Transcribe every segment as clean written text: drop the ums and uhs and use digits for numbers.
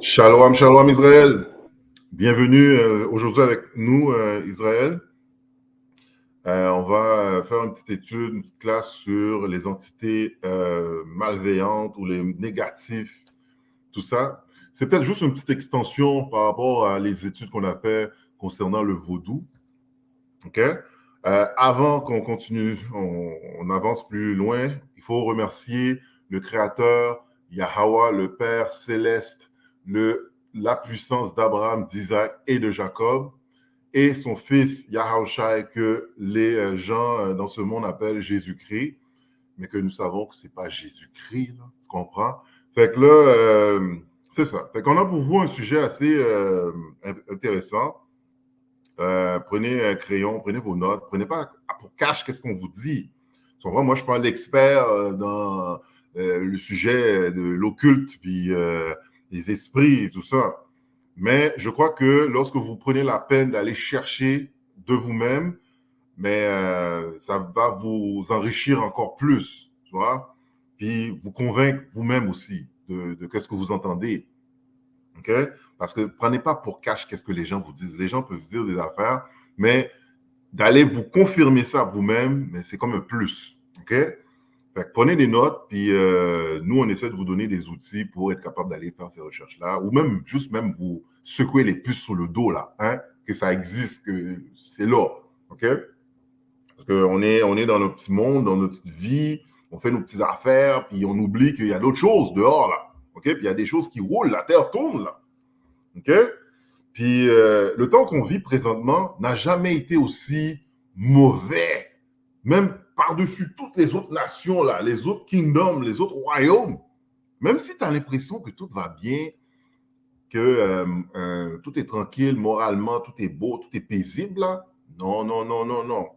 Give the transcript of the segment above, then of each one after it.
Shalom, shalom Israël. Bienvenue aujourd'hui avec nous, Israël. On va faire une petite étude, une petite classe sur les entités malveillantes ou les négatifs, tout ça. C'est peut-être juste une petite extension par rapport à les études qu'on a fait concernant le vaudou. OK? Avant qu'on continue, on avance plus loin, il faut remercier le Créateur, Yahweh, le Père céleste, la puissance d'Abraham, d'Isaac et de Jacob, et son fils Yahushai, que les gens dans ce monde appellent Jésus-Christ, mais que nous savons que ce n'est pas Jésus-Christ, là, tu comprends? Fait que là, c'est ça. Fait qu'on a pour vous un sujet assez intéressant. Prenez un crayon, prenez vos notes, prenez pas pour cash qu'est-ce qu'on vous dit. Moi, je ne suis pas l'expert dans le sujet de l'occulte, puis les esprits et tout ça. Mais je crois que lorsque vous prenez la peine d'aller chercher de vous-même, mais ça va vous enrichir encore plus, tu vois, puis vous convaincre vous-même aussi de qu'est-ce que vous entendez. OK? Parce que prenez pas pour cash qu'est-ce que les gens vous disent. Les gens peuvent dire des affaires, mais d'aller vous confirmer ça vous-même, mais c'est comme un plus. OK? Fait que prenez des notes, puis nous, on essaie de vous donner des outils pour être capable d'aller faire ces recherches-là, ou même juste même vous secouer les puces sur le dos, là, hein, que ça existe, que c'est là. OK? Parce qu'on est dans notre petit monde, dans notre petite vie, on fait nos petites affaires, puis on oublie qu'il y a d'autres choses dehors, là. OK? Puis il y a des choses qui roulent, la terre tourne, là. OK? Puis le temps qu'on vit présentement n'a jamais été aussi mauvais, même par-dessus toutes les autres nations, là, les autres kingdoms, les autres royaumes. Même si tu as l'impression que tout va bien, que tout est tranquille moralement, tout est beau, tout est paisible, là. Non, non, non, non, non.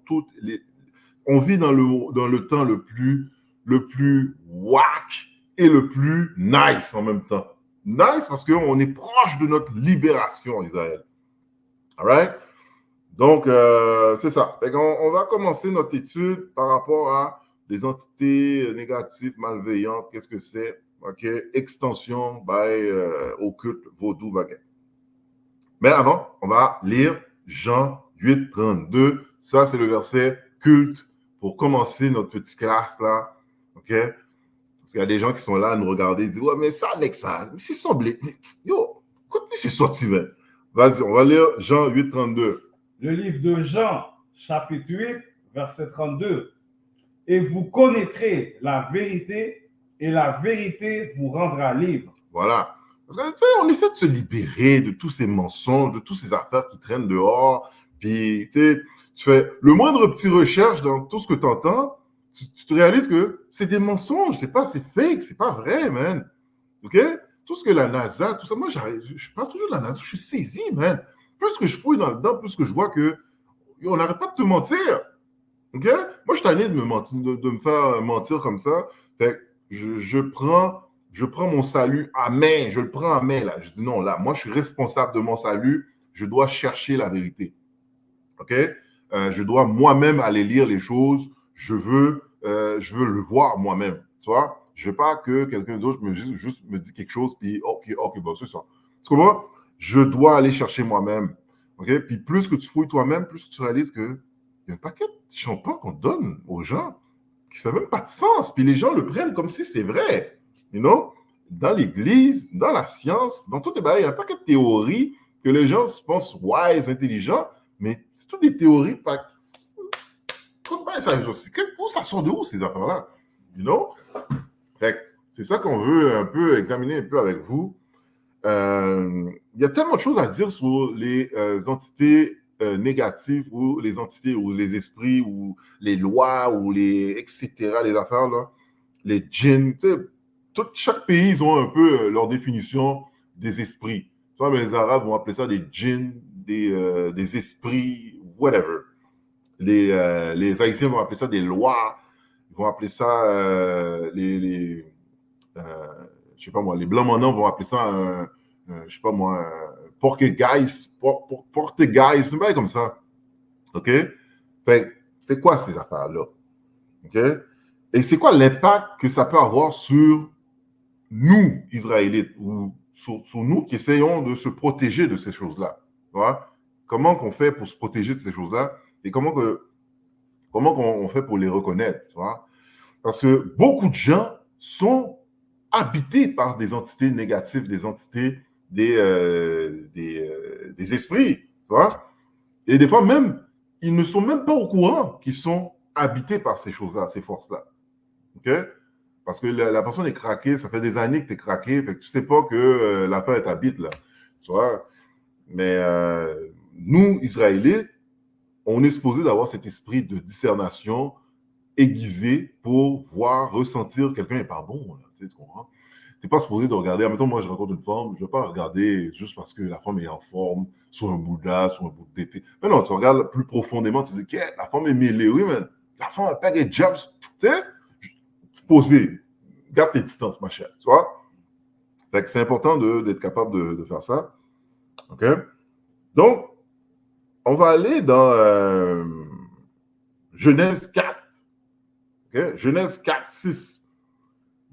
On vit dans le temps le plus whack et le plus nice en même temps. Nice parce qu'on est proche de notre libération, Israël. All right? Donc, c'est ça. On va commencer notre étude par rapport à des entités négatives, malveillantes. Qu'est-ce que c'est? OK? Extension by occulte, vaudou, baguette. Mais avant, on va lire Jean 8, 32. Ça, c'est le verset culte pour commencer notre petite classe là. OK? Parce qu'il y a des gens qui sont là à nous regarder et disent ouais, mais ça, avec ça, mais c'est semblé. Yo, écoute, c'est sorti, man. Vas-y, on va lire Jean 8, 32. Le livre de Jean, chapitre 8, verset 32. Et vous connaîtrez la vérité, et la vérité vous rendra libre. Voilà. Parce que, tu sais, on essaie de se libérer de tous ces mensonges, de toutes ces affaires qui traînent dehors. Puis, tu sais, tu fais le moindre petit recherche dans tout ce que tu entends, tu te réalises que c'est des mensonges, c'est fake, c'est pas vrai, man. OK? Tout ce que la NASA, tout ça, moi, je parle toujours de la NASA, je suis saisi, man. Plus que je fouille dans dedans, plus que je vois que on n'arrête pas de te mentir. OK? Moi, je suis tanné de me faire mentir comme ça. Fait que je prends mon salut à main. Je le prends à main, là. Je dis non, là, moi, je suis responsable de mon salut. Je dois chercher la vérité. OK? Je dois moi-même aller lire les choses. Je veux le voir moi-même. Tu vois? Je ne veux pas que quelqu'un d'autre juste me dise quelque chose, puis OK, bon, c'est ça. Tu comprends? Je dois aller chercher moi-même. OK? Puis plus que tu fouilles toi-même, plus que tu réalises que il y a un paquet de shampoing qu'on donne aux gens qui ne fait même pas de sens. Puis les gens le prennent comme si c'est vrai. You know? Dans l'Église, dans la science, dans tout les bails, il y a un paquet de théories que les gens se pensent wise, intelligents, mais c'est toutes des théories pas. Ça sort de où ces affaires-là? You know? Fait que c'est ça qu'on veut un peu examiner un peu avec vous. Il y a tellement de choses à dire sur les entités négatives ou les entités ou les esprits ou les lois ou les etc. les affaires là, les djinns. Chaque pays ils ont un peu leur définition des esprits. Tu vois, les Arabes vont appeler ça des djinns, des esprits, whatever. Les Haïtiens vont appeler ça des lois. Ils vont appeler ça je sais pas moi, les Blancs maintenant vont appeler ça je sais pas moi, porte-guys, c'est pas comme ça. OK? Fait c'est quoi ces affaires-là? OK? Et c'est quoi l'impact que ça peut avoir sur nous, Israélites, ou sur nous qui essayons de se protéger de ces choses-là. Tu vois? Comment qu'on fait pour se protéger de ces choses-là et comment qu'on fait pour les reconnaître. Tu vois? Parce que beaucoup de gens sont habités par des entités négatives, des entités, des esprits. Tu vois? Et des fois même, ils ne sont même pas au courant qu'ils sont habités par ces choses-là, ces forces-là. OK? Parce que la personne est craquée, ça fait des années que tu es craqué, fait que tu ne sais pas que la peur t'habite là. Tu vois? Mais nous, Israélites, on est supposé d'avoir cet esprit de discernation aiguisé pour voir, ressentir quelqu'un n'est pas bon. Là, tu comprends? Tu n'es pas supposé de regarder. Admettons, moi, je rencontre une femme, je ne vais pas regarder juste parce que la femme est en forme, sur un Bouddha, sur un bout d'été. Mais non, tu regardes plus profondément, tu te dis, la femme est mêlée, oui, mais la femme a pas de jobs. Tu sais, poser, garde tes distances, ma chère. Tu vois? Fait que c'est important d'être capable de faire ça. OK? Donc, on va aller dans Genèse 4. Okay? Genèse 4, 6.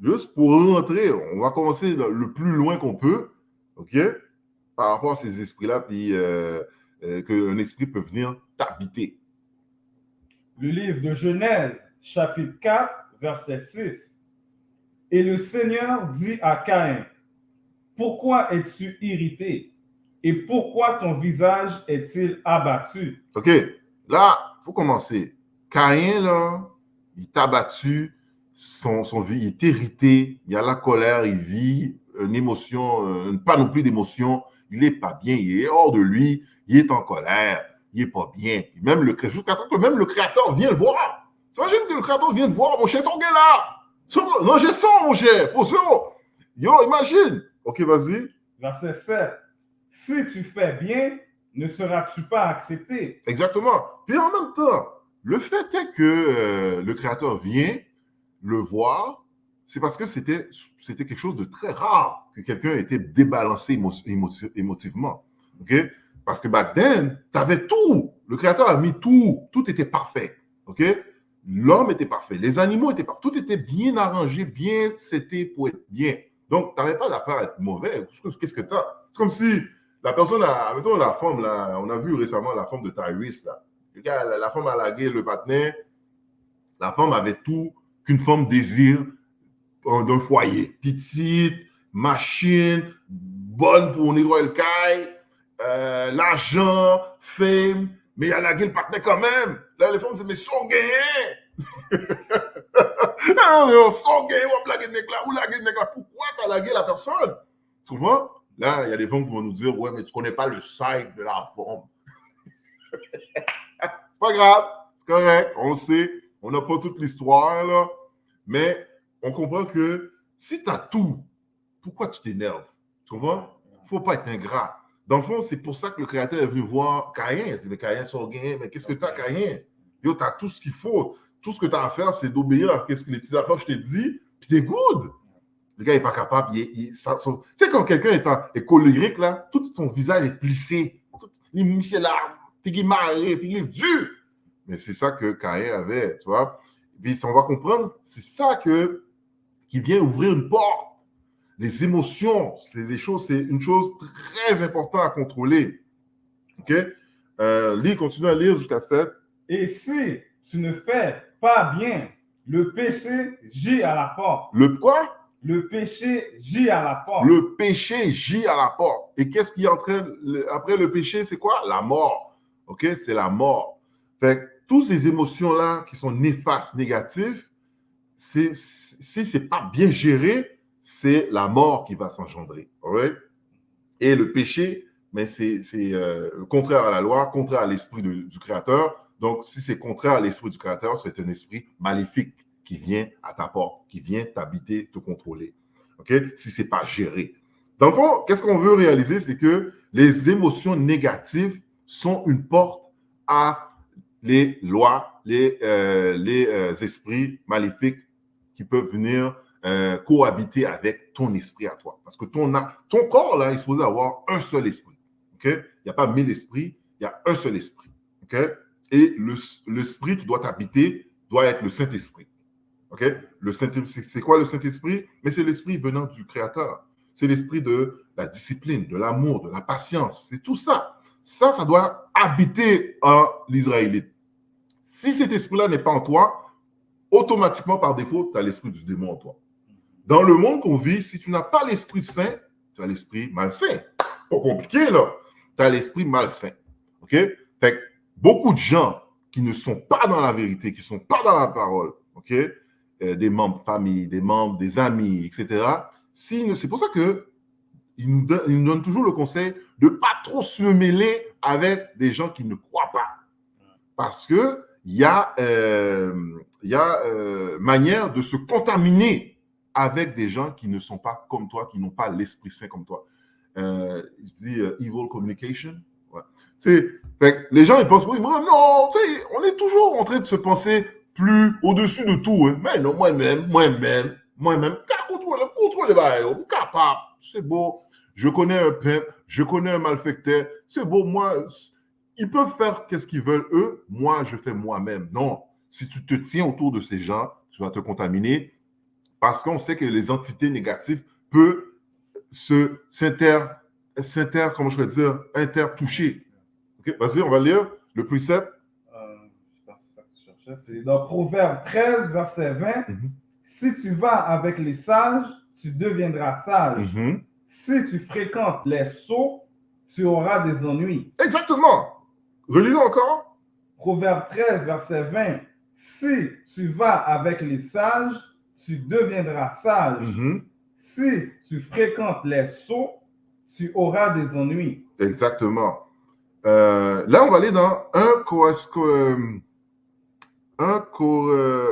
Juste pour rentrer, on va commencer le plus loin qu'on peut, OK? Par rapport à ces esprits-là, puis qu'un esprit peut venir t'habiter. Le livre de Genèse, chapitre 4, verset 6. Et le Seigneur dit à Caïn, pourquoi es-tu irrité? Et pourquoi ton visage est-il abattu? OK, là, il faut commencer. Caïn, là, il t'a abattu, son vie, il est irrité, il y a la colère, il vit une émotion, une panoplie d'émotions, il n'est pas bien, il est hors de lui, il est en colère, il n'est pas bien. Puis même jusqu'à temps que même le Créateur vient le voir. T'imagines que le Créateur vient te voir, mon cher, son gars là. Non, j'ai son, mon cher, pour ça. Yo, imagine. OK, vas-y. Verset 7. Si tu fais bien, ne seras-tu pas accepté? Exactement. Puis en même temps, le fait est que le Créateur vient le voir, c'est parce que c'était quelque chose de très rare que quelqu'un ait été débalancé émotivement. OK? Parce que back then, tu avais tout. Le Créateur a mis tout. Tout était parfait. OK? L'homme était parfait. Les animaux étaient parfaits. Tout était bien arrangé, bien c'était pour être bien. Donc, tu n'avais pas d'affaire à être mauvais. Qu'est-ce que tu as? C'est comme si la personne, mettons la femme, là, on a vu récemment la femme de Tyrese, là. Le gars, la femme a lagué le patinet. La femme avait tout qu'une femme désire d'un foyer. Petite, machine, bonne pour nettoyer le caille, l'argent, fame, mais elle a lagué le patinet quand même. Là, les femmes disent, mais son gain! Non, son gain, ou lagué le nec là, ou lagué le nec là. Pourquoi tu as lagué la personne? Tu comprends? Là, il y a des femmes qui vont nous dire, ouais, mais tu connais pas le side de la femme. C'est pas grave, c'est correct, on le sait, on n'a pas toute l'histoire, là, mais on comprend que si tu as tout, pourquoi tu t'énerves? Tu comprends? Il ne faut pas être ingrat. Dans le fond, c'est pour ça que le Créateur est venu voir Caïn. Il dit, mais Caïn, son gain, mais qu'est-ce que tu as, Caïn? Yo, tu as tout ce qu'il faut. Tout ce que tu as à faire, c'est d'obéir à les petites affaires que je t'ai dit, puis t'es good. Le gars n'est pas capable. Tu sais, quand quelqu'un est colérique, là, tout son visage est plissé. Les muscles là, t'es marré, t'es dur. Mais c'est ça que Caïn avait, tu vois. Puis si on va comprendre, c'est ça qui vient ouvrir une porte. Les émotions, c'est une chose très importante à contrôler. OK? Continue à lire jusqu'à 7. Et si tu ne fais pas bien, le péché gît à la porte. Le quoi? Le péché gît à la porte. Le péché gît à la porte. Et qu'est-ce qui entraîne après le péché? C'est quoi? La mort. OK? C'est la mort. Fait que toutes ces émotions-là qui sont néfastes, négatives, si c'est pas bien géré, c'est la mort qui va s'engendrer. Right? Et le péché, mais c'est contraire à la loi, contraire à l'esprit du Créateur. Donc, si c'est contraire à l'esprit du Créateur, c'est un esprit maléfique qui vient à ta porte, qui vient t'habiter, te contrôler. OK? Si ce n'est pas géré. Dans le fond, qu'est-ce qu'on veut réaliser? C'est que les émotions négatives sont une porte à les lois, les esprits maléfiques qui peuvent venir cohabiter avec ton esprit à toi. Parce que ton corps, là, est supposé avoir un seul esprit. Okay? Il n'y a pas 1000 esprits, il y a un seul esprit. Okay? Et l'esprit qui doit t'habiter doit être le Saint-Esprit. Okay? Le Saint-Esprit, c'est quoi le Saint-Esprit? Mais c'est l'esprit venant du Créateur. c'est l'esprit de la discipline, de l'amour, de la patience. C'est tout ça. Ça doit habiter en l'Israélite. Si cet esprit-là n'est pas en toi, automatiquement, par défaut, tu as l'esprit du démon en toi. Dans le monde qu'on vit, si tu n'as pas l'esprit saint, tu as l'esprit malsain. Pas compliqué, là. Tu as l'esprit malsain. OK? Fait que beaucoup de gens qui ne sont pas dans la vérité, qui ne sont pas dans la parole, OK? Des membres de famille, des membres, des amis, etc. C'est pour ça qu'ils nous donnent toujours le conseil de ne pas trop se mêler avec des gens qui ne croient pas. Parce qu'il y a manière de se contaminer avec des gens qui ne sont pas comme toi, qui n'ont pas l'Esprit Saint comme toi. Il dit evil communication. Ouais. Les gens, ils pensent, oui, non, on est toujours en train de se penser plus au-dessus de tout. Hein. Mais non, moi-même, contrôle les bails, capable, c'est beau. Je connais un pimp, je connais un malfecteur, c'est beau, moi, ils peuvent faire qu'est-ce qu'ils veulent, eux, moi, je fais moi-même. Non, si tu te tiens autour de ces gens, tu vas te contaminer parce qu'on sait que les entités négatives peuvent comment je peux dire, intertoucher. Okay? Vas-y, on va lire le précepte. Je pense que c'est ça que tu cherchais. C'est dans Proverbe 13, verset 20. Mm-hmm. Si tu vas avec les sages, tu deviendras sage. Mm-hmm. Si tu fréquentes les sots, tu auras des ennuis. Exactement. Relis-le encore. Proverbe 13, verset 20. Si tu vas avec les sages, tu deviendras sage. Mm-hmm. Si tu fréquentes les sots, tu auras des ennuis. Exactement. Là, on va aller dans 1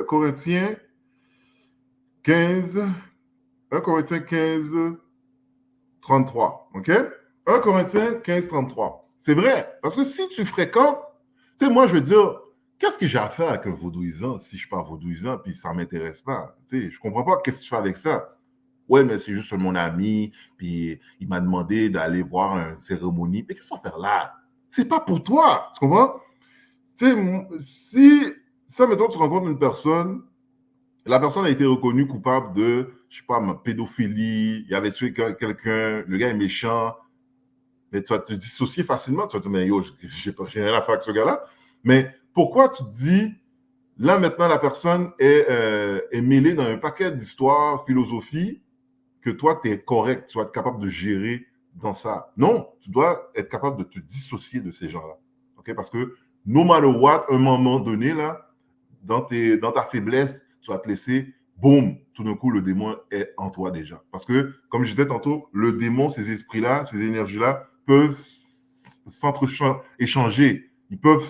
Corinthiens 15, 1 Corinthiens 15, 33. OK? 1 Corinthiens 15, 33. C'est vrai, parce que si tu fréquentes, tu sais, moi, je veux dire, qu'est-ce que j'ai à faire avec un vaudouisant si je ne suis pas vaudouisant puis ça ne m'intéresse pas? Tu sais, je ne comprends pas qu'est-ce que tu fais avec ça. Ouais, mais c'est juste mon ami, puis il m'a demandé d'aller voir une cérémonie. Mais qu'est-ce qu'on va faire là? C'est pas pour toi, tu comprends? Tu sais, si, ça, mettons, tu rencontres une personne, la personne a été reconnue coupable de, je sais pas, pédophilie, il avait tué quelqu'un, le gars est méchant, mais tu vas te dissocier facilement, tu vas te dire, mais yo, j'ai rien à faire avec ce gars-là. Mais pourquoi tu te dis, là, maintenant, la personne est mêlée dans un paquet d'histoires, philosophies, que toi, tu es correct, tu vas être capable de gérer dans ça. Non, tu dois être capable de te dissocier de ces gens-là. Okay? Parce que, no matter what, un moment donné, là, dans ta faiblesse, tu vas te laisser, boum, tout d'un coup, le démon est en toi déjà. Parce que, comme je disais tantôt, le démon, ces esprits-là, ces énergies-là, peuvent s'entre-échanger. Ils peuvent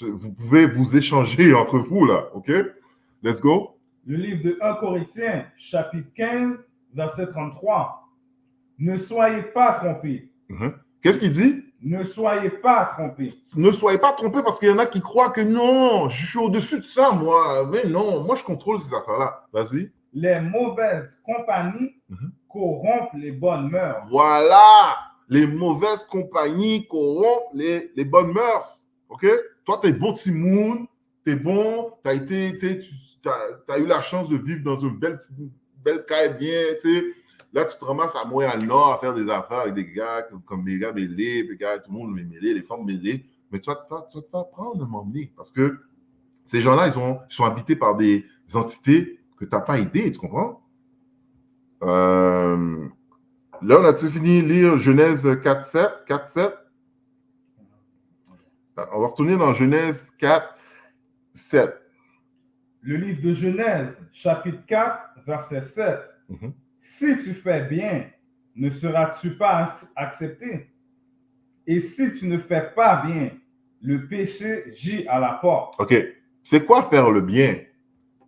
vous pouvez vous échanger entre vous, là. OK? Let's go. Le livre de 1 Corinthiens, chapitre 15, verset 33. Ne soyez pas trompés. Mm-hmm. Qu'est-ce qu'il dit? Ne soyez pas trompés. Ne soyez pas trompés parce qu'il y en a qui croient que non, je suis au-dessus de ça, moi. Mais non, moi, je contrôle ces affaires-là. Vas-y. Les mauvaises compagnies corrompent les bonnes mœurs. Voilà. Les mauvaises compagnies corrompent les bonnes mœurs. OK? Toi, tu es bon petit monde, tu es bon, tu as eu la chance de vivre dans une belle caille bien, tu sais. Là, tu te ramasses à Montréal-Nord à faire des affaires avec des gars comme des gars mêlés, des gars, tout le monde est mêlé, les femmes mêlées. Mais tu vas te faire prendre à m'emmener parce que ces gens-là, ils sont habités par des entités que tu n'as pas aidées, tu comprends? Là, on a-tu fini de lire Genèse 4, 7? On va retourner dans Genèse 4, 7. Le livre de Genèse, chapitre 4, verset 7. Mm-hmm. Si tu fais bien, ne seras-tu pas accepté? Et si tu ne fais pas bien, le péché gît à la porte. OK. C'est quoi faire le bien?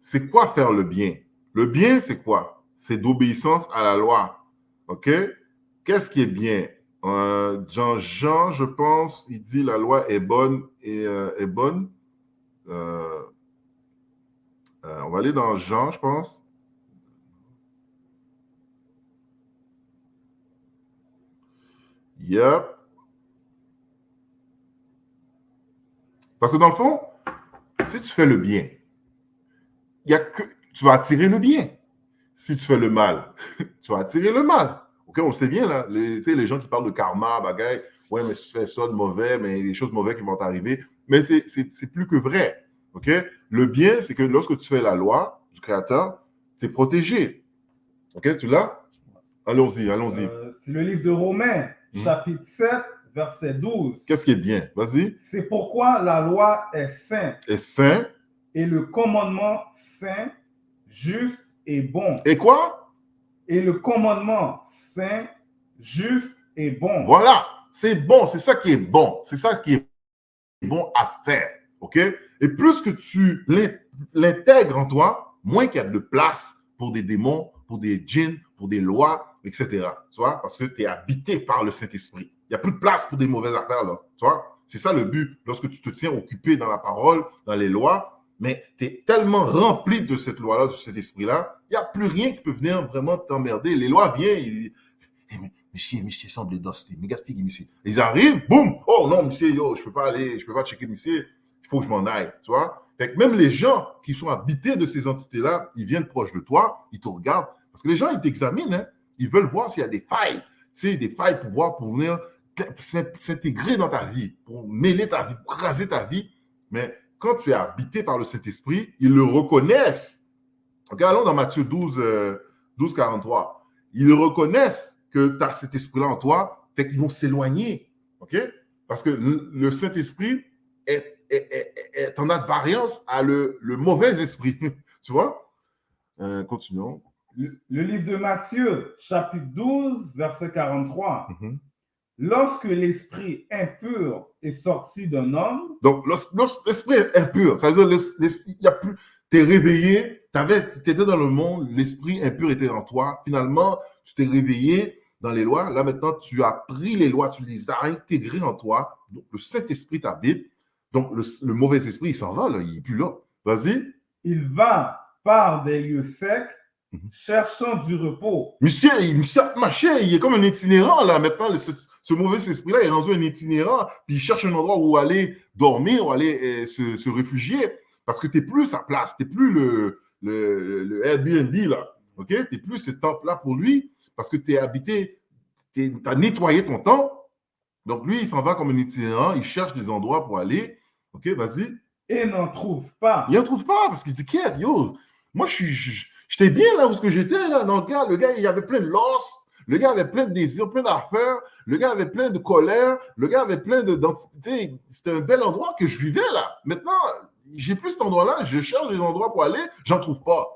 C'est quoi faire le bien? Le bien, c'est quoi? C'est d'obéissance à la loi. OK? Qu'est-ce qui est bien? Jean, je pense, il dit la loi est bonne et est bonne. On va aller dans Jean, je pense. Yep. Parce que dans le fond, si tu fais le bien, tu vas attirer le bien. Si tu fais le mal, tu vas attirer le mal. OK, on le sait bien, là. Les gens qui parlent de karma, bagaille, ouais, mais si tu fais ça de mauvais, mais il y a des choses mauvaises qui vont t'arriver. Mais c'est plus que vrai. OK? Le bien, c'est que lorsque tu fais la loi du Créateur, tu es protégé. OK, tu l'as? Allons-y, allons-y. C'est le livre de Romains, chapitre 7, verset 12. Qu'est-ce qui est bien? Vas-y. C'est pourquoi la loi est sainte Et saint. et le commandement saint, juste et bon. Et quoi? Et le commandement saint, juste et bon. Voilà, c'est bon, c'est ça qui est bon. C'est ça qui est bon à faire. OK? Et plus que tu l'intègres en toi, moins qu'il y a de place pour des démons, pour des djinns, pour des lois, etc. Tu vois? Parce que tu es habité par le Saint-Esprit. Il n'y a plus de place pour des mauvaises affaires, là. Tu vois? C'est ça le but. Lorsque tu te tiens occupé dans la parole, dans les lois, mais tu es tellement rempli de cette loi-là, de cet esprit-là, il n'y a plus rien qui peut venir vraiment t'emmerder. Les lois viennent, monsieur semble dusty, mais gaspille, monsieur. Ils arrivent, boum, oh non, monsieur, yo, je peux pas checker, monsieur, il faut que je m'en aille, tu vois. Fait que même les gens qui sont habités de ces entités-là, ils viennent proche de toi, ils te regardent, parce que les gens, ils t'examinent, hein, ils veulent voir s'il y a des failles, des failles pour venir s'intégrer dans ta vie, pour mêler ta vie, pour craser ta vie. Mais quand tu es habité par le Saint-Esprit, ils le reconnaissent. Okay, allons dans Matthieu 12, 43. Ils le reconnaissent que tu as cet esprit-là en toi, fait qu'ils vont s'éloigner. OK? Parce que le Saint-Esprit est en advariance à le mauvais esprit. Tu vois? Continuons. Le livre de Matthieu, chapitre 12, verset 43. Lorsque l'esprit impur est sorti d'un homme. Donc, l'esprit est impur. Ça veut dire il y a plus. Tu es réveillé, tu étais dans le monde, l'esprit impur était en toi. Finalement, tu t'es réveillé dans les lois. Là, maintenant, tu as pris les lois, tu les as intégrées en toi. Donc, le Saint-Esprit t'habite. Donc, le mauvais esprit, il s'en va, là, il n'est plus là. Vas-y. Il va par des lieux secs, cherchant du repos. Monsieur, il est comme un itinérant, là, maintenant. Ce mauvais esprit-là est rendu un itinérant, puis il cherche un endroit où aller dormir, où aller se réfugier. Parce que tu n'es plus sa place, tu n'es plus le Airbnb, là. OK? Tu n'es plus ce temple-là pour lui, parce que tu es habité, tu as nettoyé ton temple. Donc, lui, il s'en va comme un itinérant, il cherche des endroits pour aller. OK, vas-y. Et n'en trouve pas. Il n'en trouve pas, parce qu'il dit, qu'est-ce, yo, moi, j'étais bien là où j'étais, là. Donc, le gars, il avait plein de loss. Le gars avait plein de désirs, plein d'affaires. Le gars avait plein de colère. Le gars avait plein d'identité. C'était un bel endroit que je vivais, là. Maintenant, j'ai plus cet endroit-là, je cherche des endroits pour aller, j'en trouve pas.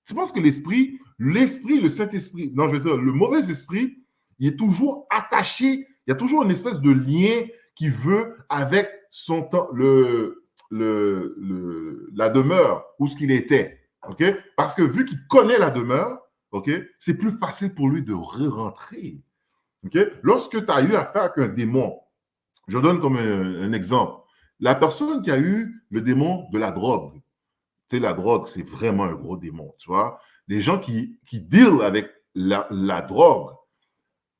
Tu penses que l'esprit, le Saint-Esprit, non, je veux dire, le mauvais esprit, il est toujours attaché, il y a toujours une espèce de lien qui veut avec son temps, la demeure, où ce qu'il était. OK? Parce que vu qu'il connaît la demeure, OK, c'est plus facile pour lui de re-rentrer. OK? Lorsque tu as eu affaire avec un démon, je donne comme un exemple. La personne qui a eu le démon de la drogue, tu sais, la drogue, c'est vraiment un gros démon, tu vois. Les gens qui deal avec la drogue,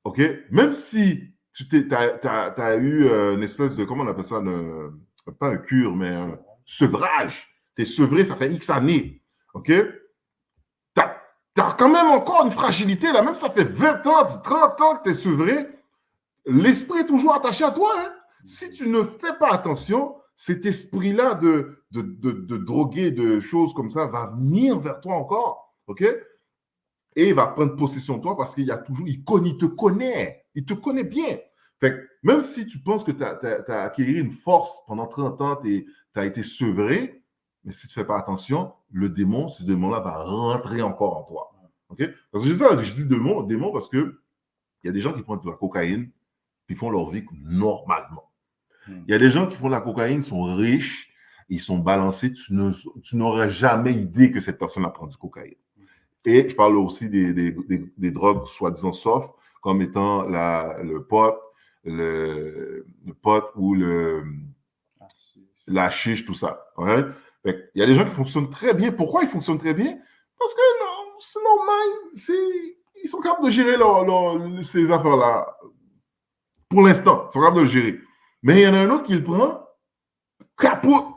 OK, même si tu as eu une espèce de, comment on appelle ça, pas un cure, mais un sevrage. Tu es sevré, ça fait X années, OK? Tu as quand même encore une fragilité, là, même ça fait 20 ans, 30 ans que tu es sevré, l'esprit est toujours attaché à toi, hein? Si tu ne fais pas attention, cet esprit-là de droguer, de choses comme ça, va venir vers toi encore, OK? Et il va prendre possession de toi parce qu'il te connaît. Il te connaît bien. Fait que même si tu penses que tu as acquis une force pendant 30 ans, tu as été sevré, mais si tu ne fais pas attention, ce démon-là va rentrer encore en toi. OK? Parce que je dis démon parce qu'il y a des gens qui prennent de la cocaïne puis font leur vie normalement. Il y a des gens qui font de la cocaïne, sont riches, ils sont balancés, tu n'aurais jamais idée que cette personne a pris du cocaïne. Et je parle aussi des drogues soi-disant soft, comme étant le pot ou la chiche, tout ça. Ouais? Il y a des gens qui fonctionnent très bien. Pourquoi ils fonctionnent très bien? Parce que non, c'est normal, ils sont capables de gérer ces affaires-là. Pour l'instant, ils sont capables de le gérer. Mais il y en a un autre qui le prend, capote.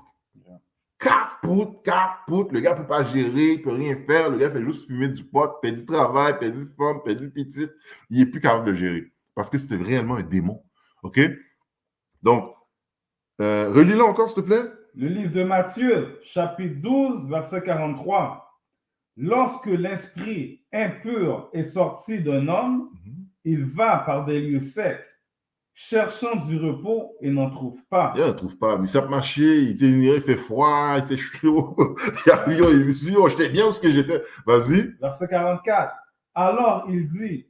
capote. Le gars ne peut pas gérer, il ne peut rien faire. Le gars fait juste fumer du pot, fait du travail, fait du fun, fait du petit. Il n'est plus capable de gérer parce que c'était réellement un démon. OK? Donc, relis-le encore, s'il te plaît. Le livre de Matthieu, chapitre 12, verset 43. Lorsque l'esprit impur est sorti d'un homme, il va par des lieux secs, cherchant du repos et n'en trouve pas. Il ne trouve pas. Mais ça peut marcher, il fait froid, il fait chaud. Il me dit, oh, j'étais bien où ce que j'étais. Vas-y. Verset 44. Alors il dit,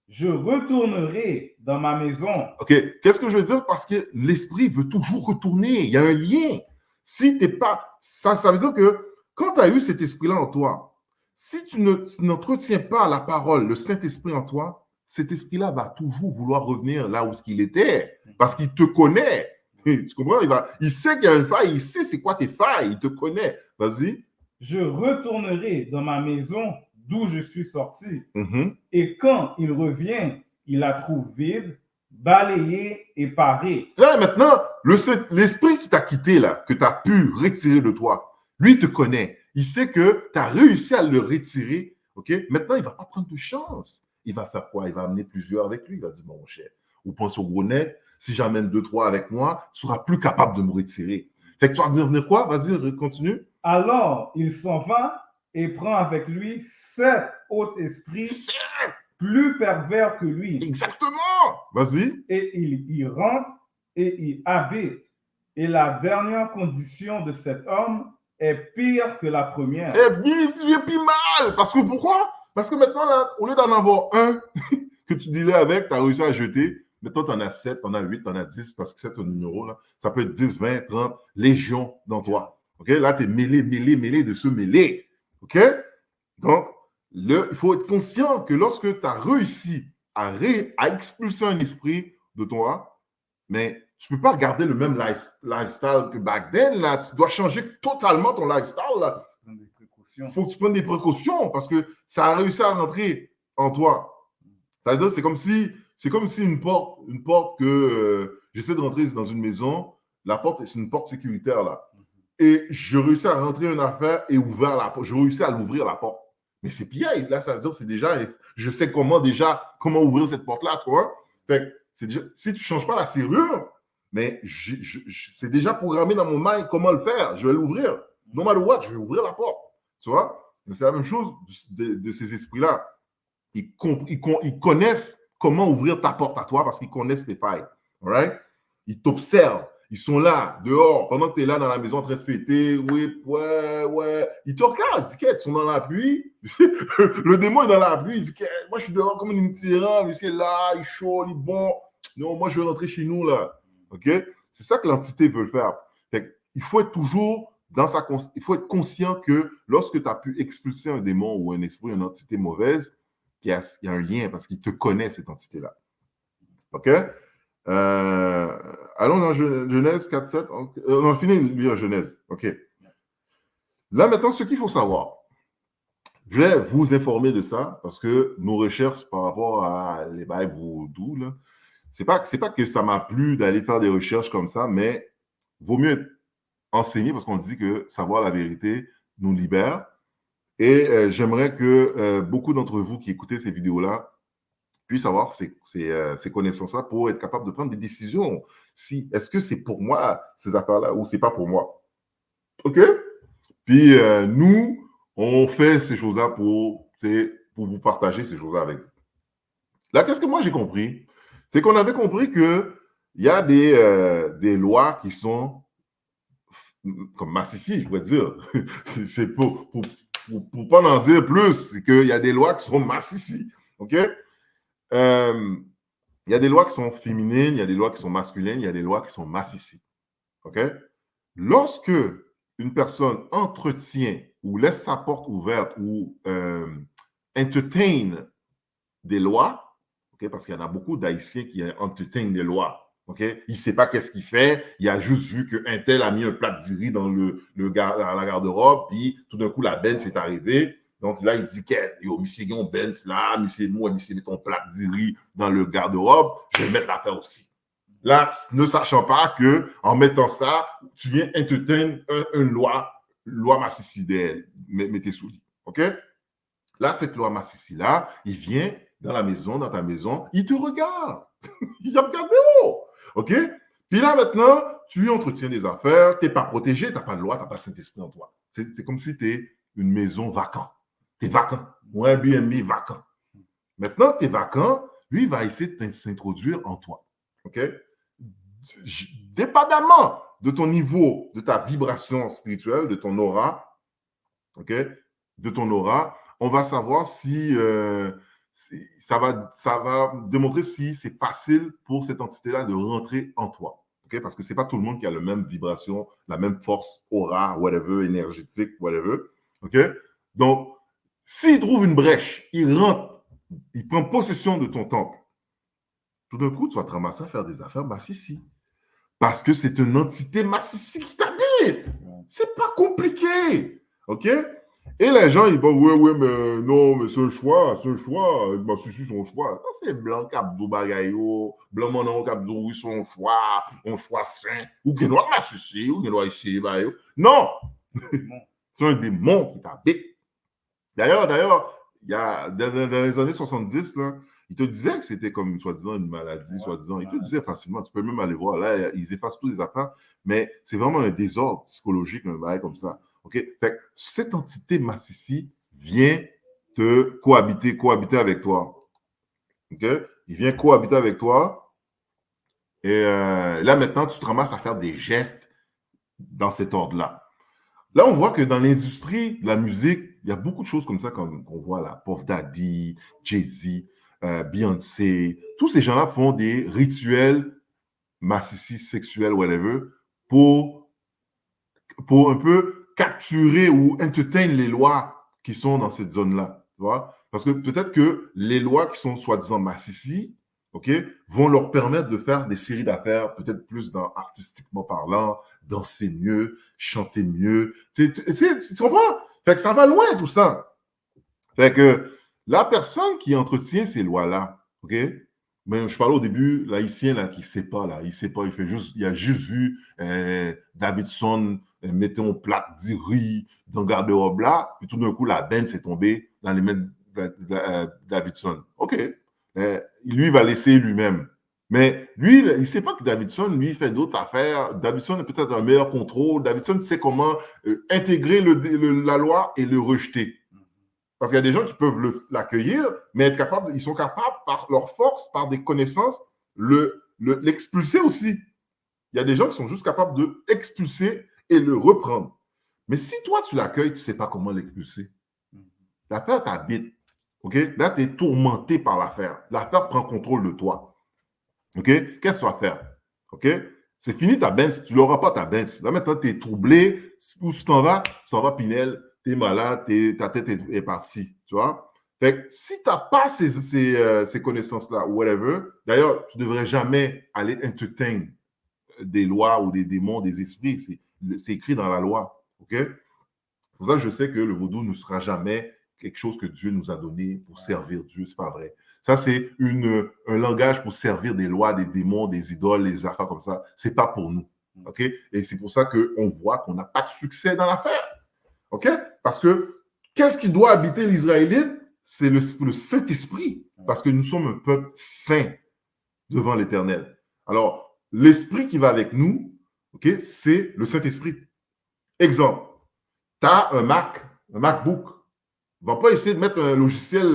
je retournerai dans ma maison. OK. Qu'est-ce que je veux dire? Parce que l'esprit veut toujours retourner. Il y a un lien. Si tu n'es pas. Ça veut dire que quand tu as eu cet esprit-là en toi, si tu n'entretiens pas la parole, le Saint-Esprit en toi, cet esprit-là va toujours vouloir revenir là où il était. Parce qu'il te connaît. Tu comprends? Il sait qu'il y a une faille. Il sait c'est quoi tes failles. Il te connaît. Vas-y. Je retournerai dans ma maison d'où je suis sorti. Et quand il revient, il la trouve vide, balayée et parée. Là, maintenant, l'esprit qui t'a quitté, là, que tu as pu retirer de toi, lui, il te connaît. Il sait que tu as réussi à le retirer. OK? Maintenant, il ne va pas prendre de chance. Il va faire quoi? Il va amener plusieurs avec lui. Il va dire, mon cher, ou pense au gros net, si j'amène 2-3 avec moi, tu seras plus capable de me retirer. Fait que tu vas devenir quoi? Vas-y, continue. Alors, il s'en va et prend avec lui 7 autres esprits plus pervers que lui. Exactement. Vas-y. Et il y rentre et y habite. Et la dernière condition de cet homme est pire que la première. Eh bien, il est plus mal. Parce que pourquoi? Parce que maintenant, là, au lieu d'en avoir un que tu dealais avec, tu as réussi à jeter. Maintenant, tu en as 7, tu en as 8, tu en as 10, parce que c'est ton numéro. Là. Ça peut être 10, 20, 30 légions dans toi. OK? Là, tu es mêlé de se mêler. OK? Donc, il faut être conscient que lorsque tu as réussi à expulser un esprit de toi, mais tu ne peux pas garder le même lifestyle que back then. Là. Tu dois changer totalement ton lifestyle. Il faut que tu prennes des précautions parce que ça a réussi à rentrer en toi. Ça veut dire c'est comme si une porte que j'essaie de rentrer dans une maison, la porte, c'est une porte sécuritaire là. Et je réussis à rentrer une affaire et ouvrir la porte. Je réussis à l'ouvrir la porte. Mais c'est piège. Là, ça veut dire c'est déjà, je sais comment ouvrir cette porte-là, tu vois. Fait que déjà, si tu ne changes pas la serrure, mais c'est déjà programmé dans mon mind comment le faire. Je vais l'ouvrir. No matter what, je vais ouvrir la porte. Tu vois? Mais c'est la même chose de ces esprits-là. Ils connaissent comment ouvrir ta porte à toi parce qu'ils connaissent tes failles. All right? Ils t'observent. Ils sont là, dehors, pendant que tu es là dans la maison en train de fêter. Oui, ouais. Ils te regardent. Ils disent ils sont dans la pluie. Le démon est dans la pluie. Il dit moi, je suis dehors comme une tyran. Lui, c'est là, il est chaud, il est bon. Non, moi, je veux rentrer chez nous, là. OK? C'est ça que l'entité veut faire. Il faut être toujours il faut être conscient que lorsque tu as pu expulser un démon ou un esprit, une entité mauvaise, il y a un lien parce qu'il te connaît, cette entité-là. OK? Allons dans Genèse 4-7. On a fini de lire Genèse. OK. Là, maintenant, ce qu'il faut savoir, je vais vous informer de ça parce que nos recherches par rapport à les bails vaudou, là, c'est pas que ça m'a plu d'aller faire des recherches comme ça, mais vaut mieux être enseigné parce qu'on dit que savoir la vérité nous libère. Et j'aimerais que beaucoup d'entre vous qui écoutez ces vidéos-là puissent avoir ces connaissances-là pour être capable de prendre des décisions. Est-ce que c'est pour moi, ces affaires-là, ou c'est pas pour moi? OK? Puis nous, on fait ces choses-là pour vous partager ces choses-là avec vous. Là, qu'est-ce que moi j'ai compris? C'est qu'on avait compris qu'il y a des lois qui sont comme Massissi, je pourrais dire. C'est pour pas en dire plus, c'est qu'il y a des lois qui sont Massissi. OK? Il y a des lois qui sont féminines, il y a des lois qui sont masculines, il y a des lois qui sont Massissi. OK? Lorsque une personne entretient ou laisse sa porte ouverte ou entertain des lois, okay? Parce qu'il y en a beaucoup d'Haïtiens qui entertain des lois. Okay? Il ne sait pas qu'est-ce qu'il fait. Il a juste vu qu'un tel a mis un plat de riz dans la garde-robe, puis tout d'un coup, la Benz est arrivée. Donc là, il dit yo, monsieur Guillon Benz là, monsieur met ton plat de riz dans le garde-robe, je vais mettre l'affaire aussi. Là, ne sachant pas qu'en mettant ça, tu viens entertain une loi loi Massissi d'elle, mettez sous lit. OK? Là, cette loi Massissi-là, il vient dans la maison, dans ta maison, il te regarde. Il a regardé haut. OK? Puis là, maintenant, tu entretiens des affaires, tu n'es pas protégé, tu n'as pas de loi, tu n'as pas le Saint-Esprit en toi. C'est comme si tu es une maison vacante. Tu es vacant. Ou un Airbnb vacant. Maintenant, tu es vacant, lui, il va essayer de s'introduire en toi. OK? Dépendamment de ton niveau, de ta vibration spirituelle, de ton aura, OK? De ton aura, on va savoir si ça va démontrer si c'est facile pour cette entité-là de rentrer en toi. Okay? Parce que ce n'est pas tout le monde qui a la même vibration, la même force, aura, whatever, énergétique, whatever. Okay? Donc, s'il trouve une brèche, il rentre, il prend possession de ton temple, tout d'un coup, tu vas te ramasser à faire des affaires massissi. Parce que c'est une entité massissi qui t'habite. C'est pas compliqué. OK? Et les gens, ils vont, ouais, mais non, mais c'est un choix. Massissi, son choix. C'est blanc, capzo bagayo, blanc, mon capzo, oui, son choix, un choix sain. Ou qu'il doit massissi, ou qu'il doit ici, bagayo. Non! C'est un démon qui t'habite. D'ailleurs, il y a, dans les années 70, là, ils te disaient que c'était comme, soi-disant, une maladie, soi-disant. Ils te disaient facilement, tu peux même aller voir. Là, ils effacent tous les affaires, mais c'est vraiment un désordre psychologique, un bail comme ça. OK? Fait que cette entité massissi vient te cohabiter avec toi. OK? Il vient cohabiter avec toi. Et là, maintenant, tu te ramasses à faire des gestes dans cet ordre-là. Là, on voit que dans l'industrie de la musique, il y a beaucoup de choses comme ça qu'on voit là. Puff Daddy, Jay-Z, Beyoncé. Tous ces gens-là font des rituels massissi, sexuels, whatever, pour un peu capturer ou entertain les lois qui sont dans cette zone-là. Tu vois? Parce que peut-être que les lois qui sont soi-disant massissi, OK, vont leur permettre de faire des séries d'affaires, peut-être plus artistiquement parlant, danser mieux, chanter mieux. Tu comprends? Fait que ça va loin tout ça. Fait que la personne qui entretient ces lois-là, OK, mais je parlais au début, l'haïtien là, qui ne sait pas, là, il ne sait pas, il a juste vu Davidson mettre un plat de riz dans le garde-robe là, puis tout d'un coup, la benne s'est tombée dans les mains de Davidson. OK. Lui, il va laisser lui-même. Mais lui, il ne sait pas que Davidson, lui, fait d'autres affaires. Davidson a peut-être un meilleur contrôle. Davidson sait comment intégrer la loi et le rejeter. Parce qu'il y a des gens qui peuvent l'accueillir, mais ils sont capables, par leur force, par des connaissances, l'expulser aussi. Il y a des gens qui sont juste capables de l'expulser et le reprendre. Mais si toi, tu l'accueilles, tu ne sais pas comment l'expulser. L'affaire t'habite. Okay? Là, tu es tourmenté par l'affaire. L'affaire prend contrôle de toi. Okay? Qu'est-ce que tu vas faire? Okay? C'est fini ta benz. Tu n'auras pas ta benz. Là, maintenant, tu es troublé. Où tu t'en vas? Tu t'en vas, Pinel. Tu es malade. Ta tête est partie. Tu vois? Fait que si tu n'as pas ces connaissances-là, whatever, d'ailleurs, tu ne devrais jamais aller entertain des lois ou des démons, des esprits. C'est écrit dans la loi. OK? C'est pour ça que je sais que le vaudou ne sera jamais quelque chose que Dieu nous a donné pour servir Dieu. Ce n'est pas vrai. Ça, c'est un langage pour servir des lois, des démons, des idoles, des affaires comme ça. Ce n'est pas pour nous. OK? Et c'est pour ça qu'on voit qu'on n'a pas de succès dans l'affaire. OK? Parce que qu'est-ce qui doit habiter l'Israélite? C'est le Saint-Esprit. Parce que nous sommes un peuple saint devant l'Éternel. Alors, l'Esprit qui va avec nous, OK, c'est le Saint-Esprit. Exemple. Tu as un MacBook. Ne va pas essayer de mettre un logiciel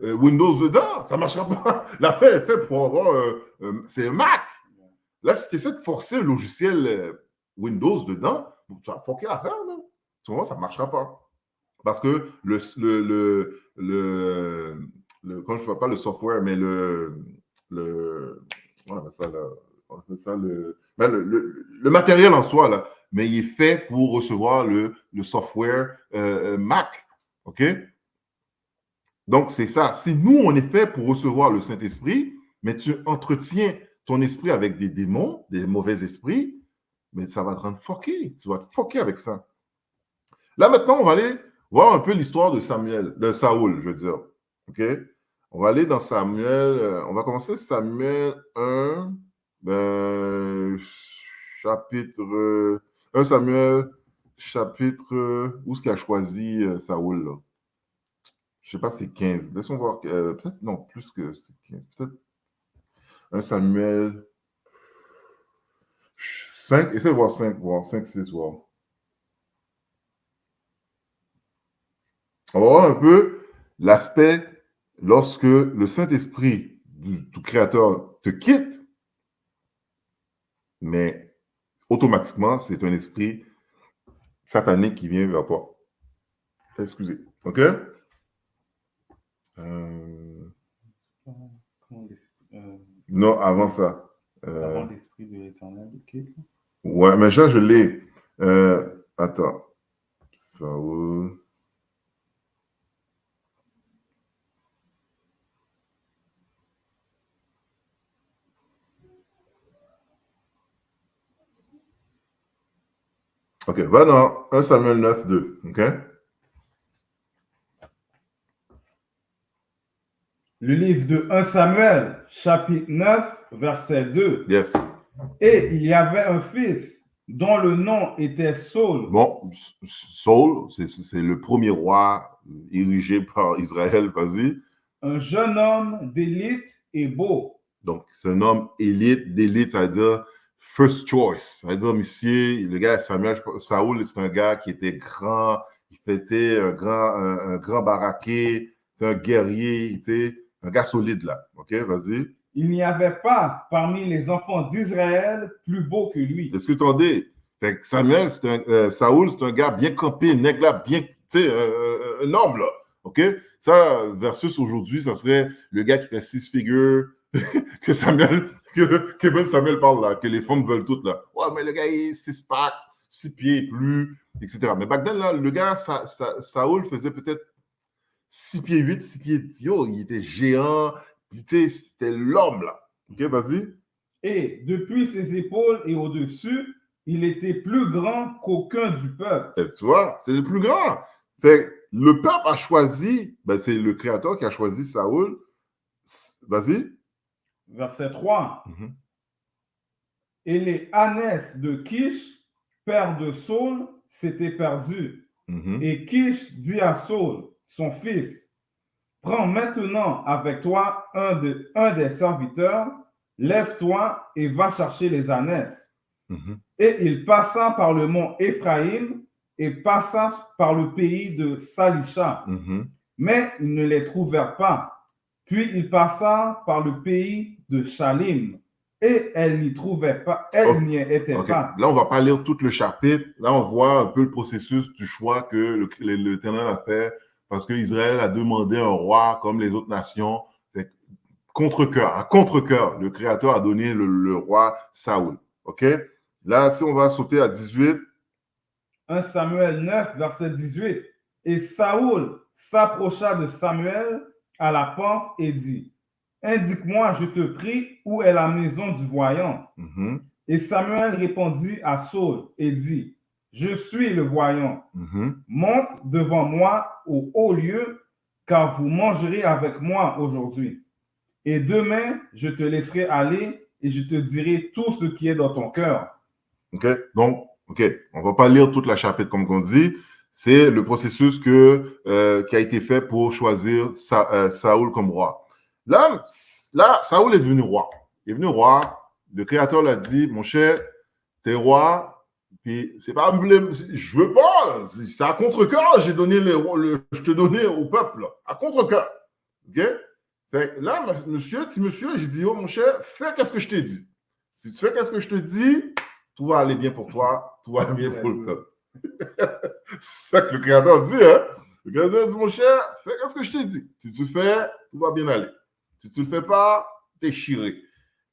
Windows dedans. Ça ne marchera pas. L'affaire est faite pour avoir c'est un Mac. Là, si tu essaies de forcer un logiciel Windows dedans, tu vas foquer l'affaire. Souvent, ça ne marchera pas. Parce que quand je ne parle pas le software, mais le matériel en soi, là, mais il est fait pour recevoir le software Mac. OK? Donc, c'est ça. Si nous, on est fait pour recevoir le Saint-Esprit, mais tu entretiens ton esprit avec des démons, des mauvais esprits, mais ça va te rendre foqué. Tu vas te foquer avec ça. Là, maintenant, on va aller voir un peu l'histoire de Saoul, je veux dire. OK? On va aller dans Samuel. On va commencer Samuel 1, chapitre 1 Samuel, chapitre, où est-ce qu'il a choisi Saoul, là? Je ne sais pas si c'est 15. Laissons voir. Peut-être, non, plus que c'est 15. Peut-être 1 Samuel 5. Essaye de voir 5, 6, voir. On va voir un peu l'aspect lorsque le Saint-Esprit du Créateur te quitte, mais automatiquement, c'est un esprit satanique qui vient vers toi. Excusez. OK? Non, avant ça. Avant l'esprit de l'Éternel. Okay. Ouais, mais ça, je l'ai. Attends. Saoul. OK, va dans 1 Samuel 9, 2. OK? Le livre de 1 Samuel, chapitre 9, verset 2. Yes. Et il y avait un fils dont le nom était Saul. Bon, Saul, c'est le premier roi érigé par Israël, vas-y. Un jeune homme d'élite et beau. Donc, c'est un homme élite, d'élite, ça veut dire first choice. Ça veut dire, monsieur, le gars Samuel, Saoul, c'est un gars qui était grand, il faisait un grand baraqué, c'est un guerrier, tu sais, un gars solide là. OK, vas-y. Il n'y avait pas parmi les enfants d'Israël plus beau que lui. Est-ce que tu entends? Fait que Samuel, Saoul, c'est un gars bien campé, un nègre là, bien, tu sais, un homme là. OK? Ça, versus aujourd'hui, ça serait le gars qui fait 6 figures, que Ben Samuel parle là, que les femmes veulent toutes là. Ouais, mais le gars, il est 6 packs, 6 pieds et plus, etc. Mais back then, là, le gars, Saoul faisait peut-être 6 pieds 8, 6 pieds 10. Yo, il était géant, puis tu sais, c'était l'homme là. OK, vas-y. Et depuis ses épaules et au-dessus, il était plus grand qu'aucun du peuple. Tu vois, c'est le plus grand. Fait le peuple a choisi, ben c'est le Créateur qui a choisi Saoul. Vas-y. Verset 3. Et les ânesses de Kish, père de Saul, s'étaient perdus. Et Kish dit à Saul, son fils, prends maintenant avec toi un des serviteurs, lève-toi et va chercher les ânesses. Et il passa par le mont Éphraïm et passa par le pays de Salisha. Mais ils ne les trouvèrent pas. Puis il passa par le pays de Shalim. Et elle n'y trouvait pas, elle n'y était pas. Là, on ne va pas lire tout le chapitre. Là, on voit un peu le processus du choix que l'Éternel a fait parce qu'Israël a demandé un roi comme les autres nations. Contre-cœur, à contre-cœur, le Créateur a donné le roi Saoul. OK? Là, si on va sauter à 18. 1 Samuel 9, verset 18. Et Saoul s'approcha de Samuel à la porte et dit, indique-moi, je te prie, où est la maison du voyant? Et Samuel répondit à Saul et dit, je suis le voyant. Monte devant moi au haut lieu, car vous mangerez avec moi aujourd'hui. Et demain, je te laisserai aller et je te dirai tout ce qui est dans ton cœur. OK? Donc, OK, on ne va pas lire toute la chapitre comme on dit. C'est le processus qui a été fait pour choisir Saoul comme roi. Là, Saoul est devenu roi. Il est devenu roi. Le Créateur l'a dit, mon cher, t'es roi. Puis, c'est pas je veux pas. C'est à contre-cœur, je te donnais au peuple. À contre-cœur. OK? Fait que là, petit monsieur, j'ai dit, oh mon cher, fais qu'est-ce que je t'ai dit. Si tu fais qu'est-ce que je te dis, tout va aller bien pour toi, tout va aller bien pour le peuple. C'est ça que le Créateur dit, hein? Le Créateur dit, mon cher, fais ce que je t'ai dit. Si tu le fais, tout va bien aller. Si tu ne le fais pas, t'es chiré.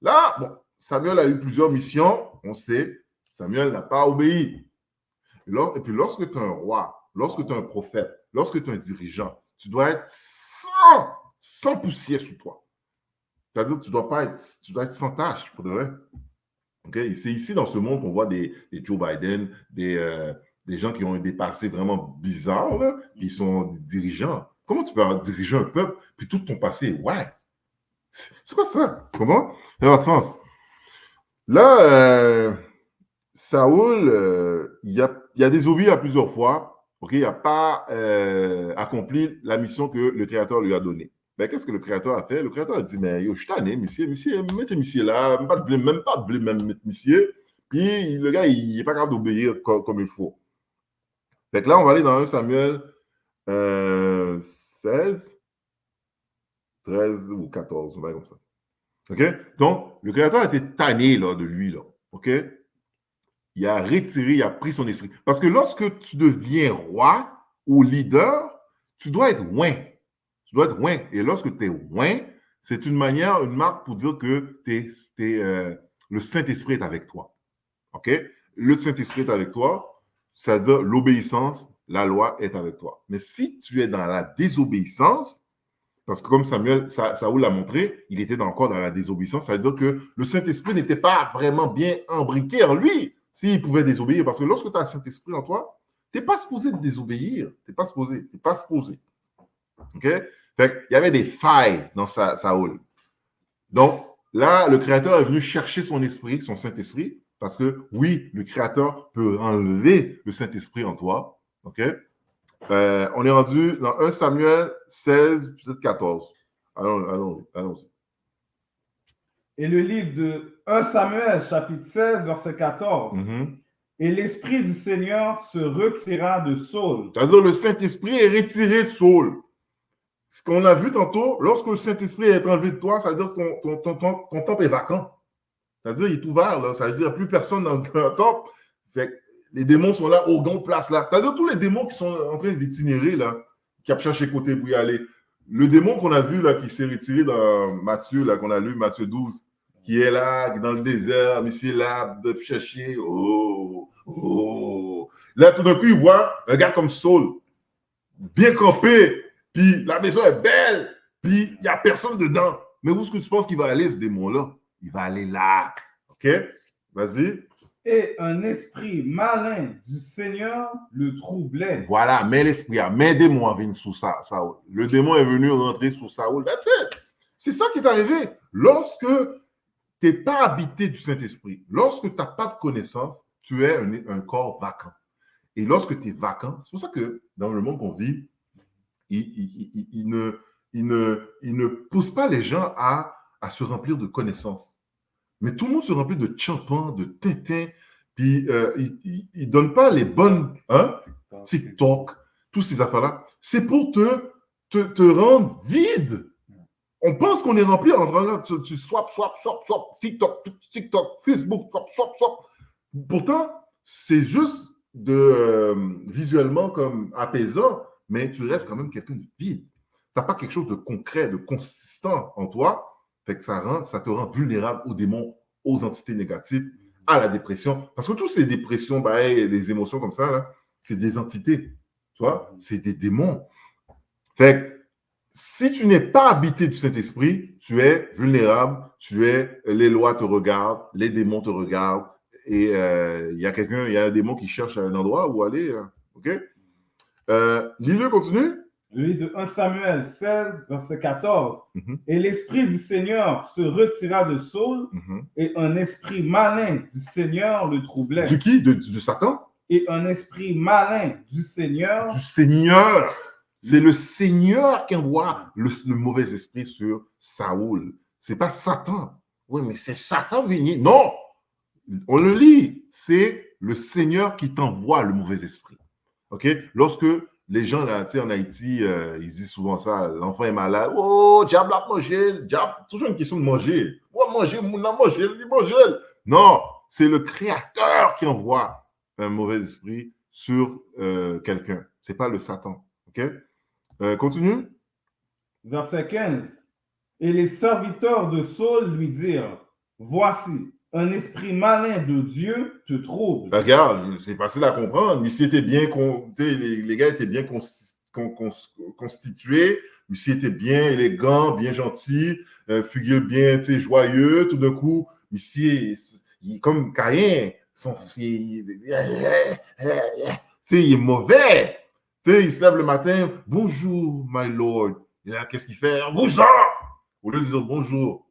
Là, bon, Samuel a eu plusieurs missions, on sait. Samuel n'a pas obéi. Et puis, lorsque tu es un roi, lorsque tu es un prophète, lorsque tu es un dirigeant, tu dois être sans poussière sous toi. C'est-à-dire que tu dois être sans tâche, pour de vrai. Okay? C'est ici, dans ce monde, qu'on voit des Joe Biden, des gens qui ont des passés vraiment bizarres, là, qui sont des dirigeants. Comment tu peux diriger un peuple, puis tout ton passé, ouais. C'est quoi ça? Comment? Ça n'a pas de sens. Là, Saoul, il a désobéi à plusieurs fois. OK, il n'a pas accompli la mission que le Créateur lui a donnée. Ben, qu'est-ce que le Créateur a fait? Le Créateur a dit, mais yo, je suis tanné, monsieur, mettez monsieur là, même pas de mettre monsieur. Puis le gars, il n'est pas capable d'obéir comme il faut. Fait que là, on va aller dans 1 Samuel 16, 13 ou 14, on va aller comme ça. OK? Donc, le Créateur a été tanné là, de lui, là. OK? Il a retiré, il a pris son esprit. Parce que lorsque tu deviens roi ou leader, tu dois être oint. Tu dois être oint. Et lorsque tu es oint, c'est une manière, une marque pour dire que le Saint-Esprit est avec toi. OK? Le Saint-Esprit est avec toi, c'est-à-dire l'obéissance, la loi est avec toi. Mais si tu es dans la désobéissance, parce que comme Saoul l'a montré, il était encore dans la désobéissance, ça veut dire que le Saint-Esprit n'était pas vraiment bien imbriqué en lui s'il pouvait désobéir. Parce que lorsque tu as le Saint-Esprit en toi, tu n'es pas supposé de désobéir. Tu n'es pas supposé. OK? Fait il y avait des failles dans Saoul. Donc, là, le Créateur est venu chercher son esprit, son Saint-Esprit, parce que oui, le Créateur peut enlever le Saint-Esprit en toi. OK? On est rendu dans 1 Samuel 16, peut-être 14. Allons-y. Et le livre de 1 Samuel, chapitre 16, verset 14. Et l'Esprit du Seigneur se retira de Saul. C'est-à-dire le Saint-Esprit est retiré de Saul. Ce qu'on a vu tantôt, lorsque le Saint-Esprit est enlevé de toi, ça veut dire que ton temple est vacant. C'est-à-dire qu'il est ouvert, là. Ça veut dire qu'il n'y a plus personne dans le temple. Fait les démons sont là, au grand place là. C'est-à-dire tous les démons qui sont en train d'itinérer, là, qui a cherché côté pour y aller. Le démon qu'on a vu, là, qui s'est retiré dans Matthieu, là, qu'on a lu, Matthieu 12, qui est là, qui est dans le désert, mais c'est là, de chercher. Là, tout d'un coup, il voit un gars comme Saul, bien campé, puis la maison est belle, puis il n'y a personne dedans. Mais où est-ce que tu penses qu'il va aller, ce démon-là? Il va aller là. OK? Vas-y. Et un esprit malin du Seigneur le troublait. Voilà, mais l'esprit, mais des démons viennent sous Saoul. Le démon est venu rentrer sous Saoul. That's it. C'est ça qui est arrivé. Lorsque tu n'es pas habité du Saint-Esprit, lorsque tu n'as pas de connaissance, tu es un corps vacant. Et lorsque tu es vacant, c'est pour ça que dans le monde qu'on vit, il ne pousse pas les gens à se remplir de connaissances. Mais tout le monde se remplit de champans, de Tintin, puis il ne donne pas les bonnes, TikTok, toutes ces affaires-là. C'est pour te rendre vide. On pense qu'on est rempli en train de tu swap, TikTok, Facebook, swap. Pourtant, c'est juste visuellement comme apaisant, mais tu restes quand même quelqu'un de vide. Tu n'as pas quelque chose de concret, de consistant en toi. Fait que ça te rend vulnérable aux démons, aux entités négatives, à la dépression. Parce que toutes ces dépressions, des émotions comme ça, là, c'est des entités. Tu vois? C'est des démons. Fait que si tu n'es pas habité du Saint-Esprit, tu es vulnérable, les lois te regardent, les démons te regardent, et il y a un démon qui cherche un endroit où aller. OK? Lis-le, continue. Le livre de 1 Samuel 16, verset 14. Et l'Esprit du Seigneur se retira de Saul, et un esprit malin du Seigneur le troublait. Du qui? Du Satan? Et un esprit malin du Seigneur. Du Seigneur. C'est le Seigneur qui envoie le mauvais esprit sur Saoul. Ce n'est pas Satan. Oui, mais c'est Satan venu. Non! On le lit. C'est le Seigneur qui t'envoie le mauvais esprit. OK? Lorsque les gens là, tu sais, en Haïti, ils disent souvent ça, l'enfant est malade. Oh, diable a mangé, diable. Toujours une question de manger. Oh, manger, mon a mangé, il mange. Non, c'est le Créateur qui envoie un mauvais esprit sur quelqu'un. Ce n'est pas le Satan. OK? Continue. Verset 15. Et les serviteurs de Saul lui dirent, voici, un esprit malin de Dieu te trouble. Regarde, c'est facile à comprendre. Lui, c'était bien, les gars étaient bien constitués. Lui, était bien élégant, bien gentil, figure bien, joyeux. Tout d'un coup, lui, il est comme Caïn. Il est mauvais. Il se lève le matin, bonjour, my lord. Et là, qu'est-ce qu'il fait? Bonjour! Au lieu de dire bonjour.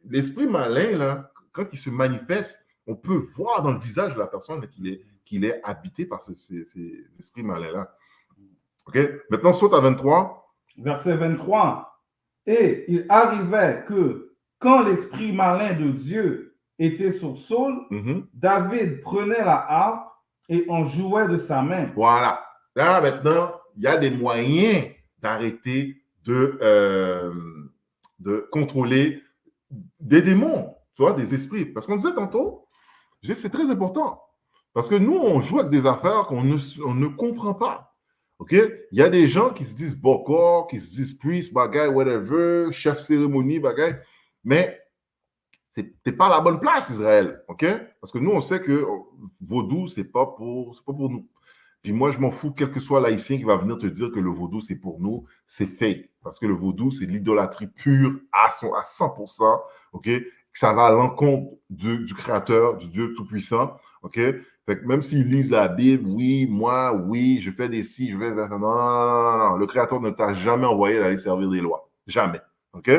L'esprit malin, là, quand il se manifeste, on peut voir dans le visage de la personne qu'il est habité par ces esprits malins-là. OK? Maintenant, saute à 23. Verset 23. Et il arrivait que quand l'esprit malin de Dieu était sur Saul, David prenait la harpe et en jouait de sa main. Voilà. Là, maintenant, il y a des moyens d'arrêter de contrôler des démons, tu vois, des esprits. Parce qu'on disait tantôt, c'est très important. Parce que nous, on joue avec des affaires qu'on ne comprend pas. OK? Il y a des gens qui se disent bokor, qui se disent priest, bagay, whatever, chef cérémonie, bagay. Mais t'es pas à la bonne place, Israël. OK? Parce que nous, on sait que vaudou, c'est pas pour nous. Puis moi, je m'en fous, quel que soit l'haïtien qui va venir te dire que le vaudou, c'est pour nous, c'est fake. Parce que le vaudou, c'est l'idolâtrie pure à 100%. OK? Ça va à l'encontre du Créateur, du Dieu Tout-Puissant. OK? Fait que même s'ils lisent la Bible, oui, je fais des ci, je fais ça. Non. Le Créateur ne t'a jamais envoyé d'aller servir des lois. Jamais. OK?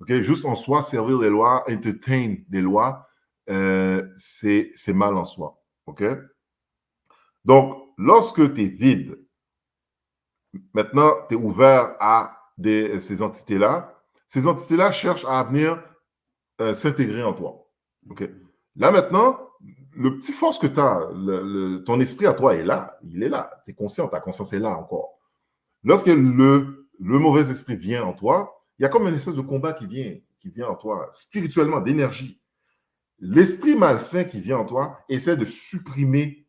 OK? Juste en soi, servir des lois, entertain des lois, c'est mal en soi. OK? Donc, lorsque tu es vide, maintenant, tu es ouvert à ces entités-là. Ces entités-là cherchent à venir s'intégrer en toi. OK? Là, maintenant, le petit force que tu as, ton esprit à toi est là. Il est là. Tu es conscient, ta conscience est là encore. Lorsque le mauvais esprit vient en toi, il y a comme une espèce de combat qui vient en toi, spirituellement, d'énergie. L'esprit malsain qui vient en toi essaie de supprimer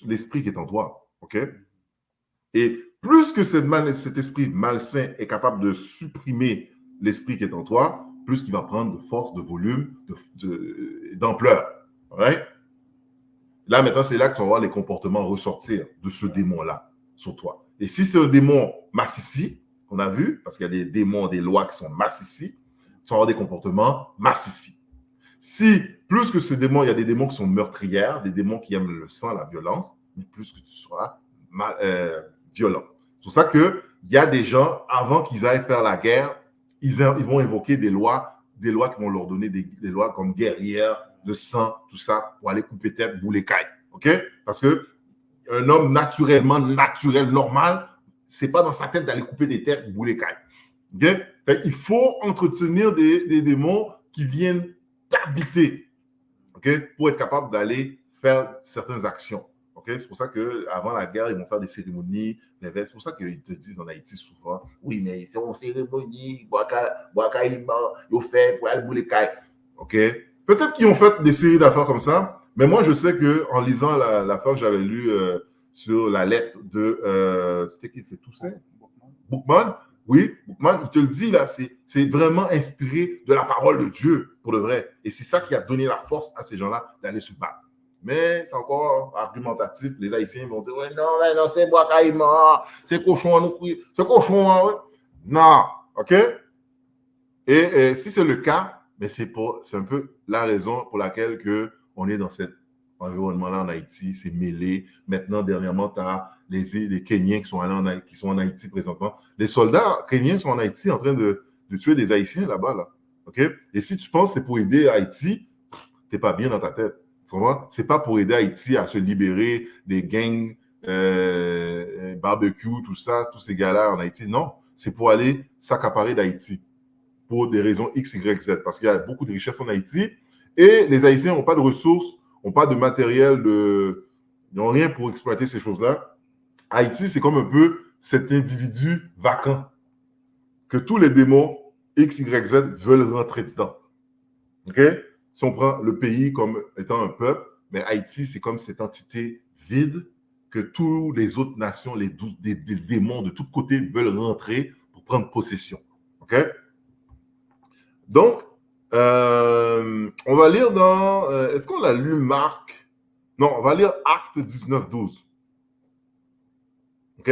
l'esprit qui est en toi. OK? Et plus que cet esprit malsain est capable de supprimer l'esprit qui est en toi, plus qu'il va prendre de force, de volume, d'ampleur. Right? Là, maintenant, c'est là que tu vas voir les comportements ressortir de ce démon-là sur toi. Et si c'est un démon massissi, qu'on a vu, parce qu'il y a des démons, des lois qui sont massissi, tu vas avoir des comportements massissi. Si, plus que ce démon, il y a des démons qui sont meurtrières, des démons qui aiment le sang, la violence, mais plus que tu seras violent. C'est pour ça qu'il y a des gens, avant qu'ils aillent faire la guerre, ils vont invoquer des lois qui vont leur donner des lois comme guerrière, de sang, tout ça, pour aller couper tête, bouler caille. OK? Parce qu'un homme naturel, normal, c'est pas dans sa tête d'aller couper des têtes, bouler caille. OK? Il faut entretenir des démons qui viennent t'habiter, okay, pour être capable d'aller faire certaines actions. Okay? C'est pour ça qu'avant la guerre, ils vont faire des cérémonies, c'est pour ça qu'ils te disent en Haïti souvent, oui, mais c'est une cérémonie, ils fait pour aller bouler caille. Okay? Peut-être qu'ils ont fait des séries d'affaires comme ça, mais moi, je sais qu'en lisant l'affaire que j'avais lue sur la lettre de, c'était qui, c'est Toussaint? Bookman. Oui, Bookman, il te le dit là, c'est vraiment inspiré de la parole de Dieu, pour de vrai. Et c'est ça qui a donné la force à ces gens-là d'aller se battre. Mais c'est encore argumentatif. Les Haïtiens vont dire, ouais, non, c'est Boakaïma, c'est cochon, c'est cochon. Ouais. Non, OK? Et si c'est le cas, mais c'est un peu la raison pour laquelle on est dans cet environnement-là en Haïti, c'est mêlé. Maintenant, dernièrement, tu as les Kenyans qui sont en Haïti présentement. Les soldats kenyans sont en Haïti en train de tuer des Haïtiens là-bas. Là. Okay? Et si tu penses que c'est pour aider Haïti, tu n'es pas bien dans ta tête. Tu vois? C'est pas pour aider Haïti à se libérer des gangs, barbecue, tout ça, tous ces gars-là en Haïti. Non, c'est pour aller s'accaparer d'Haïti pour des raisons X, Y, Z. Parce qu'il y a beaucoup de richesses en Haïti et les Haïtiens n'ont pas de ressources, n'ont pas de matériel, ils n'ont rien pour exploiter ces choses-là. Haïti, c'est comme un peu cet individu vacant que tous les démons X, Y, Z veulent rentrer dedans. OK? Si on prend le pays comme étant un peuple, mais Haïti, c'est comme cette entité vide que toutes les autres nations, des démons de tous côtés veulent rentrer pour prendre possession. OK? Donc, on va lire dans... est-ce qu'on a lu Marc? Non, on va lire Acte 19, 12. OK?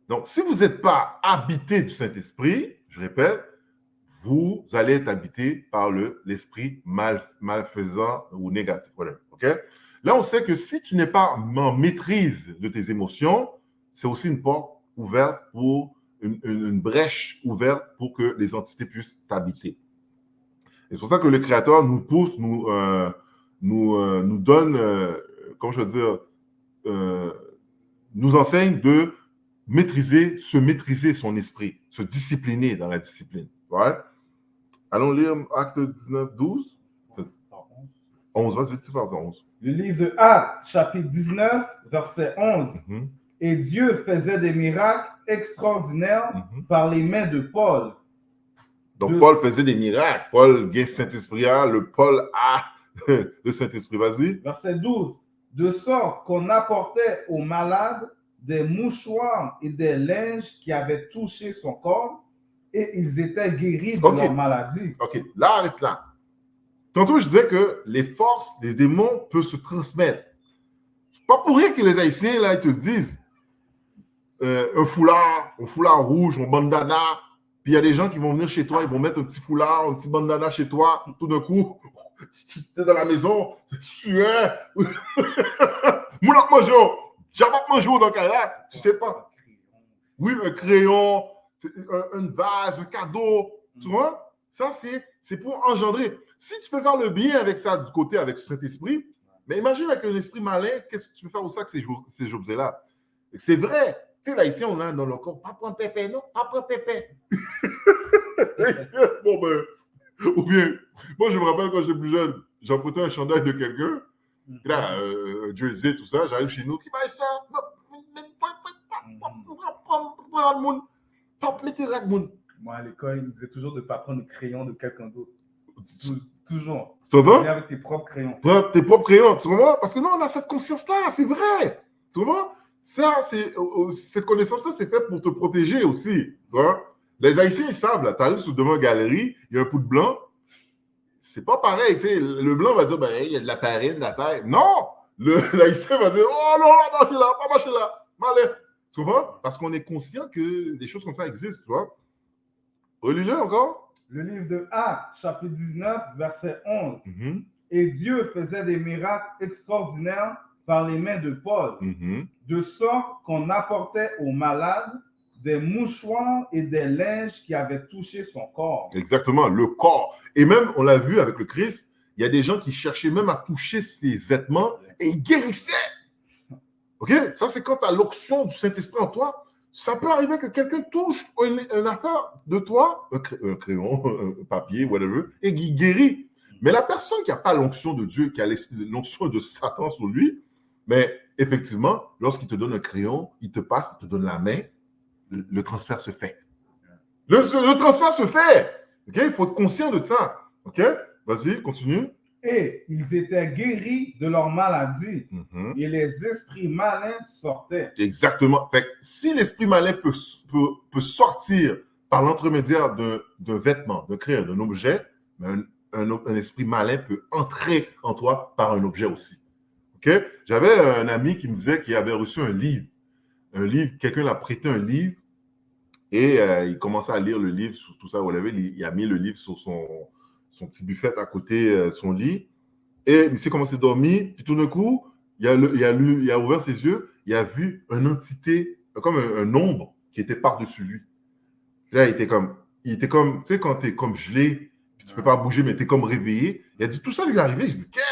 Donc, si vous n'êtes pas habité du Saint-Esprit, je répète, vous allez être habité par l'esprit malfaisant ou négatif. Voilà. OK? Là, on sait que si tu n'es pas en maîtrise de tes émotions, c'est aussi une porte ouverte pour une brèche ouverte pour que les entités puissent t'habiter. C'est pour ça que le Créateur nous pousse, nous donne, comment je veux dire, nous enseigne de se maîtriser son esprit, se discipliner dans la discipline. Ouais? Allons lire Acte 19, 12. 11, vas-y, tu parles de 11. Le livre de Actes, chapitre 19, verset 11. Mhm. Et Dieu faisait des miracles extraordinaires par les mains de Paul. Donc, Paul faisait des miracles. Paul, gagne Saint-Esprit, le Paul a le Saint-Esprit. Vas-y. Verset 12. De sorte qu'on apportait aux malades des mouchoirs et des linges qui avaient touché son corps et ils étaient guéris de leur maladie. OK, là, arrête là. Tantôt, je disais que les forces des démons peuvent se transmettre. C'est pas pour rien que les Haïtiens, là, ils te le disent. Un foulard rouge, un bandana. Puis il y a des gens qui vont venir chez toi, ils vont mettre un petit foulard, un petit bandana chez toi. Tout d'un coup, tu es dans la maison, sueur. Moulak manjo, j'abats manjo dans le cas là, tu sais pas. Oui, un crayon, un vase, un cadeau. Tu vois? Ça, c'est pour engendrer. Si tu peux faire le bien avec ça du côté, avec cet esprit, mais imagine avec un esprit malin, qu'est-ce que tu peux faire aussi avec ces objets-là? C'est vrai. Tu sais, là, ici, on a dans le corps, pas prendre pépé, non? Pas prendre pépé. Bon, ben, ou bien, moi, je me rappelle quand j'étais plus jeune, j'empruntais un chandail de quelqu'un, et là, jersey, tout ça, j'arrive chez nous, qui va ça? Moi, à l'école, il me disait toujours de ne pas prendre le crayon de quelqu'un d'autre. Toujours. Tu vois? Viens avec tes propres crayons. Prends tes propres crayons, tu vois? Parce que non, on a cette conscience-là, c'est vrai. Tu vois? Ça, cette connaissance-là, c'est fait pour te protéger aussi. Tu vois? Les Haïtiens, ils savent, là, tu arrives devant une galerie, il y a un poudre blanc. C'est pas pareil, tu sais. Le blanc va dire, ben, il y a de la farine, de la terre. Non! L'Haïtien va dire, oh non, non, marchez là, pas marcher là, malais. Tu vois? Parce qu'on est conscient que des choses comme ça existent, tu vois? Relis-le encore. Le livre de Actes, chapitre 19, verset 11. Et Dieu faisait des miracles extraordinaires par les mains de Paul, de sorte qu'on apportait aux malades des mouchoirs et des linges qui avaient touché son corps. Exactement, le corps. Et même, on l'a vu avec le Christ, il y a des gens qui cherchaient même à toucher ses vêtements et ils guérissaient. OK? Ça, c'est quand tu as l'onction du Saint-Esprit en toi. Ça peut arriver que quelqu'un touche une affaire de toi, un crayon, un papier, whatever, et il guérit. Mais la personne qui n'a pas l'onction de Dieu, qui a l'onction de Satan sur lui, mais effectivement, lorsqu'il te donne un crayon, il te passe, il te donne la main, le transfert se fait. Le transfert se fait. OK? Il faut être conscient de ça. OK? Vas-y, continue. Et ils étaient guéris de leur maladie. Et les esprits malins sortaient. Exactement. Fait que si l'esprit malin peut sortir par l'entremédiaire d'un vêtement, d'un crayon, d'un objet, un esprit malin peut entrer en toi par un objet aussi. OK? J'avais un ami qui me disait qu'il avait reçu un livre. Quelqu'un l'a prêté un livre et il commençait à lire le livre, tout ça, il a mis le livre sur son petit buffet à côté de son lit. Et il s'est commencé à dormir. Puis tout d'un coup, il a ouvert ses yeux. Il a vu une entité, comme un ombre qui était par-dessus lui. Là, il était comme, tu sais, quand tu es comme gelé, puis tu ne peux pas bouger, mais tu es comme réveillé. Il a dit, tout ça lui est arrivé. Je dis, qu'est-ce?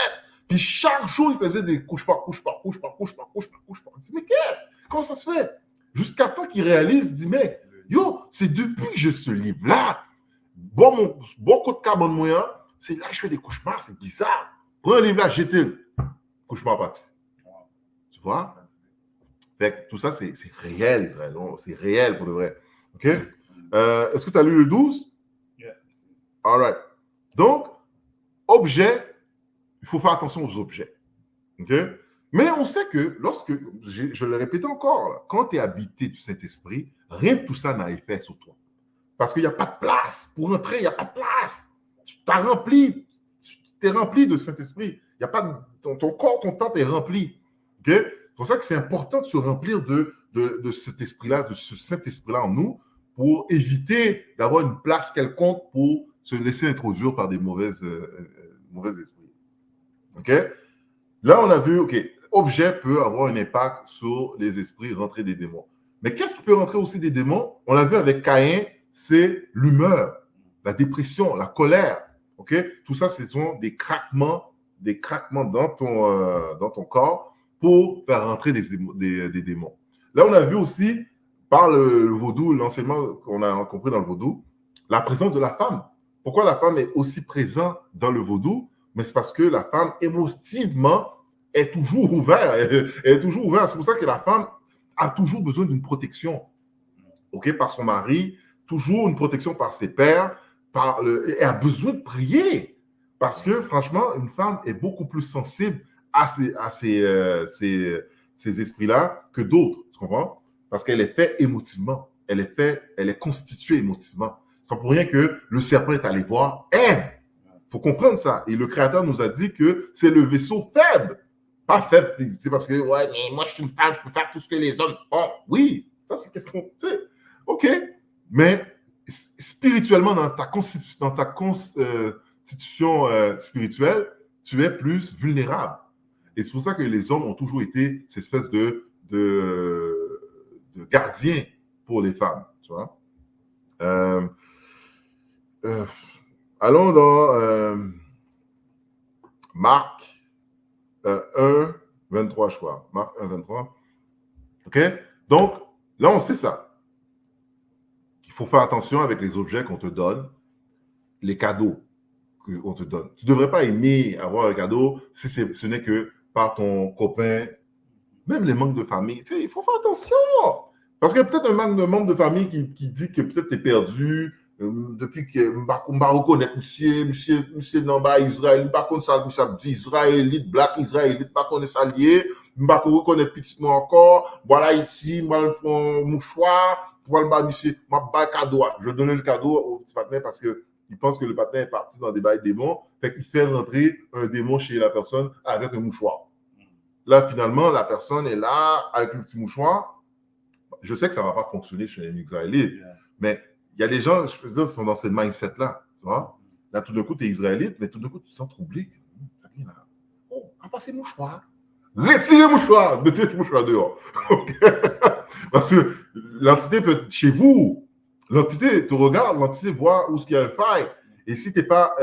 Puis chaque jour, il faisait des couches par couche. Il dit, mais qu'est-ce? Comment ça se fait? Jusqu'à temps qu'il réalise, il dit, mais yo, c'est depuis que j'ai ce livre-là, bon coup de cabane moyen, c'est là que je fais des cauchemars, c'est bizarre. Prends un livre là, jette-le. Cauchemar parti. Tu vois? Fait que tout ça, c'est réel, Israël. C'est réel pour de vrai. OK? Est-ce que tu as lu le 12? Yeah. All right. Donc, objet, il faut faire attention aux objets. OK? Mais on sait que lorsque, je le répète encore, là, quand tu es habité du Saint-Esprit, rien de tout ça n'a effet sur toi. Parce qu'il n'y a pas de place. Pour entrer, il n'y a pas de place. Tu t'es rempli de Saint-Esprit. Il y a pas ton corps, ton temple est rempli. Okay? C'est pour ça que c'est important de se remplir de cet esprit-là, de ce Saint-Esprit-là en nous, pour éviter d'avoir une place quelconque pour se laisser introduire par des mauvais esprits. OK? Là, on a vu, OK, objet peut avoir un impact sur les esprits, rentrer des démons. Mais qu'est-ce qui peut rentrer aussi des démons? On l'a vu avec Caïn, c'est l'humeur, la dépression, la colère. OK? Tout ça, ce sont des craquements dans ton corps pour faire rentrer des démons. Là, on a vu aussi, par le vaudou, l'enseignement qu'on a compris dans le vaudou, la présence de la femme. Pourquoi la femme est aussi présente dans le vaudou? Mais c'est parce que la femme, émotivement, est toujours ouverte. Elle est toujours ouverte. C'est pour ça que la femme a toujours besoin d'une protection, OK, par son mari, toujours une protection par ses pères, elle a besoin de prier. Parce que, franchement, une femme est beaucoup plus sensible à ces esprits-là que d'autres, tu comprends? Parce qu'elle est faite émotivement. Elle est constituée émotivement. C'est pas pour rien que le serpent est allé voir Ève. Il faut comprendre ça. Et le Créateur nous a dit que c'est le vaisseau faible. Pas faible, c'est parce que, ouais, mais moi, je suis une femme, je peux faire tout ce que les hommes font. Oui, ça, c'est qu'est-ce qu'on fait. OK, mais spirituellement, dans ta constitution spirituelle, tu es plus vulnérable. Et c'est pour ça que les hommes ont toujours été cette espèce de gardiens pour les femmes. Tu vois? Allons dans Marc 1, 23, je crois. Marc 1, 23. OK? Donc, là, on sait ça. Il faut faire attention avec les objets qu'on te donne, les cadeaux qu'on te donne. Tu ne devrais pas aimer avoir un cadeau si ce n'est que par ton copain, même les membres de famille. Tu sais, il faut faire attention. Parce qu'il y a peut-être un membre de famille qui dit que peut-être tu es perdu depuis que je ne reconnais monsieur Namba Israël, je ne sais pas ça dit Israélite, black Israélite, je ne connais pas ça lié, je ne reconnais petit encore. Voilà ici, moi, mon mouchoir. Je donnais le cadeau au petit partenaire parce qu'il pense que le partenaire est parti dans des bails démons. Fait qu'il fait rentrer un démon chez la personne avec un mouchoir. Là, finalement, la personne est là avec le petit mouchoir. Je sais que ça ne va pas fonctionner chez les Israélites, mais il y a des gens, je veux dire, qui sont dans ce mindset-là. Tu vois? Là, tout d'un coup, tu es Israélite, mais tout d'un coup, tu te sens troublé. Ça vient là. Oh, on va passer le mouchoir. Retirez le mouchoir. Mettez le mouchoir dehors. OK? Parce que l'entité peut être chez vous. L'entité te regarde, l'entité voit où il y a un faille. Et si tu n'es pas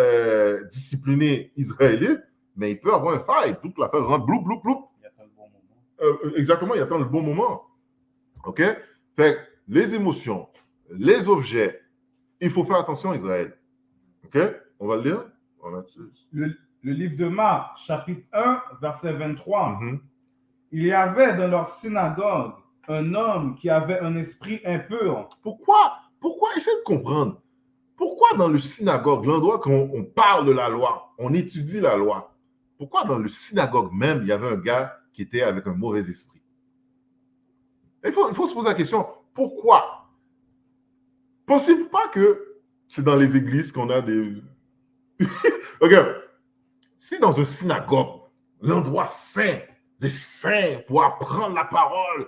discipliné israélite, mais il peut avoir un faille. Toute l'affaire rentre bloup, bloup, bloup. Il attend le bon moment. Exactement, il attend le bon moment. OK? Fait que les émotions, les objets, il faut faire attention, Israël. OK? On va le lire? Le livre de Marc, chapitre 1, verset 23. Il y avait dans leur synagogue un homme qui avait un esprit impur. Pourquoi? Essaie de comprendre. Pourquoi dans le synagogue, l'endroit qu'on parle de la loi, on étudie la loi, pourquoi dans le synagogue même, il y avait un gars qui était avec un mauvais esprit? Il faut se poser la question, pourquoi? Pensez-vous pas que c'est dans les églises qu'on a des... Regarde, si dans un synagogue, l'endroit saint, des saints pour apprendre la parole,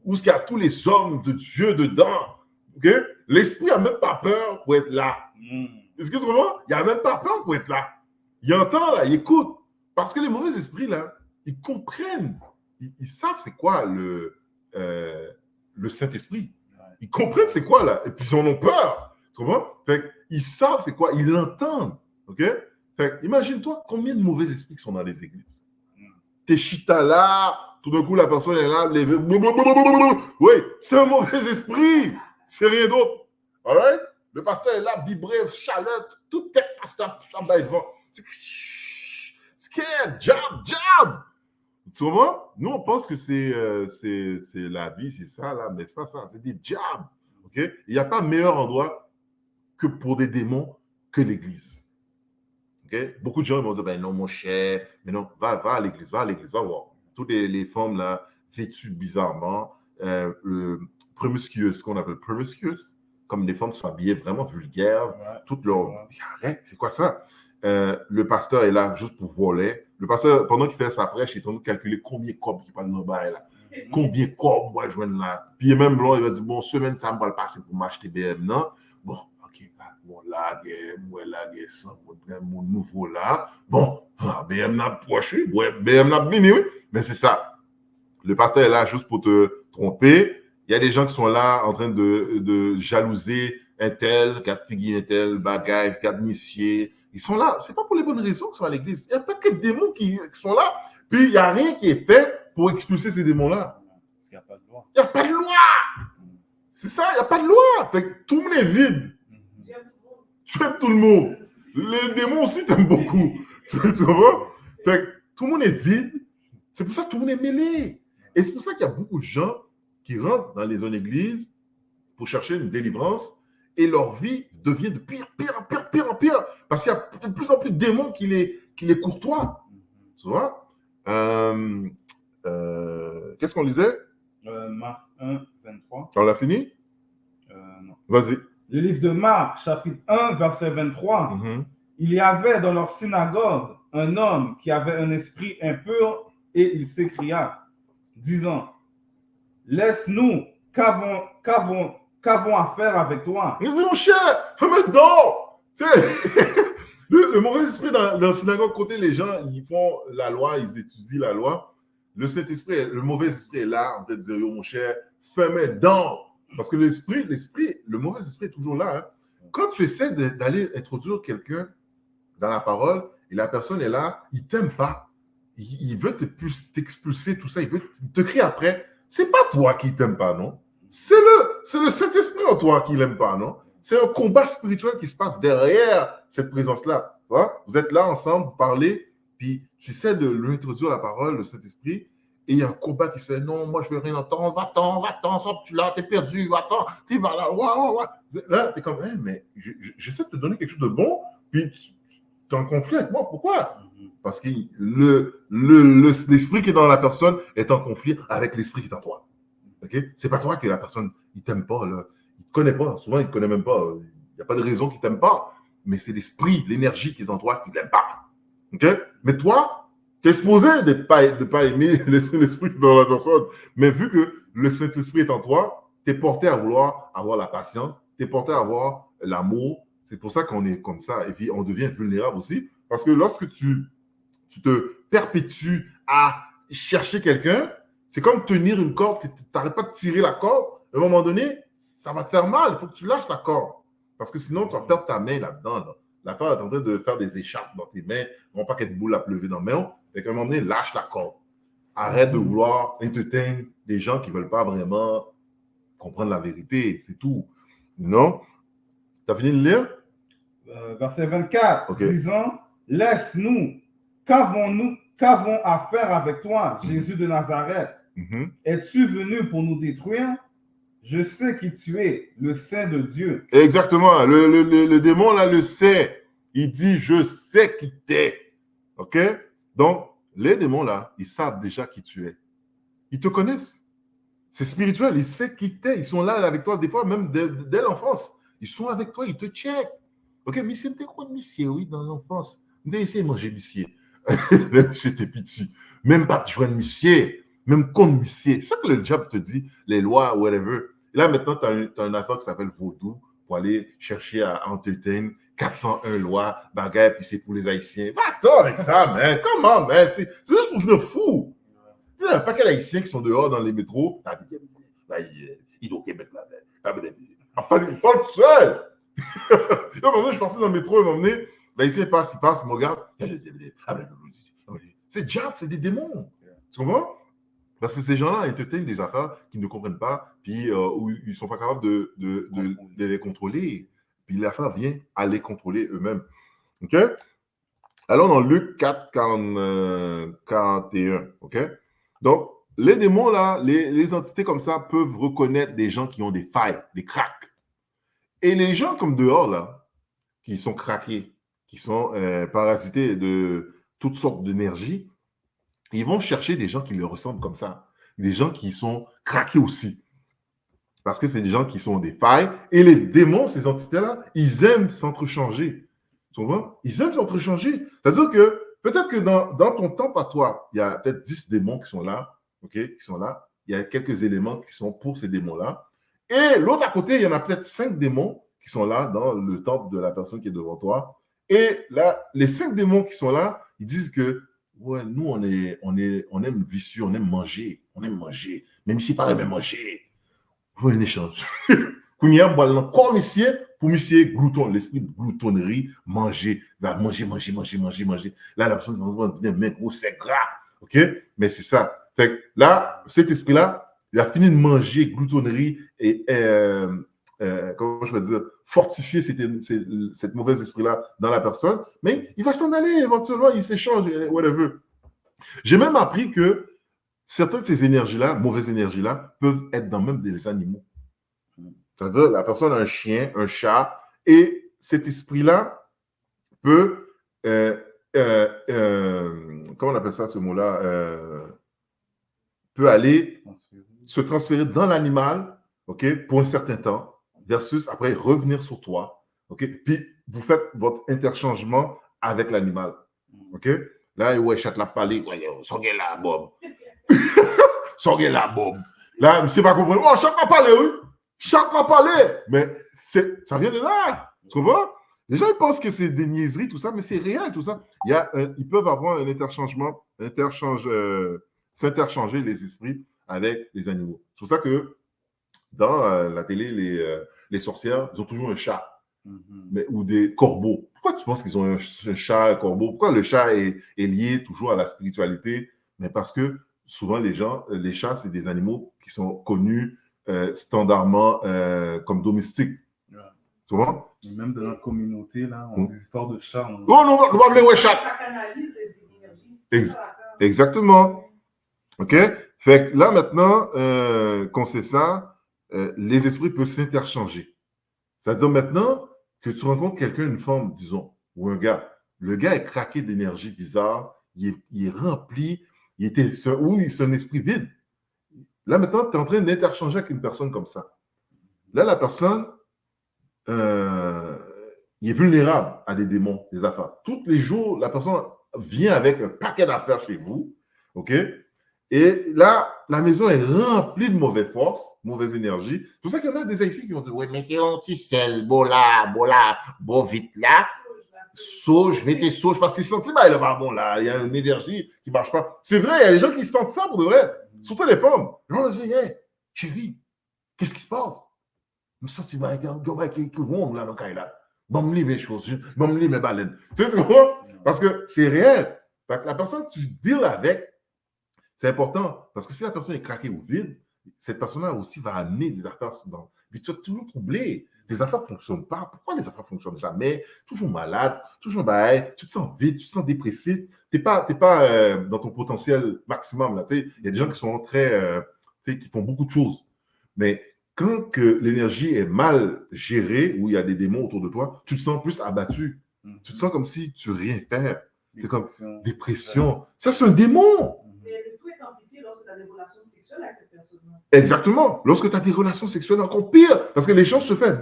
où il y a tous les hommes de Dieu dedans, okay? L'esprit n'a même pas peur pour être là. Est-ce que tu comprends? Il n'a même pas peur pour être là. Il entend, là, il écoute. Parce que les mauvais esprits, là, ils comprennent. Ils savent c'est quoi le Saint-Esprit. Ils comprennent c'est quoi, là. Et puis ils en ont peur. Tu comprends? Fait ils savent c'est quoi. Ils l'entendent. OK? Fait imagine-toi combien de mauvais esprits sont dans les églises. T'es chita là, tout d'un coup, la personne est là, oui, c'est un mauvais esprit. C'est rien d'autre. All right? Le pasteur est là, vibré, chaleur, tout est pasteur, scared, jab. Tu vois? Nous, on pense que c'est la vie, c'est ça, là, mais c'est pas ça, c'est des jabs. OK? Il n'y a pas meilleur endroit que pour des démons que l'église. Okay? Beaucoup de gens vont dire, ben non, mon cher, mais non, va à l'église, va voir. Toutes les femmes là, vêtues bizarrement, promiscuous, ce qu'on appelle promiscuous, comme des femmes qui sont habillées vraiment vulgaires, toutes leurs... Arrête, c'est quoi ça? Le pasteur est là juste pour voler. Le pasteur, pendant qu'il fait sa prêche, il est en train de calculer combien de cobs il parle dans le bail là. Combien de cobs moi je joindre là. Puis même blanc, il va dire, bon, semaine, ça me va le passer pour m'acheter BM, non? Bon, bon, là, mon nouveau là. Bon, BM n'a poché, BM n'a venu, oui. Mais c'est ça. Le pasteur est là juste pour te tromper. Il y a des gens qui sont là en train de jalouser un tel, quatre figues, un tel, bagaille, quatre missiers. ils sont là. Ce n'est pas pour les bonnes raisons qu'ils sont à l'église. Il n'y a pas que des démons qui sont là. Puis, il n'y a rien qui est fait pour expulser ces démons-là. Parce qu'il n'y a pas de loi. Il n'y a pas de loi. C'est ça, il n'y a pas de loi. Fait que tout le monde est vide. Tu aimes tout le monde. Les démons aussi t'aiment beaucoup. Tu vois? Fait que tout le monde est vide. C'est pour ça que tout le monde est mêlé. Et c'est pour ça qu'il y a beaucoup de gens qui rentrent dans les zones églises pour chercher une délivrance et leur vie devient de pire en pire. Parce qu'il y a de plus en plus de démons qui les courtoient. Tu vois? Qu'est-ce qu'on lisait? Marc 1, 23. On l'a fini? Non. Vas-y. Le livre de Marc, chapitre 1, verset 23. Il y avait dans leur synagogue un homme qui avait un esprit impur et il s'écria, disant, laisse-nous, qu'avons à faire avec toi? Il dit, mon cher, fais-moi dedans. Le mauvais esprit dans la synagogue, côté les gens, ils font la loi, ils étudient la loi. Le Saint-Esprit, le mauvais esprit est là en train de dire, yo, mon cher, fais-moi dedans. Parce que le mauvais esprit est toujours là. Hein. Quand tu essaies d'aller introduire quelqu'un dans la parole et la personne est là, il ne t'aime pas. Il veut t'expulser, tout ça. Il te crie après. C'est pas toi qui ne t'aime pas, non? C'est le Saint-Esprit en toi qui ne l'aime pas, non? C'est un combat spirituel qui se passe derrière cette présence-là. Vous êtes là ensemble, vous parlez, puis tu essaies de lui introduire la parole, le Saint-Esprit, et il y a un combat qui se fait, non, moi je veux rien entendre, va-t'en, sors-tu là, t'es perdu, va-t'en, t'es là, ouais. Là, t'es comme, hey, mais j'essaie de te donner quelque chose de bon, puis tu es en conflit avec moi, pourquoi? Parce que l'esprit qui est dans la personne est en conflit avec l'esprit qui est en toi. Okay? C'est pas toi que la personne, il t'aime pas, là. Il te connaît pas, souvent il te connaît même pas, il n'y a pas de raison qu'il t'aime pas, mais c'est l'esprit, l'énergie qui est en toi qui l'aime pas. Okay? Mais toi, tu es supposé de pas aimer l'esprit dans la personne. Mais vu que le Saint-Esprit est en toi, tu es porté à vouloir avoir la patience, tu es porté à avoir l'amour. C'est pour ça qu'on est comme ça. Et puis, on devient vulnérable aussi. Parce que lorsque tu te perpétues à chercher quelqu'un, c'est comme tenir une corde, tu n'arrêtes pas de tirer la corde. À un moment donné, ça va te faire mal. Il faut que tu lâches la corde. Parce que sinon, tu vas perdre ta main là-dedans. Là. L'affaire est en train de faire des écharpes dans tes mains, non pas qu'être boule à pleuver dans la main. Fait qu'à un moment donné, lâche la corde. Arrête de vouloir entertain des gens qui ne veulent pas vraiment comprendre la vérité. C'est tout. Non? Tu as fini de lire? Verset 24, okay. Disant, laisse-nous, qu'avons à faire avec toi, Jésus de Nazareth? Es-tu venu pour nous détruire? Je sais qui tu es, le Saint de Dieu. Exactement. Le démon, là, le sait. Il dit, je sais qui t'es. OK? Donc, les démons, là, ils savent déjà qui tu es. Ils te connaissent. C'est spirituel. Ils savent qui t'es. Ils sont là avec toi, des fois, même dès l'enfance. Ils sont avec toi, ils te checkent. OK, mais c'est quoi, monsieur, oui, dans l'enfance? Vous essayé de manger, monsieur. Le monsieur était petit. Même pas de joindre, monsieur. Même comme monsieur. C'est ça que le diable te dit, les lois, whatever. Et là, maintenant, tu as une affaire qui s'appelle vaudou pour aller chercher à entertain 401 lois, bagaille, puis c'est pour les Haïtiens. Va-t'en avec ça, man. Comment, man? C'est juste pour venir fou. Il y a un paquet d'Haïtiens qui sont dehors dans les métros. Il est au Québec, là. Il parle tout seul. À un moment donné, je passais dans le métro, à un moment donné, l'Haïtien passe, il me regarde. C'est diable, c'est des démons. Tu comprends? Parce que ces gens-là entertainent des affaires qu'ils ne comprennent pas, puis où ils ne sont pas capables de les contrôler. Puis l'affaire vient à les contrôler eux-mêmes. OK? Allons dans Luc 4, 41. OK? Donc, les démons, là, les entités comme ça peuvent reconnaître des gens qui ont des failles, des cracks. Et les gens comme dehors, là, qui sont craqués, qui sont parasités de toutes sortes d'énergie, ils vont chercher des gens qui leur ressemblent comme ça. Des gens qui sont craqués aussi. Parce que c'est des gens qui sont des failles. Et les démons, ces entités-là, ils aiment s'entrechanger. Tu comprends? Ils aiment s'entrechanger. C'est-à-dire que peut-être que dans ton temple à toi, il y a peut-être 10 démons qui sont là. OK? Qui sont là. Il y a quelques éléments qui sont pour ces démons-là. Et l'autre à côté, il y en a peut-être 5 démons qui sont là dans le temple de la personne qui est devant toi. Et là, les 5 démons qui sont là, ils disent que ouais, nous, on aime vicieux, on aime manger. Même si pas aime manger, il faut un échange. Kounia, comme ici, pour monsieur glouton, l'esprit de gloutonnerie, manger, va manger. Là, la personne devient gros, c'est gras. OK? Mais c'est ça. Fait que là, cet esprit-là, il a fini de manger gloutonnerie et, comment je peux dire, fortifier cette mauvaise esprit-là dans la personne, mais il va s'en aller éventuellement, il s'échange, whatever. J'ai même appris que certaines de ces énergies-là, mauvaises énergies-là, peuvent être dans même des animaux. C'est-à-dire, la personne a un chien, un chat, et cet esprit-là peut, comment on appelle ça, ce mot-là, peut aller se transférer dans l'animal, OK, pour un certain temps, versus après revenir sur toi, OK, puis vous faites votre interchangement avec l'animal, OK. Là, ouais, chat la palé, ouais, sorgez la bob. Sorgez la bob. Là, monsieur va comprendre, oh, chat m'a parlé, oui. Chat m'a parlé. Mais ça vient de là. Tu comprends? Les gens ils pensent que c'est des niaiseries, tout ça, mais c'est réel, tout ça. Ils peuvent avoir un s'interchanger les esprits avec les animaux. C'est pour ça que dans la télé, les sorcières, ils ont toujours un chat. Ou des corbeaux. Pourquoi tu penses qu'ils ont un chat, un corbeau? Pourquoi le chat est lié toujours à la spiritualité? Mais parce que souvent, les chats, c'est des animaux qui sont connus standardement comme domestiques. Ouais. Tu vois? Et même dans notre communauté, là, on a des histoires de chats. Oh non, on va appeler ouais, chat. Ça canalise les énergies. Exactement. OK? Fait que là, maintenant qu'on sait ça, les esprits peuvent s'interchanger. C'est-à-dire maintenant que tu rencontres quelqu'un, une femme, disons, ou un gars, le gars est craqué d'énergie bizarre, il est rempli, c'est un esprit vide. Là, maintenant, tu es en train d'interchanger avec une personne comme ça. Là, la personne, il est vulnérable à des démons, des affaires. Tous les jours, la personne vient avec un paquet d'affaires chez vous, OK? Et là, la maison est remplie de mauvaises forces, mauvaise énergie. C'est pour ça qu'il y en a des Haïtiens qui vont dire, oui, mettez un petit sel, bon vite là. Sauge, mettez sauge, parce qu'ils sentent, bah, il est pas bon là, il y a une énergie qui ne marche pas. C'est vrai, il y a des gens qui sentent ça pour de vrai, surtout les femmes. Les gens disent, hey, chérie, qu'est-ce qui se passe? Je me sens, il y a un gars qui est là, dans le cas là. Bon, me lis mes choses, bon, me lis mes baleines. Tu sais, c'est quoi? Parce que c'est réel. La personne que tu deals avec, c'est important, parce que si la personne est craquée ou vide, cette personne-là aussi va amener des affaires dedans. Puis tu vas toujours troubler. Tes affaires ne fonctionnent pas. Pourquoi les affaires ne fonctionnent jamais? Toujours malade, toujours bail, tu te sens vide, tu te sens dépressif. Tu n'es pas dans ton potentiel maximum. Il y a des gens qui sont qui font beaucoup de choses. Mais quand que l'énergie est mal gérée, où il y a des démons autour de toi, tu te sens plus abattu. Tu te sens comme si tu ne rien faire. C'est comme dépression. Ça, c'est un démon. Exactement. Lorsque tu as des relations sexuelles, encore pire, parce que l'échange se fait.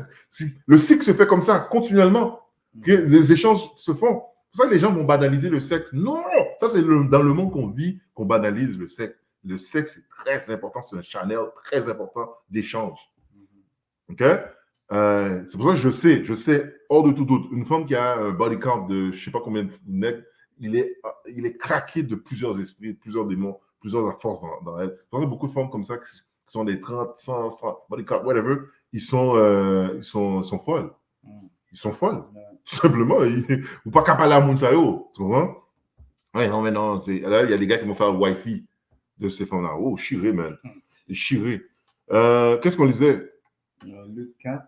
Le cycle se fait comme ça, continuellement. Les échanges se font. C'est pour ça que les gens vont banaliser le sexe. Non, ça c'est dans le monde qu'on vit qu'on banalise le sexe. Le sexe est très important, c'est un channel très important d'échange. OK? C'est pour ça que je sais, hors de tout doute, une femme qui a un body count de je ne sais pas combien de nègres, il est craqué de plusieurs esprits, plusieurs démons, plusieurs forces dans elle. Il y a beaucoup de femmes comme ça qui sont des 30, 100, body count, whatever, ils sont folles. Ils sont folles. Tout simplement. Ou pas capable à Mounsayo. Tu comprends? Ouais, non, mais non. Là, il y a des gars qui vont faire le Wi-Fi de ces femmes-là. Oh, chiré, man. Chiré. Qu'est-ce qu'on lisait? Luc 4.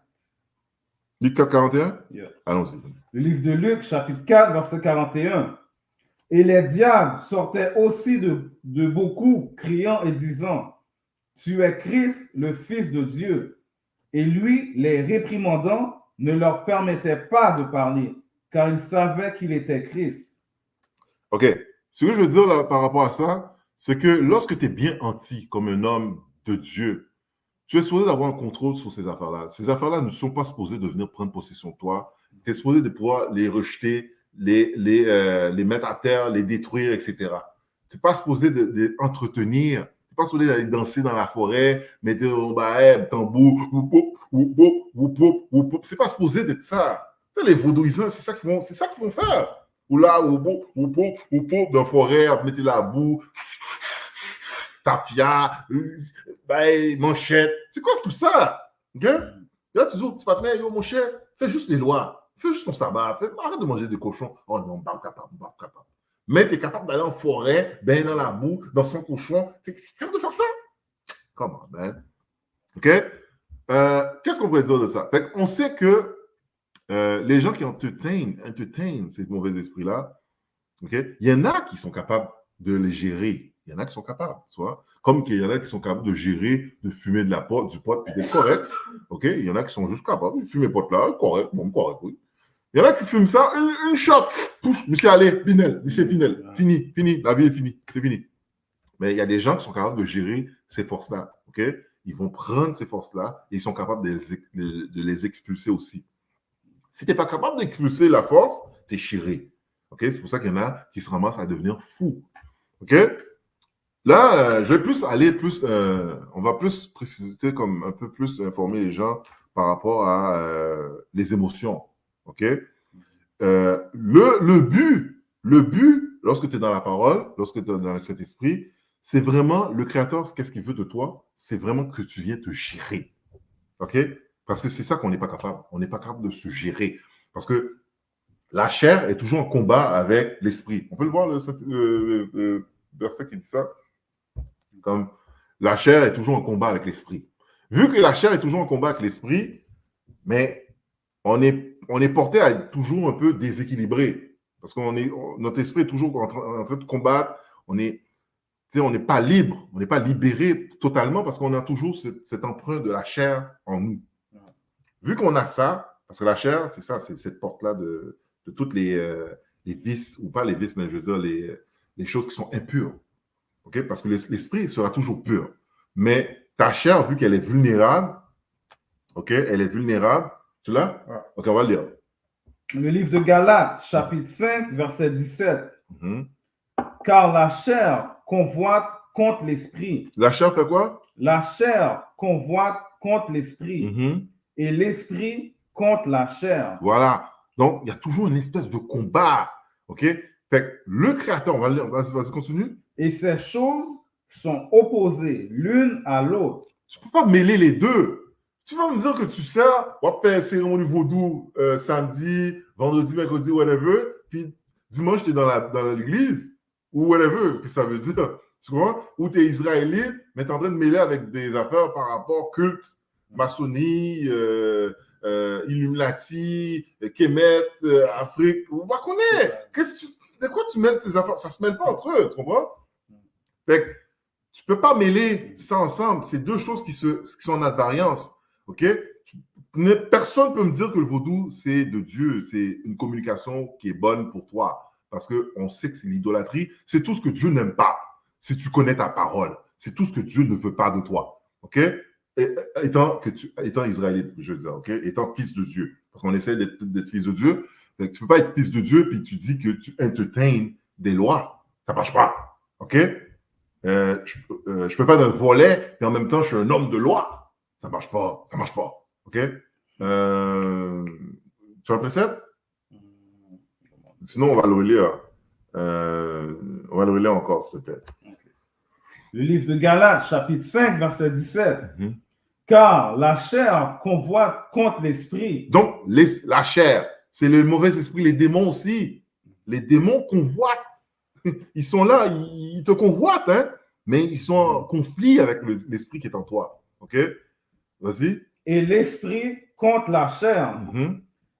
Luc 4, 41? Yeah. Allons-y. Le livre de Luc, chapitre 4, verset 41. Et les diables sortaient aussi de beaucoup, criant et disant, tu es Christ, le Fils de Dieu. Et lui, les réprimandant, ne leur permettait pas de parler, car il savait qu'il était Christ. OK. Ce que je veux dire là, par rapport à ça, c'est que lorsque tu es bien anti, comme un homme de Dieu, tu es supposé d'avoir un contrôle sur ces affaires-là. Ces affaires-là ne sont pas supposées de venir prendre possession de toi. Tu es supposé de pouvoir les rejeter, les mettre à terre, les détruire, etc. Tu n'es pas supposé d'entretenir. Tu n'es pas supposé d'aller danser dans la forêt, mettre un tambour, c'est pas supposé d'être ça. Les vaudouisants, c'est ça qu'ils vont faire. Ou là, dans la forêt, mettre la boue, tafia, manchette. C'est quoi tout ça? Okay? Là, tu dis au petit partenaire, yo, mon cher, Fais juste les lois. Fais juste ton sabbat. Arrête de manger des cochons. Oh non, pas capable. Mais tu es capable d'aller en forêt, bien dans la boue, dans son cochon. Tu es capable de faire ça? Comment, man? OK? Qu'est-ce qu'on pourrait dire de ça? Fait on sait que les gens qui entertain ces mauvais esprits-là, okay, il y en a qui sont capables de les gérer. Il y en a qui sont capables, tu vois. Comme il y en a qui sont capables de gérer, de fumer du pot, puis d'être correct. OK? Il y en a qui sont juste capables de fumer pot là, correct, oui. Il y en a qui fument ça, une shot, pouf, monsieur, allez, Pinel, fini, la vie est finie, c'est fini. Mais il y a des gens qui sont capables de gérer ces forces-là, OK? Ils vont prendre ces forces-là et ils sont capables de les expulser aussi. Si tu n'es pas capable d'expulser la force, tu es chiré. Okay? C'est pour ça qu'il y en a qui se ramassent à devenir fous. OK? Là, je vais on va plus préciser, comme un peu plus informer les gens par rapport à les émotions. OK? Le but, lorsque tu es dans la parole, lorsque tu es dans cet esprit, c'est vraiment le Créateur, qu'est-ce qu'il veut de toi? C'est vraiment que tu viennes te gérer. OK? Parce que c'est ça qu'on n'est pas capable. On n'est pas capable de se gérer. Parce que la chair est toujours en combat avec l'esprit. On peut le voir, le verset qui dit ça. Comme la chair est toujours en combat avec l'esprit. Vu que la chair est toujours en combat avec l'esprit, mais on est porté à être toujours un peu déséquilibré. Parce que notre esprit est toujours en train de combattre. On n'est pas libre, on n'est pas libéré totalement parce qu'on a toujours cette empreinte de la chair en nous. Vu qu'on a ça, parce que la chair, c'est ça, c'est cette porte-là de toutes les vices, ou pas les vices, mais je veux dire les choses qui sont impures. Okay? Parce que l'esprit sera toujours pur. Mais ta chair, vu qu'elle est vulnérable, OK, elle est vulnérable. Tu l'as? Ouais. OK, on va le lire. Le livre de Galates, chapitre 5, verset 17. Car la chair convoite contre l'esprit. La chair fait quoi? La chair convoite contre l'esprit. Et l'esprit contre la chair. Voilà. Donc, il y a toujours une espèce de combat. OK? Fait que le Créateur, on va le lire. Vas-y, continue. Et ces choses sont opposées l'une à l'autre. Tu ne peux pas mêler les deux. Tu vas me dire que tu sers, on va faire cérémonie vaudou samedi, vendredi, mercredi, whatever, puis dimanche, tu es dans l'église, ou whatever, que ça veut dire. Tu vois? Ou tu es israélite, mais tu es en train de mêler avec des affaires par rapport culte, maçonnie, Illuminati, Kemet, Afrique. On va connaître. De quoi tu mêles tes affaires? Ça ne se mêle pas entre eux, tu comprends? Fait que tu ne peux pas mêler ça ensemble. C'est deux choses qui sont en invariance. OK? Personne ne peut me dire que le vaudou, c'est de Dieu. C'est une communication qui est bonne pour toi. Parce qu'on sait que c'est l'idolâtrie. C'est tout ce que Dieu n'aime pas. Si tu connais ta parole. C'est tout ce que Dieu ne veut pas de toi. OK? Étant israélite, je veux dire. OK? Étant fils de Dieu. Parce qu'on essaie d'être fils de Dieu. Donc, tu ne peux pas être fils de Dieu puis tu dis que tu entertains des lois. Ça ne marche pas. OK? Je ne peux pas être un volet, et en même temps, je suis un homme de loi. Ça ne marche pas. Ça ne marche pas. OK? Tu as un précepte? Sinon, on va le relire. On va le relire encore, s'il te plaît. Le livre de Galates, chapitre 5, verset 17. Car la chair convoite contre l'esprit. Donc, la chair, c'est le mauvais esprit, les démons aussi. Les démons convoitent. Ils sont là, ils te convoitent, hein, mais ils sont en conflit avec l'esprit qui est en toi. OK? Vas-y. Et l'esprit contre la chair.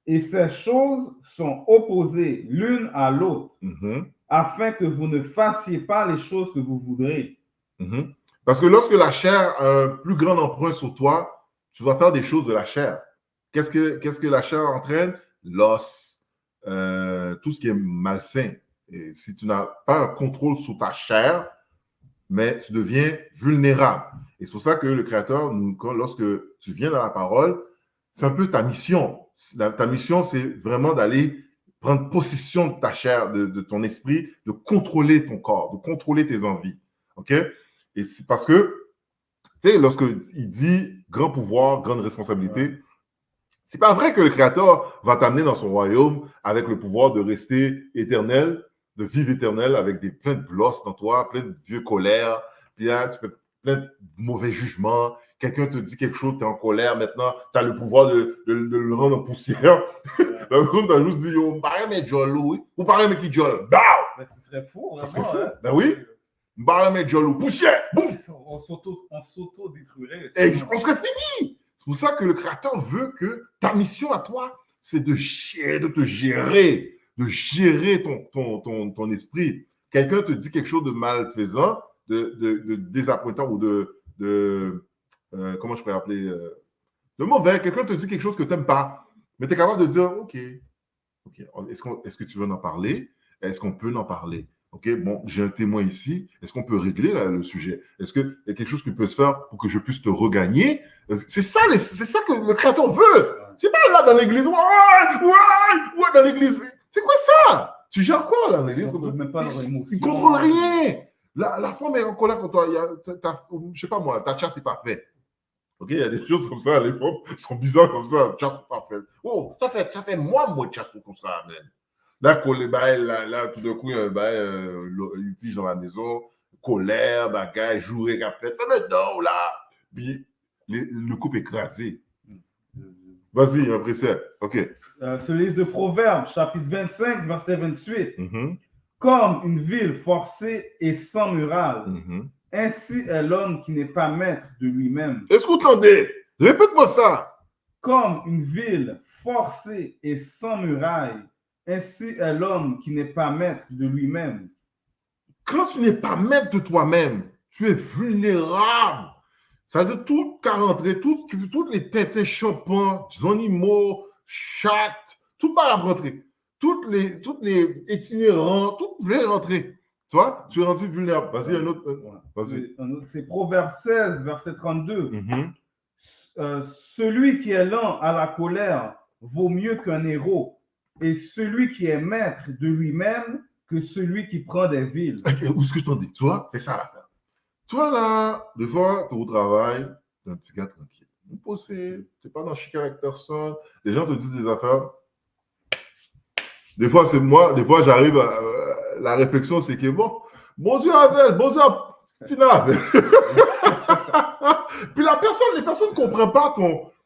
Et ces choses sont opposées l'une à l'autre, afin que vous ne fassiez pas les choses que vous voudrez. Parce que lorsque la chair a un plus grand emprunt sur toi, tu vas faire des choses de la chair. Qu'est-ce que la chair entraîne? L'os, tout ce qui est malsain. Et si tu n'as pas un contrôle sur ta chair, mais tu deviens vulnérable. Et c'est pour ça que le Créateur, lorsque tu viens dans la parole, c'est un peu ta mission. Ta mission, c'est vraiment d'aller prendre possession de ta chair, de ton esprit, de contrôler ton corps, de contrôler tes envies. OK? Et c'est parce que, tu sais, lorsqu'il dit grand pouvoir, grande responsabilité, c'est pas vrai que le Créateur va t'amener dans son royaume avec le pouvoir de rester éternel, de vivre éternel avec plein de blosses dans toi, plein de vieux colères, puis là, plein de mauvais jugements. quelqu'un te dit quelque chose, tu es en colère maintenant, tu as le pouvoir de le rendre en poussière. La personne t'a juste dit, yo, m'barre mes jol, oui. Ou pareil, mais qui jol. Bao! Mais ce serait fou, Ça vraiment. serait fou. Hein? Ben oui. M'barre mes jol, poussière! Boum! On s'auto-détruirait. On serait fini. C'est pour ça que le Créateur veut que ta mission à toi, c'est de te gérer, de gérer ton esprit. Quelqu'un te dit quelque chose de malfaisant, de désappointant ou comment je pourrais appeler, de mauvais. Quelqu'un te dit quelque chose que tu n'aimes pas, mais tu es capable de dire, OK, est-ce que tu veux en parler? Est-ce qu'on peut en parler? OK, bon, j'ai un témoin ici. Est-ce qu'on peut régler le sujet? Est-ce qu'il y a quelque chose qui peut se faire pour que je puisse te regagner? C'est ça que le Créateur veut. C'est pas là dans l'église. Ouais, dans l'église. C'est quoi ça? Tu gères quoi là dans l'église? On ne même pas leur émotion. Ils ne contrôlent rien. La femme est en colère contre toi. Je sais pas moi, ta chasse n'est pas faite. OK, il y a des choses comme ça, les femmes sont bizarres comme ça. Chasse n'est pas faite. Oh, ça fait moi de chasse comme ça, man. Là, tout d'un coup, il y a un litige dans la maison, colère, bagaille, jouer, répète. Mais non, là. Puis, le couple écrasé. Vas-y, un précepte. OK. Ce livre de Proverbes, chapitre 25, verset 28. Mm-hmm. Comme une ville forcée et sans muraille, Mm-hmm. ainsi est l'homme qui n'est pas maître de lui-même. Est-ce que vous entendez? Répète-moi ça. Comme une ville forcée et sans muraille, ainsi est l'homme qui n'est pas maître de lui-même. Quand tu n'es pas maître de toi-même, tu es vulnérable. Ça veut dire tout qu'à rentrer, toutes les têtes, champons, animaux, chattes, tout va rentrer. Toutes les itinérants, tout veut rentrer. Tu vois, tu es rendu vulnérable. Vas-y, un autre. Vas-y. C'est Proverbe 16, verset 32. Mm-hmm. Celui qui est lent à la colère vaut mieux qu'un héros, et celui qui est maître de lui-même que celui qui prend des villes. Où est-ce que je t'en dis? Tu vois, c'est ça l'affaire. Toi, là, des fois, tu es au travail, tu es un petit gars tranquille. Vous bossez, tu n'es pas dans le chicane avec personne. Les gens te disent des affaires. Des fois, c'est moi, des fois, j'arrive à. La réflexion, c'est que bon Dieu, Abel, bon Dieu, final. Puis les personnes ne comprennent pas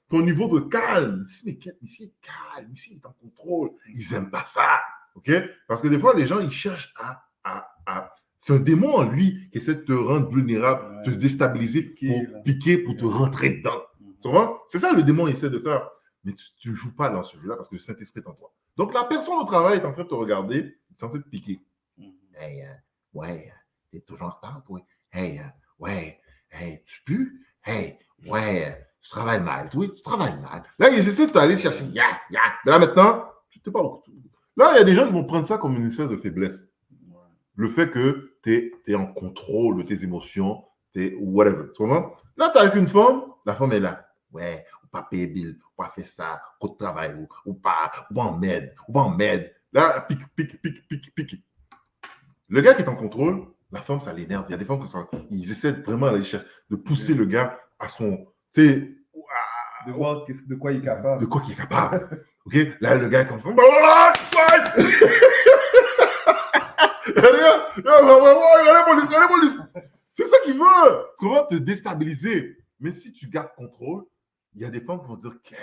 ton niveau de calme. Ici, ici, il est calme, ici, il est en contrôle. Ils n'aiment pas ça. OK? Parce que des fois, les gens, ils cherchent à c'est un démon en lui qui essaie de te rendre vulnérable, de te déstabiliser, pour piquer, pour te rentrer dedans. Tu vois? C'est ça le démon essaie de faire. Mais tu ne joues pas dans ce jeu-là parce que le Saint-Esprit est en toi. Donc, la personne au travail est en train de te regarder, il est censé te piquer. Hey, ouais, t'es toujours en retard, toi. Hey, ouais, hey, tu pues? Hey, ouais, tu travailles mal. Oui, tu travailles mal. Là, ils essaient de t'aller chercher. Mais là, maintenant, tu te parles. Là, il y a des gens qui vont prendre ça comme une espèce de faiblesse. Le fait que tu es en contrôle de tes émotions, whatever. Tu comprends? Là, tu es avec une femme, la femme est là. Ouais, ou pas payer bill, ou pas faire ça, ou de travail, ou pas en m'aide. Là, pique. Le gars qui est en contrôle, la femme, ça l'énerve. Il y a des femmes ils essaient vraiment de pousser le gars à son. Tu sais, de voir de quoi il est capable. De quoi il est capable. OK? Là, le gars est comme ça. Regardez, police. C'est ça qu'il veut. Comment te déstabiliser. Mais si tu gardes contrôle, il y a des femmes qui vont dire que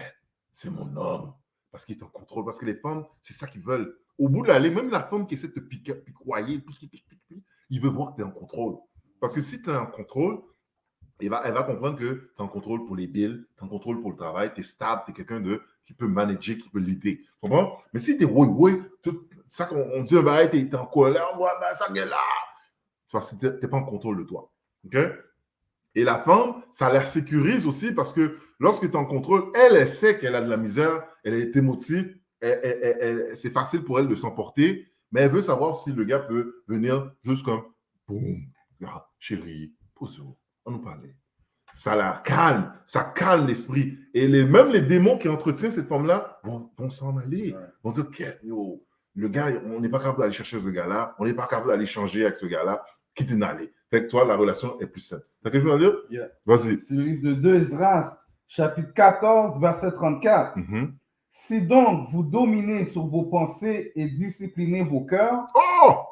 c'est mon homme. Parce qu'il est en contrôle. Parce que les femmes, c'est ça qu'ils veulent. Au bout de l'allée, même la femme qui essaie de te piquoyer, il veut voir que tu es en contrôle. Parce que si tu es en contrôle, elle va comprendre que tu es en contrôle pour les bills, tu es en contrôle pour le travail, tu es stable, tu es quelqu'un qui peut manager, qui peut l'aider. Tu comprends? Mais si tu es ça qu'on dit, tu es en colère, ça est là. Parce que tu n'es pas en contrôle de toi. OK? Et la femme, ça la sécurise aussi parce que lorsque tu es en contrôle, elle sait qu'elle a de la misère, elle est émotive, c'est facile pour elle de s'emporter, mais elle veut savoir si le gars peut venir juste comme, boum, chérie, pose-vous, on nous parlait. Ça la calme, ça calme l'esprit. Et même les démons qui entretiennent cette femme-là vont s'en aller. Vont dire, le gars, on n'est pas capable d'aller chercher ce gars-là, on n'est pas capable d'aller changer avec ce gars-là, quitte d'aller. Fait que toi, la relation est plus saine. T'as quelque chose à dire? Yeah. Vas-y. C'est le livre de 2 Esdras, chapitre 14, verset 34. Mm-hmm. Si donc vous dominez sur vos pensées et disciplinez vos cœurs,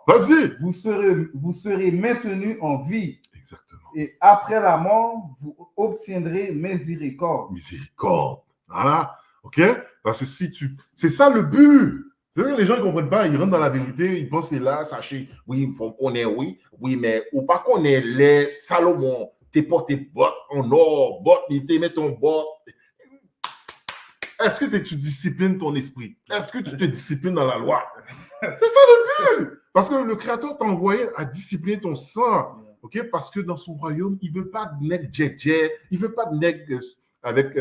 vas-y. vous serez maintenus en vie. Exactement. Et après la mort, vous obtiendrez miséricorde. Miséricorde. Voilà. OK? Parce que si tu. C'est ça le but. C'est-à-dire que les gens ne comprennent pas, ils rentrent dans la vérité, ils pensent c'est là, sachez, oui, il faut qu'on ait, oui, mais ou pas qu'on ait les Salomon, t'es porté bottes en or, bottes, tu mets ton botte. Est-ce que tu disciplines ton esprit? Est-ce que tu te disciplines dans la loi? C'est ça le but! Parce que le Créateur t'a envoyé à discipliner ton sang. OK? Parce que dans son royaume, il ne veut pas de nègre djé, il ne veut pas de nègre avec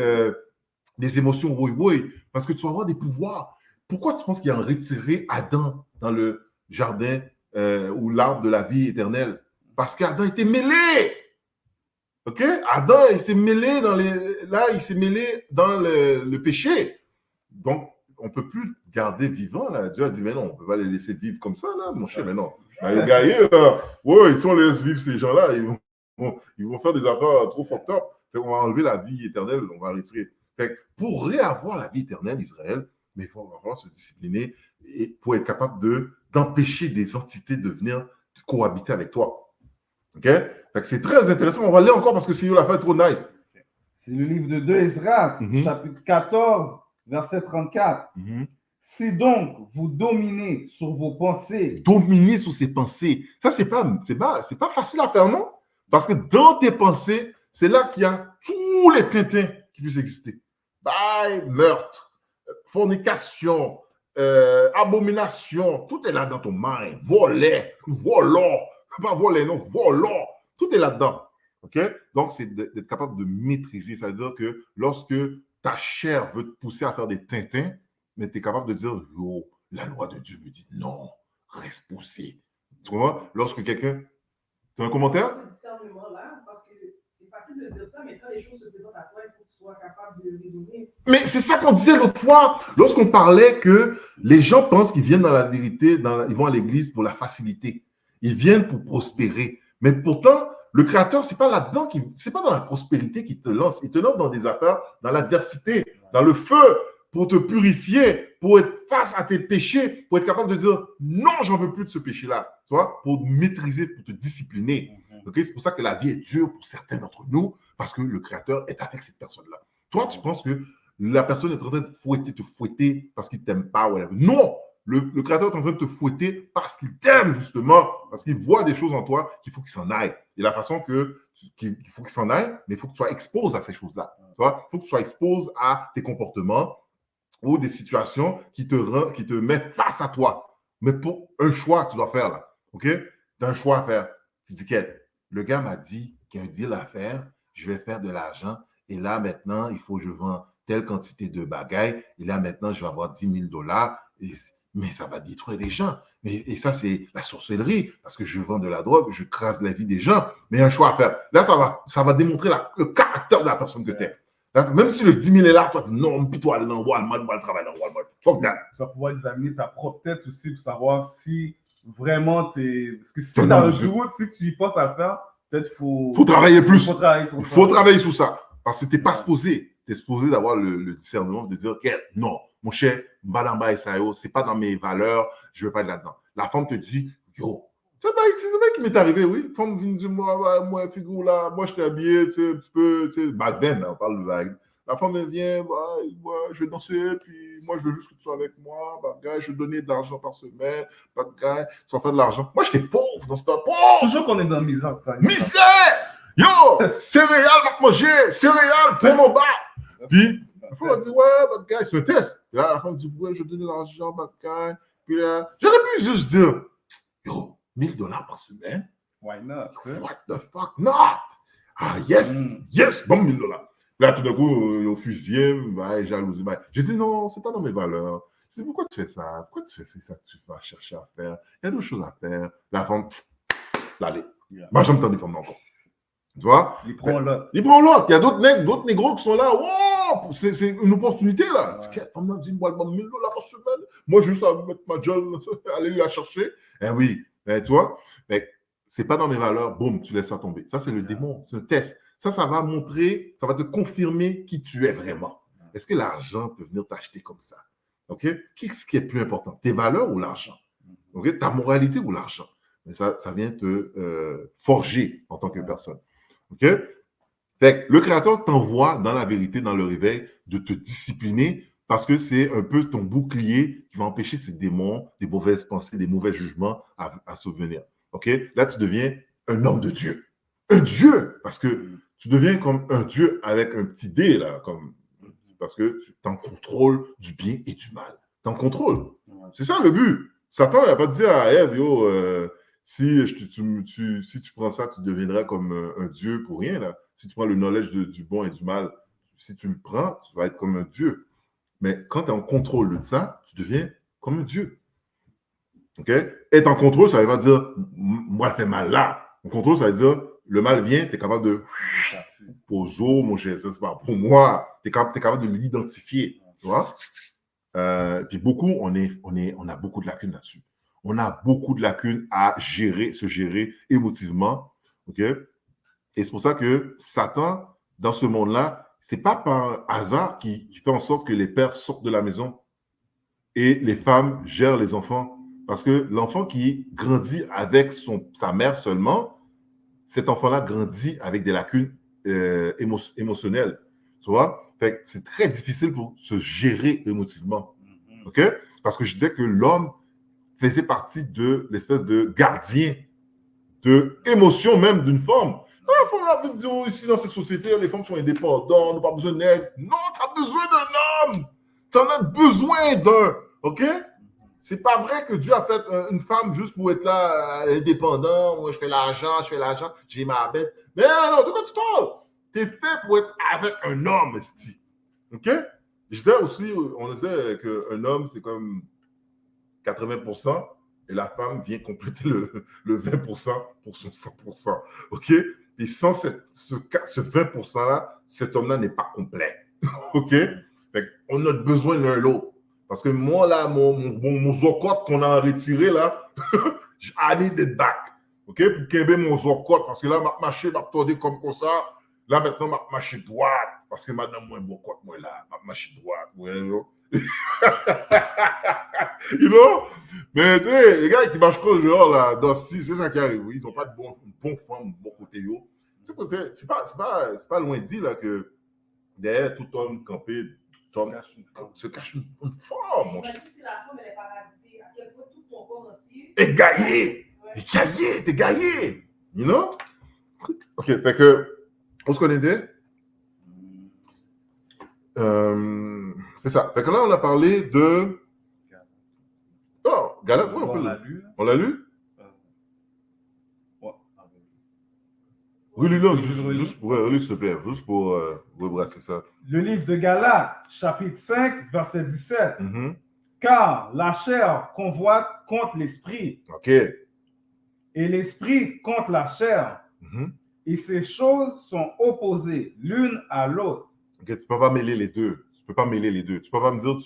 des émotions oui. Parce que tu vas avoir des pouvoirs. Pourquoi tu penses qu'il a retiré Adam dans le jardin ou l'arbre de la vie éternelle? Parce qu'Adam était mêlé. OK? Adam, il s'est mêlé dans le péché. Donc, on ne peut plus garder vivant, là. Dieu a dit, mais non, on ne peut pas les laisser vivre comme ça, là, mon cher, mais non. Les gars, ouais, ils sont laissés vivre ces gens-là, ils vont faire des affaires trop fucked up. Fait qu'on va enlever la vie éternelle, on va retirer. Fait pour réavoir la vie éternelle, Israël, mais il va falloir se discipliner et pour être capable d'empêcher des entités de venir cohabiter avec toi. OK? Fait que c'est très intéressant. On va lire encore parce que c'est la fête trop nice. C'est le livre de 2 Esdras, chapitre 14, verset 34. Si donc vous dominez sur vos pensées. Dominer sur ses pensées. Ça, c'est pas facile à faire, non? Parce que dans tes pensées, c'est là qu'il y a tous les tintins qui puissent exister. Bail, meurtre, fornication, abomination, tout est là dans ton mind. Voler, volant, pas voler, non, volant, tout est là-dedans. OK? Donc, c'est d'être capable de maîtriser. C'est-à-dire que lorsque ta chair veut te pousser à faire des tintins, mais tu es capable de dire, oh, la loi de Dieu me dit non, reste poussé. Tu comprends? Lorsque quelqu'un. Tu as un commentaire? Ce discernement-là, parce que c'est facile de dire ça, mais quand les choses se présentent à toi, il faut que tu sois capable de raisonner. Mais c'est ça qu'on disait l'autre fois, lorsqu'on parlait que les gens pensent qu'ils viennent dans la vérité, ils vont à l'église pour la facilité. Ils viennent pour prospérer. Mais pourtant, le Créateur, c'est pas là-dedans, c'est pas dans la prospérité qu'il te lance. Il te lance dans des affaires, dans l'adversité, dans le feu, pour te purifier, pour être face à tes péchés, pour être capable de dire non, j'en veux plus de ce péché-là. Tu vois, pour maîtriser, pour te discipliner. Okay? C'est pour ça que la vie est dure pour certains d'entre nous, parce que le Créateur est avec cette personne-là. Toi, tu penses que la personne est en train de te fouetter parce qu'il ne t'aime pas. Whatever. Non! Le Créateur est en train de te fouetter parce qu'il t'aime, justement, parce qu'il voit des choses en toi qu'il faut qu'il s'en aille. Et la façon qu'il faut qu'il s'en aille, mais il faut que tu sois exposé à ces choses-là. Il faut que tu sois exposé à tes comportements ou des situations qui te mettent face à toi. Mais pour un choix que tu dois faire, là, OK? Tu as un choix à faire. Tu dis, le gars m'a dit qu'il y a un deal à faire, je vais faire de l'argent, et là, maintenant, il faut que je vends telle quantité de bagailles, et là, maintenant, je vais avoir 10 000 $, mais ça va détruire les gens. Et ça, c'est la sorcellerie, parce que je vends de la drogue, je crase la vie des gens, mais il y a un choix à faire. Là, ça va démontrer le caractère de la personne que tu es. Là, même si le 10 000 est là, toi, tu dis non, puis toi, aller dans Walmart, moi, le travail dans Walmart. Fuck that. Tu vas pouvoir examiner ta propre tête aussi pour savoir si vraiment tu es. Parce que si tu as un doute, si tu y penses à le faire, peut-être qu'il faut travailler plus. Il faut travailler sur ça. Parce que tu n'es pas supposé. Tu es supposé d'avoir le discernement de dire, OK, non, mon cher, Mbadamba et Sayo, ce n'est pas dans mes valeurs, je ne veux pas être là-dedans. La femme te dit, yo, c'est vrai qui m'est arrivé, oui. La femme me dit, moi, figure là, moi, je t'ai habillé, tu sais, un petit peu, tu sais, back then, on parle de back. La femme, elle vient, moi, je vais danser, puis moi, je veux juste que tu sois avec moi, je vais donner de l'argent par semaine, sans faire de l'argent. Moi, j'étais pauvre dans ce temps, pauvre! Toujours qu'on est dans la misère, ça. Misère! Yo! Céréales, va te manger! Céréales, pain en bas! Puis, la femme a dit, ouais, c'est un test. Puis là, la femme dit, ouais, je vais donner de l'argent, puis là, j'aurais pu juste dire, yo, 1 000 $ par semaine? Why not? What the fuck not? Ah, yes, bon, 1 000 $. Là, tout d'un coup, au fusillé, jalousie. J'ai dit, non, c'est pas dans mes valeurs. Je dis, pourquoi tu fais ça? Pourquoi tu fais ça que tu vas chercher à faire? Il y a d'autres choses à faire. La femme, allez. Moi, j'aime tant des femmes encore. Tu vois? Il prend l'autre. Il y a d'autres négros qui sont là. Wow! C'est une opportunité, là. Ouais. Femme m'a dit, moi, 1 000 $ par semaine. Moi, j'ai juste à mettre ma jolle, aller la chercher. Eh oui. Tu vois? Mais c'est pas dans mes valeurs. Boum, tu laisses ça tomber. Ça, c'est le démon. C'est un test. Ça va montrer, ça va te confirmer qui tu es vraiment. Est-ce que l'argent peut venir t'acheter comme ça? OK? Qu'est-ce qui est plus important? Tes valeurs ou l'argent? OK? Ta moralité ou l'argent? mais ça vient te forger en tant que personne. OK? Fait que le Créateur t'envoie dans la vérité, dans le réveil, de te discipliner parce que c'est un peu ton bouclier qui va empêcher ces démons, des mauvaises pensées, des mauvais jugements à subvenir. OK? Là, tu deviens un homme de Dieu. Un Dieu! Parce que tu deviens comme un Dieu avec un petit dé, là, parce que tu es en contrôle du bien et du mal. Tu es en contrôle. C'est ça le but. Satan, il n'a pas dit à Ève, yo, si tu prends ça, tu deviendras comme un Dieu pour rien, là. Si tu prends le knowledge du bon et du mal, si tu le prends, tu vas être comme un Dieu. Mais quand tu es en contrôle de ça, tu deviens comme un Dieu. OK? Être en contrôle, ça ne veut pas dire moi, je fais mal là. En contrôle, ça veut dire le mal vient, tu es capable de poser, mon cher, ça c'est pas pour moi. Tu es capable de l'identifier. Tu vois? Puis beaucoup, on a beaucoup de lacunes là-dessus. On a beaucoup de lacunes à gérer, se gérer émotivement. OK? Et c'est pour ça que Satan, dans ce monde-là, c'est pas par hasard qu'il fait en sorte que les pères sortent de la maison et les femmes gèrent les enfants. Parce que l'enfant qui grandit avec sa mère seulement, cet enfant-là grandit avec des lacunes émotionnelles. Tu vois? Fait que c'est très difficile pour se gérer émotivement. OK? Parce que je disais que l'homme faisait partie de l'espèce de gardien de émotion même d'une femme. Il faut dire ici dans cette société, les femmes sont indépendantes, n'ont pas besoin d'aide. Non, tu as besoin d'un homme. Tu en as besoin d'un. OK? C'est pas vrai que Dieu a fait une femme juste pour être là, indépendant. Moi, je fais l'argent, j'ai ma bête. Mais non, de quoi tu parles? Tu es fait pour être avec un homme, esti. OK? Je disais aussi, on disait qu'un homme, c'est comme 80%. Et la femme vient compléter le 20% pour son 100%. OK? Et sans ce 20%-là, cet homme-là n'est pas complet. OK? Fait on a besoin l'un l'autre. Parce que moi, là, mon zocote qu'on a retiré, là, I need it back. OK? Pour qu'aimer mon zocote. Parce que là, ma marché m'a tourné comme ça. Là, maintenant, ma marché droite. Parce que madame, moi, mon zocote, moi, là, ma marché droite. You know? Mais tu sais, les gars qui marchent trop dehors, là, Dusty, c'est ça qui arrive. Ils n'ont pas de bon femme, bon côté. C'est pas loin dit là, que derrière tout homme campé se cache une femme, mon cher. Si la femme elle est parasitée, à quel point tout ton corps entier est gaillé. T'es gaillé. You know? OK, fait que, on se connaissait. C'est ça. Fait que là, on a parlé de. Oh, Galate, oui, on l'a lu. On l'a lu? Ouais. Relis-le, juste pour relire, s'il te plaît, juste pour rebrasser ça. Le livre de Galates, chapitre 5, verset 17. Car la chair convoite contre l'esprit. OK. Et l'esprit contre la chair. Et ces choses sont opposées l'une à l'autre. OK, tu ne peux pas mêler les deux. Tu peux pas me dire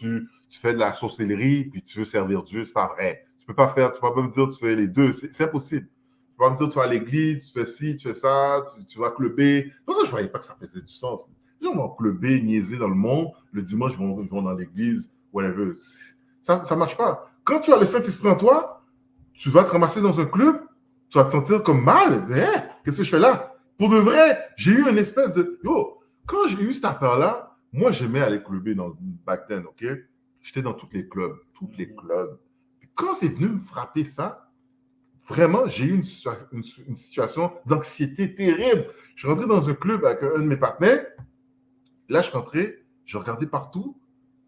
tu fais de la sorcellerie puis tu veux servir Dieu, c'est pas vrai. Tu peux pas me dire tu fais les deux, c'est impossible. Tu peux pas me dire tu vas à l'église, tu fais ci, tu fais ça, tu vas clubber. Pour ça, je voyais pas que ça faisait du sens. Les gens vont clubber, niaiser dans le monde. Le dimanche, ils vont dans l'église, whatever. Ça marche pas. Quand tu as le Saint-Esprit en toi, tu vas te ramasser dans un club, tu vas te sentir comme mal. Hein? Qu'est-ce que je fais là? Pour de vrai, j'ai eu une espèce de... Yo, quand j'ai eu cette affaire-là, moi, j'aimais aller clubber dans back then, OK? J'étais dans tous les clubs. Puis quand c'est venu me frapper ça, vraiment, j'ai eu une situation d'anxiété terrible. Je suis rentré dans un club avec un de mes partenaires. Là, je rentrais, je regardais partout.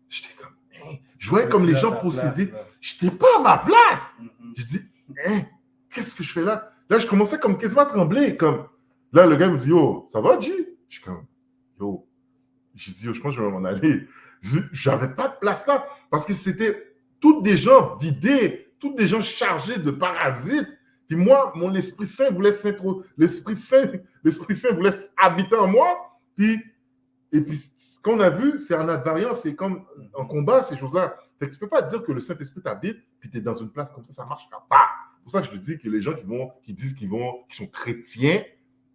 J'étais comme, hein, je voyais comme les gens possédés. Je n'étais pas à ma place. Je dis, hein, qu'est-ce que je fais là? Là, je commençais comme quasiment à trembler. Comme... Là, le gars me dit, yo, ça va, G? Je suis comme, yo. Je dis, yo, je pense que je vais m'en aller. J'avais pas de place là. Parce que c'était toutes des gens vidés, toutes des gens chargés de parasites. Puis moi, mon Esprit Saint voulait l'Esprit Saint voulait habiter en moi. Et puis, ce qu'on a vu, c'est en advariant, c'est comme en combat, ces choses-là. Fait que tu peux pas dire que le Saint-Esprit t'habite, puis tu es dans une place comme ça ne marchera pas. C'est pour ça que je te dis que les gens qui disent qu'ils sont chrétiens,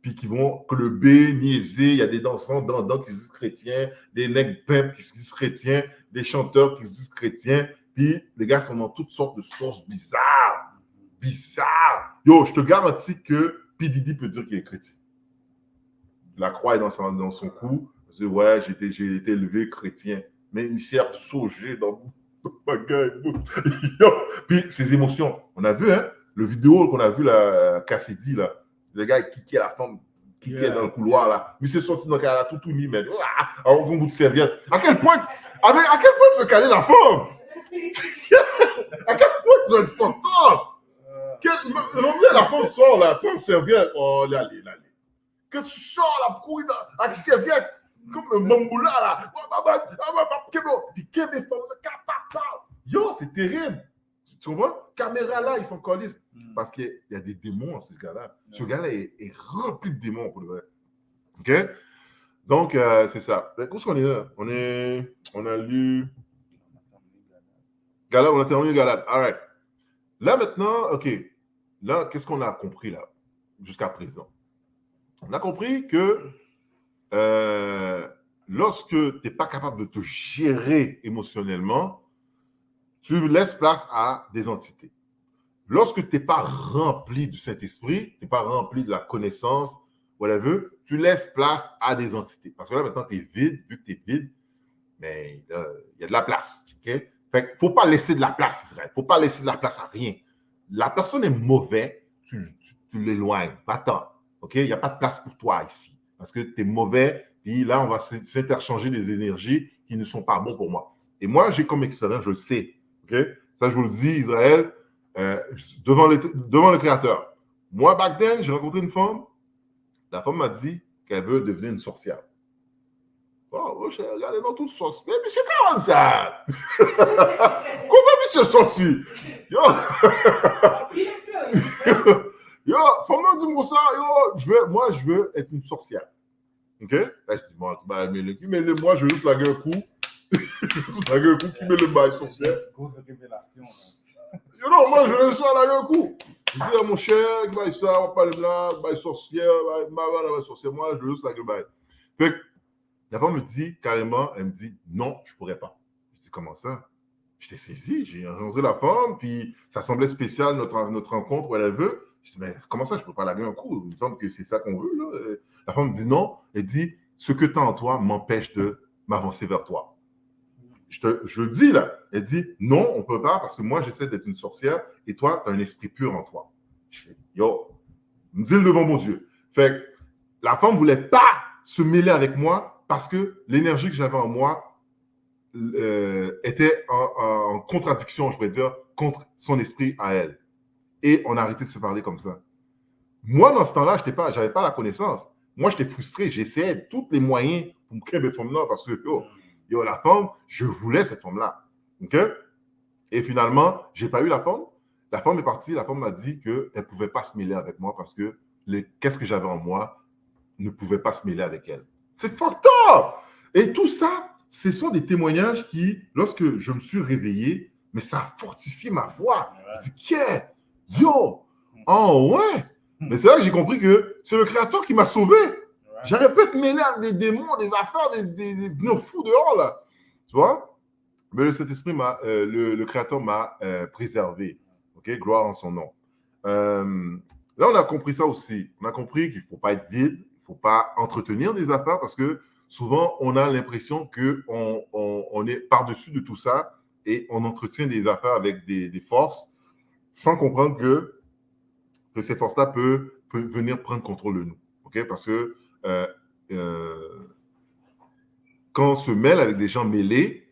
puis qui vont clubber, niaiser, il y a des dansants qui se disent chrétiens, des nègres pimps qui se disent chrétiens, des chanteurs qui se disent chrétiens, puis les gars sont dans toutes sortes de sources bizarres. bizarre. Yo, je te garantis que P. Diddy peut dire qu'il est chrétien. La croix est dans son cou. Je dis, ouais, j'ai été élevé chrétien. Mais il s'est absorbé dans ma gueule. Puis ses émotions. On a vu, hein, le vidéo qu'on a vu, la Cassidy, là. Le gars qui kickait la femme, qui est dans le couloir, là. Mais c'est sorti dans le cas, tout mis, mais en bout de serviette. À quel point tu veux caler la femme? À quel point tu veux être fantôme? La femme sort, là, toi, serviette. Oh, là, allez. Quand tu sors la couille avec serviette, comme un bamboula là, puis yo, c'est terrible. Tu vois, caméra là, ils sont collistes. Parce qu'il y a des démons, ce gars-là. Ce gars-là est rempli de démons, pour le vrai. OK? Donc, c'est ça. Où est-ce qu'on est là? On a lu Galade, on a terminé Galade. All right. Là, maintenant, OK. Là, qu'est-ce qu'on a compris là, jusqu'à présent? On a compris que lorsque tu n'es pas capable de te gérer émotionnellement, tu laisses place à des entités. Lorsque tu n'es pas rempli du Saint-Esprit, tu n'es pas rempli de la connaissance, whatever, tu laisses place à des entités. Parce que là, maintenant, tu es vide. Vu que tu es vide, mais il y a de la place. Okay? Fait qu'il ne faut pas laisser de la place, Israël. Il ne faut pas laisser de la place à rien. La personne est mauvaise, tu l'éloignes. Va-t'en. OK? Il n'y a pas de place pour toi ici. Parce que tu es mauvais. Puis là, on va s'interchanger des énergies qui ne sont pas bonnes pour moi. Et moi, j'ai comme expérience, je le sais. OK? Ça, je vous le dis, Israël, devant le Créateur. Moi, back then, j'ai rencontré une femme. La femme m'a dit qu'elle veut devenir une sorcière. Oh, j'ai regardé dans tout sorcier. Mais c'est quand même ça. Comment monsieur sorcier? Yo, femme m'a dit moi ça. Yo, moi, je veux être une sorcière. OK? Là, je dis, moi, je veux juste la gueule coup. La gueule coup qui met le bail sorcière. Grosse révélation. Moi, je veux juste la gueule coup. Je dis à mon cher, il va ça, on va parler là, bail sorcière, bail sorcière. Moi, je veux juste la gueule bail. Fait que la femme me dit carrément, elle me dit, non, je ne pourrais pas. Je dis, comment ça? J'étais saisi, j'ai rencontré la femme, puis ça semblait spécial, notre rencontre, où elle veut. Je dis, mais comment ça, je ne peux pas la gueule un coup? Il me semble que c'est ça qu'on veut, là. La femme me dit non. Elle dit, ce que tu as en toi m'empêche de m'avancer vers toi. Je le dis là. Elle dit, non, on ne peut pas parce que moi, j'essaie d'être une sorcière et toi, tu as un esprit pur en toi. Je dis, yo, me dis-le devant mon Dieu. Fait que la femme ne voulait pas se mêler avec moi parce que l'énergie que j'avais en moi était en contradiction, je pourrais dire, contre son esprit à elle. Et on a arrêté de se parler comme ça. Moi, dans ce temps-là, je n'avais pas la connaissance. Moi, j'étais frustré. J'essayais tous les moyens pour me créer des femmes là parce que, yo, la femme, je voulais cette femme-là. OK? Et finalement, je n'ai pas eu la femme. La femme est partie. La femme m'a dit qu'elle ne pouvait pas se mêler avec moi parce que qu'est-ce que j'avais en moi ne pouvait pas se mêler avec elle. C'est fucked up! Et tout ça, ce sont des témoignages qui, lorsque je me suis réveillé, mais ça a fortifié ma voix. Je dis, yo! Oh, ouais! Mais c'est là que j'ai compris que c'est le Créateur qui m'a sauvé. J'aurais pu être mêlé avec des démons, des affaires, des fous dehors, là. Tu vois? Mais le Saint-Esprit, le Créateur m'a préservé. OK? Gloire en son nom. Là, on a compris ça aussi. On a compris qu'il ne faut pas être vide, il ne faut pas entretenir des affaires parce que souvent, on a l'impression qu'on est par-dessus de tout ça et on entretient des affaires avec des forces sans comprendre que ces forces-là peuvent venir prendre contrôle de nous. Okay? Parce que quand on se mêle avec des gens mêlés,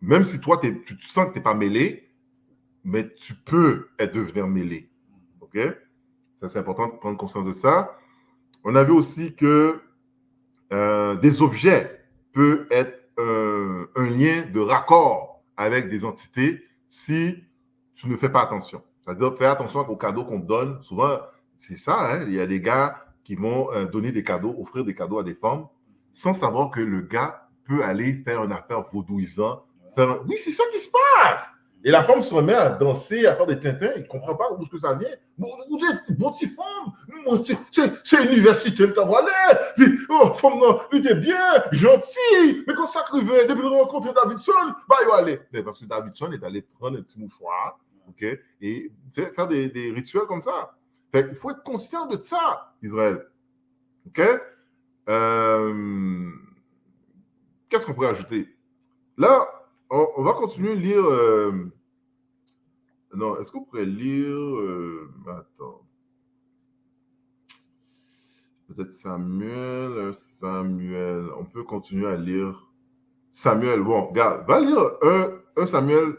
même si toi, tu sens que tu n'es pas mêlé, mais tu peux devenir mêlé. OK? Ça, c'est important de prendre conscience de ça. On a vu aussi que des objets peuvent être un lien de raccord avec des entités si tu ne fais pas attention. C'est-à-dire, fais attention aux cadeaux qu'on te donne. Souvent, c'est ça, hein? Il y a des gars qui vont donner des cadeaux, offrir des cadeaux à des femmes, sans savoir que le gars peut aller faire une affaire vaudouisant. Oui, c'est ça qui se passe. Et la femme se remet à danser, à faire des tintins. Il ne comprend pas d'où ça vient. Vous êtes bon petit femme. C'est l'université, le tabalet. Puis, femme, non, lui, t'es bien, gentil. Mais quand ça arrivait, depuis qu'on a rencontré Davidson, bah, il va aller. Mais parce que Davidson est allé prendre un petit mouchoir OK? Et tu sais, faire des rituels comme ça. Fait, il faut être conscient de ça, Israël. OK? Qu'est-ce qu'on pourrait ajouter? Là, on va continuer à lire. Non, est-ce qu'on pourrait lire. Attends. Peut-être Samuel. Samuel. On peut continuer à lire. Samuel. Bon, regarde, va lire 1 Samuel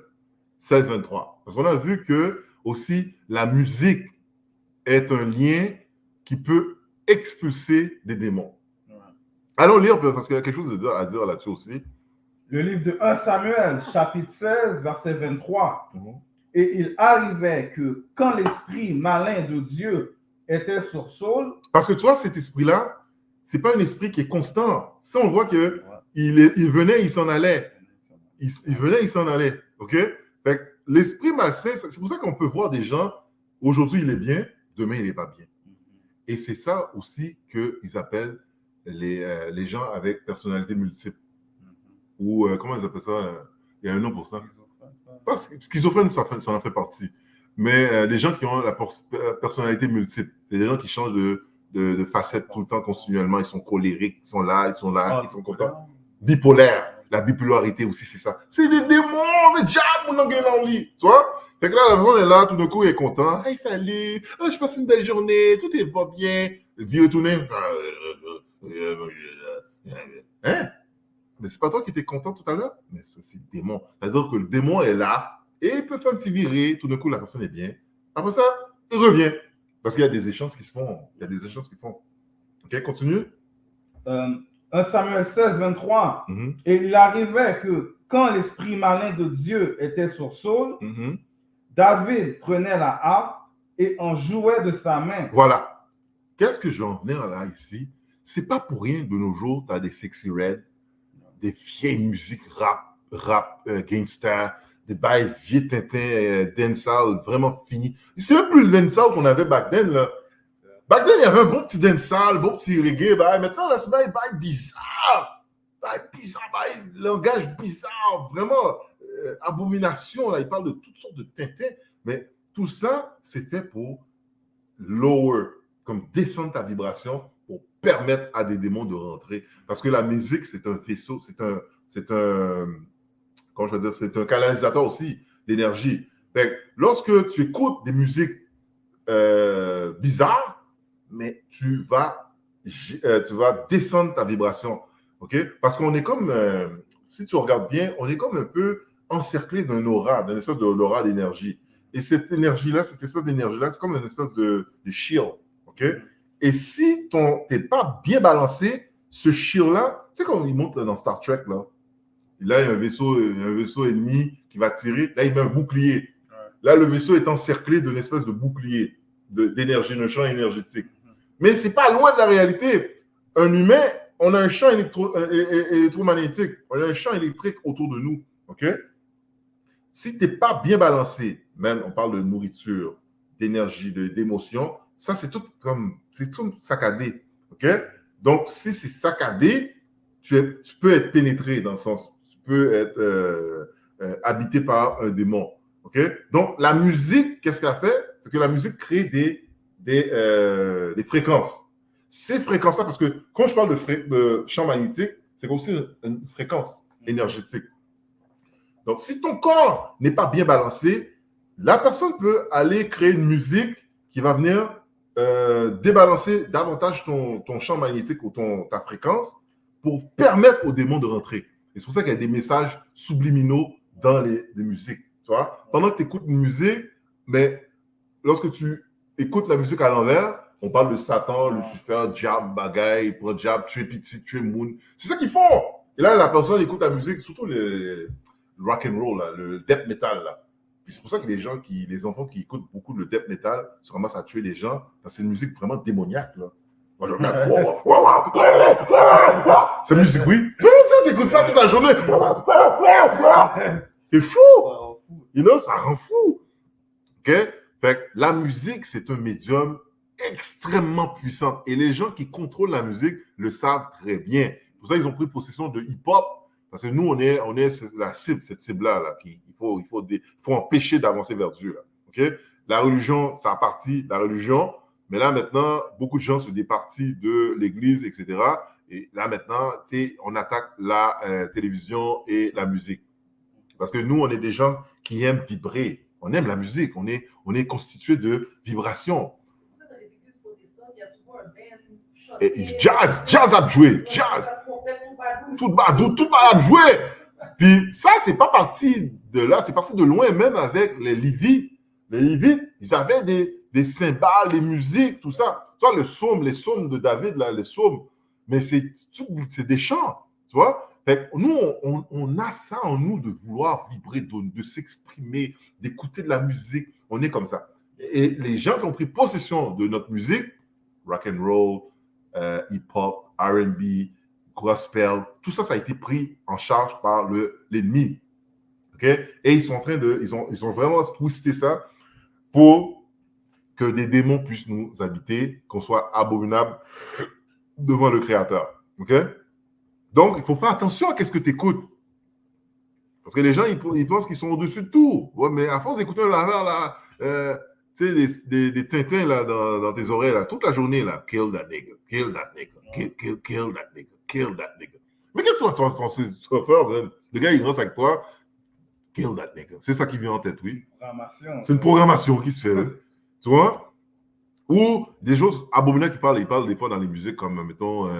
16, 23. Parce qu'on a vu que aussi la musique est un lien qui peut expulser des démons. Ouais. Allons lire parce qu'il y a quelque chose à dire là-dessus aussi. Le livre de 1 Samuel, chapitre 16, verset 23. Et il arrivait que quand l'esprit malin de Dieu était sur Saul. Parce que tu vois, cet esprit-là, c'est pas un esprit qui est constant. Ça, on voit que il venait, il s'en allait. Il venait, il s'en allait. OK? Fait que l'esprit malsain, c'est pour ça qu'on peut voir des gens, aujourd'hui il est bien, demain il n'est pas bien. Et c'est ça aussi qu'ils appellent les gens avec personnalité multiple. Ou comment ils appellent ça? Il y a un nom pour ça. Schizophrène, ça en fait partie. Mais les gens qui ont la personnalité multiple, c'est des gens qui changent de facettes tout le temps, continuellement. Ils sont colériques, ils sont là, ils sont contents. Bipolaire. La bipolarité aussi, c'est ça. C'est des démons, des diables, mon en lit. Tu vois? Fait que là, la personne est là, tout d'un coup, il est content. Hey, salut, je passe une belle journée, tout va bien. Vie retournée. Hein? Mais c'est pas toi qui étais content tout à l'heure? Mais ça, c'est le démon. C'est-à-dire que le démon est là et il peut faire un petit viré. Tout d'un coup, la personne est bien. Après ça, il revient. Parce qu'il y a des échanges qui se font. OK, continue. 1 Samuel 16, 23. Et il arrivait que quand l'esprit malin de Dieu était sur Saul, David prenait la harpe et en jouait de sa main. Voilà. Qu'est-ce que je veux en venir là ici? C'est pas pour rien de nos jours, tu as des Sexy Red, des vieilles musiques rap gangster, des bails vieux tintins, dancehall, vraiment fini. C'est même plus le dancehall qu'on avait back then, là. Back then, il y avait un bon petit dancehall, bon petit reggae, bah, maintenant, là, c'est bail bizarre. Bail langage bizarre, vraiment, abomination, là, il parle de toutes sortes de tintins, mais tout ça, c'est fait pour lower, comme descendre ta vibration pour permettre à des démons de rentrer. Parce que la musique, c'est un faisceau, c'est un canalisateur aussi d'énergie. Lorsque tu écoutes des musiques bizarres, mais tu vas descendre ta vibration. OK? Parce qu'on est comme, si tu regardes bien, on est comme un peu encerclé d'un aura, d'une espèce d'aura d'énergie. Et cette énergie-là, cette espèce d'énergie-là, c'est comme une espèce de shield. OK? Et si tu n'es pas bien balancé, ce shield-là, tu sais, quand il monte là, dans Star Trek, là, il y a un vaisseau ennemi qui va tirer, là, il met un bouclier. Là, le vaisseau est encerclé d'une espèce de bouclier d'énergie, d'un champ énergétique. Mais ce n'est pas loin de la réalité. Un humain, on a un champ électromagnétique, on a un champ électrique autour de nous. OK? Si tu n'es pas bien balancé, même on parle de nourriture, d'énergie, d'émotion, ça c'est tout saccadé. OK? Donc, si c'est saccadé, tu peux être pénétré dans le sens, tu peux être habité par un démon. OK? Donc, la musique, qu'est-ce qu'elle fait? C'est que la musique crée des fréquences. Ces fréquences-là, parce que quand je parle de champ magnétique, c'est aussi une fréquence énergétique. Donc, si ton corps n'est pas bien balancé, la personne peut aller créer une musique qui va venir débalancer davantage ton champ magnétique ou ta fréquence pour permettre aux démons de rentrer. Et c'est pour ça qu'il y a des messages subliminaux dans les musiques. Tu vois? Pendant que tu écoutes une musique, mais lorsque tu écoutes la musique à l'envers, on parle de Satan, Lucifer, diable, bagaille, pour diable, tuer petit, tuer moon. C'est ça qu'ils font. Et là, la personne écoute la musique, surtout le rock and roll, là, le death metal. Là. C'est pour ça que les enfants qui écoutent beaucoup le death metal se ramassent à tuer les gens, parce que c'est une musique vraiment démoniaque. Là. C'est musique, oui. Tu écoutes ça toute la journée. C'est fou. Ça rend fou. OK? Fait que la musique, c'est un médium extrêmement puissant. Et les gens qui contrôlent la musique le savent très bien. Pour ça, ils ont pris possession de hip-hop Parce que nous, on est la cible, cette cible-là, là, qu'il faut empêcher d'avancer vers Dieu. Là, okay? La religion, ça a parti la religion, mais là, maintenant, beaucoup de gens se départient de l'Église, etc. Et là, maintenant, on attaque la télévision et la musique. Parce que nous, on est des gens qui aiment vibrer. On aime la musique. On est constitué de vibrations. Dans les églises protestantes, il y a souvent un band Et jazz a joué, jazz. Tout a joué. Puis ça, c'est pas parti de là, c'est parti de loin, même avec les Lévites. Les Lévites, ils avaient des cymbales, des musiques, tout ça. Tu vois, les psaumes de David, là, les psaumes, mais c'est des chants, tu vois. Fait que nous, on a ça en nous de vouloir vibrer, de s'exprimer, d'écouter de la musique. On est comme ça. Et les gens qui ont pris possession de notre musique, rock and roll, hip-hop, R&B, gospel, tout ça, ça a été pris en charge par l'ennemi. Okay? Et ils sont en train ils ont vraiment twisté ça pour que des démons puissent nous habiter, qu'on soit abominable devant le Créateur. Okay? Donc, il faut faire attention à ce que tu écoutes. Parce que les gens, ils pensent qu'ils sont au-dessus de tout. Ouais, mais à force d'écouter l'affaire, là, tu sais, des tintins là, dans tes oreilles, là, toute la journée, là, kill that nigga, kill that nigga, kill that nigga, kill that nigga. Mais qu'est-ce que tu vas faire, man? Le gars, il reste avec toi, kill that nigga. C'est ça qui vient en tête, oui. C'est une programmation qui se fait. Tu vois? Ou des choses abominables qui parlent. Ils parlent des fois dans les musiques comme, mettons,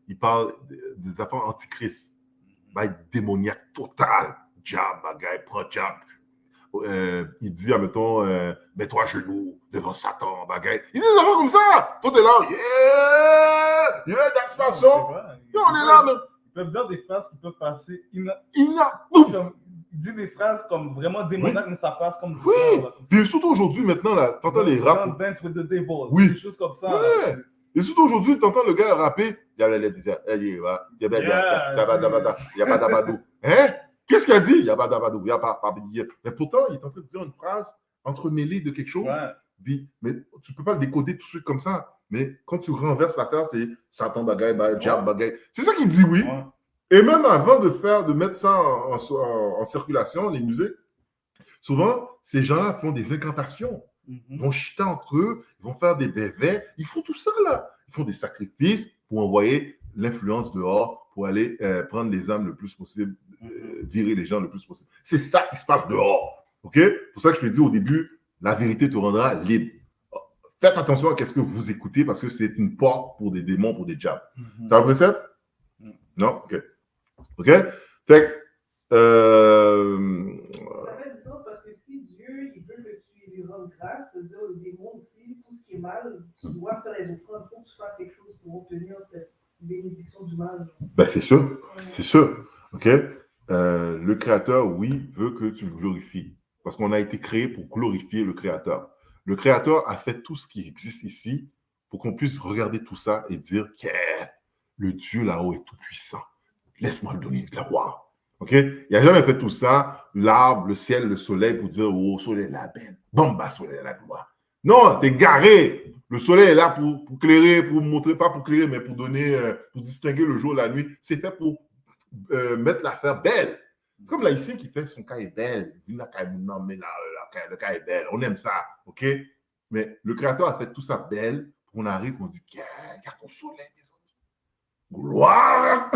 ils parlent des affaires antichrist. Démoniaque total. Jab, bagaille, pro-jab. Il dit, mettons, mets-toi à genoux devant Satan, bagaille. Il dit des affaires comme ça. Toi, t'es là, yeah, d'expansion. On est là, mais. Ils peuvent dire des phrases qui peuvent passer Il dit des phrases comme vraiment démoniaques, mais ça passe comme. Oui. Puis surtout aujourd'hui, maintenant, là, t'entends les raps. Dance with the devil. Oui. Des choses comme ça. Ouais. Et surtout aujourd'hui, t'entends le gars rapper. Hein? Qu'est-ce qu'il a dit? Mais pourtant, il est en train de dire une phrase entremêlée de quelque chose. Ouais. Mais tu ne peux pas le décoder tout de suite comme ça. Mais quand tu renverses l'affaire, c'est Satan bagaille, jab bagaille. C'est ça qu'il dit, oui. Ouais. Et même avant de mettre ça en circulation, les musiques, souvent, ces gens-là font des incantations. Ils vont chuter entre eux, ils vont faire des bébés. Ils font tout ça, là. Ils font des sacrifices pour envoyer l'influence dehors, pour aller prendre les âmes le plus possible, virer les gens le plus possible. C'est ça qui se passe dehors. OK? Pour ça que je te dis au début, la vérité te rendra libre. Faites attention à ce que vous écoutez parce que c'est une porte pour des démons, pour des diables. Ça va, ça? Non? OK. OK? Fait ça fait du sens parce que si Dieu, il veut que tu lui rendes grâce, c'est-à-dire le démon aussi, tout ce qui est mal, tu dois faire les offrandes, il faut que tu fasses quelque chose pour obtenir cette bénédiction du mal. Ben, c'est sûr. C'est sûr. OK? Le Créateur, oui, veut que tu le glorifies. Parce qu'on a été créé pour glorifier le Créateur. Le Créateur a fait tout ce qui existe ici pour qu'on puisse regarder tout ça et dire que le Dieu là-haut est tout puissant. Laisse-moi le donner de la gloire. OK? Il n'a jamais fait tout ça, l'arbre, le ciel, le soleil, pour dire, oh, soleil est la belle. Bomba, soleil est la gloire. Non, t'es garé. Le soleil est là pour clairer, pour montrer, pas pour clairer, mais pour donner, pour distinguer le jour et la nuit. C'est fait pour mettre l'affaire belle. C'est comme l'haïtien qui fait son cas est belle. Non, mais le cas est belle. On aime ça. OK? Mais le Créateur a fait tout ça belle. On arrive, on dit, regarde ton soleil, mes amis. Gloire!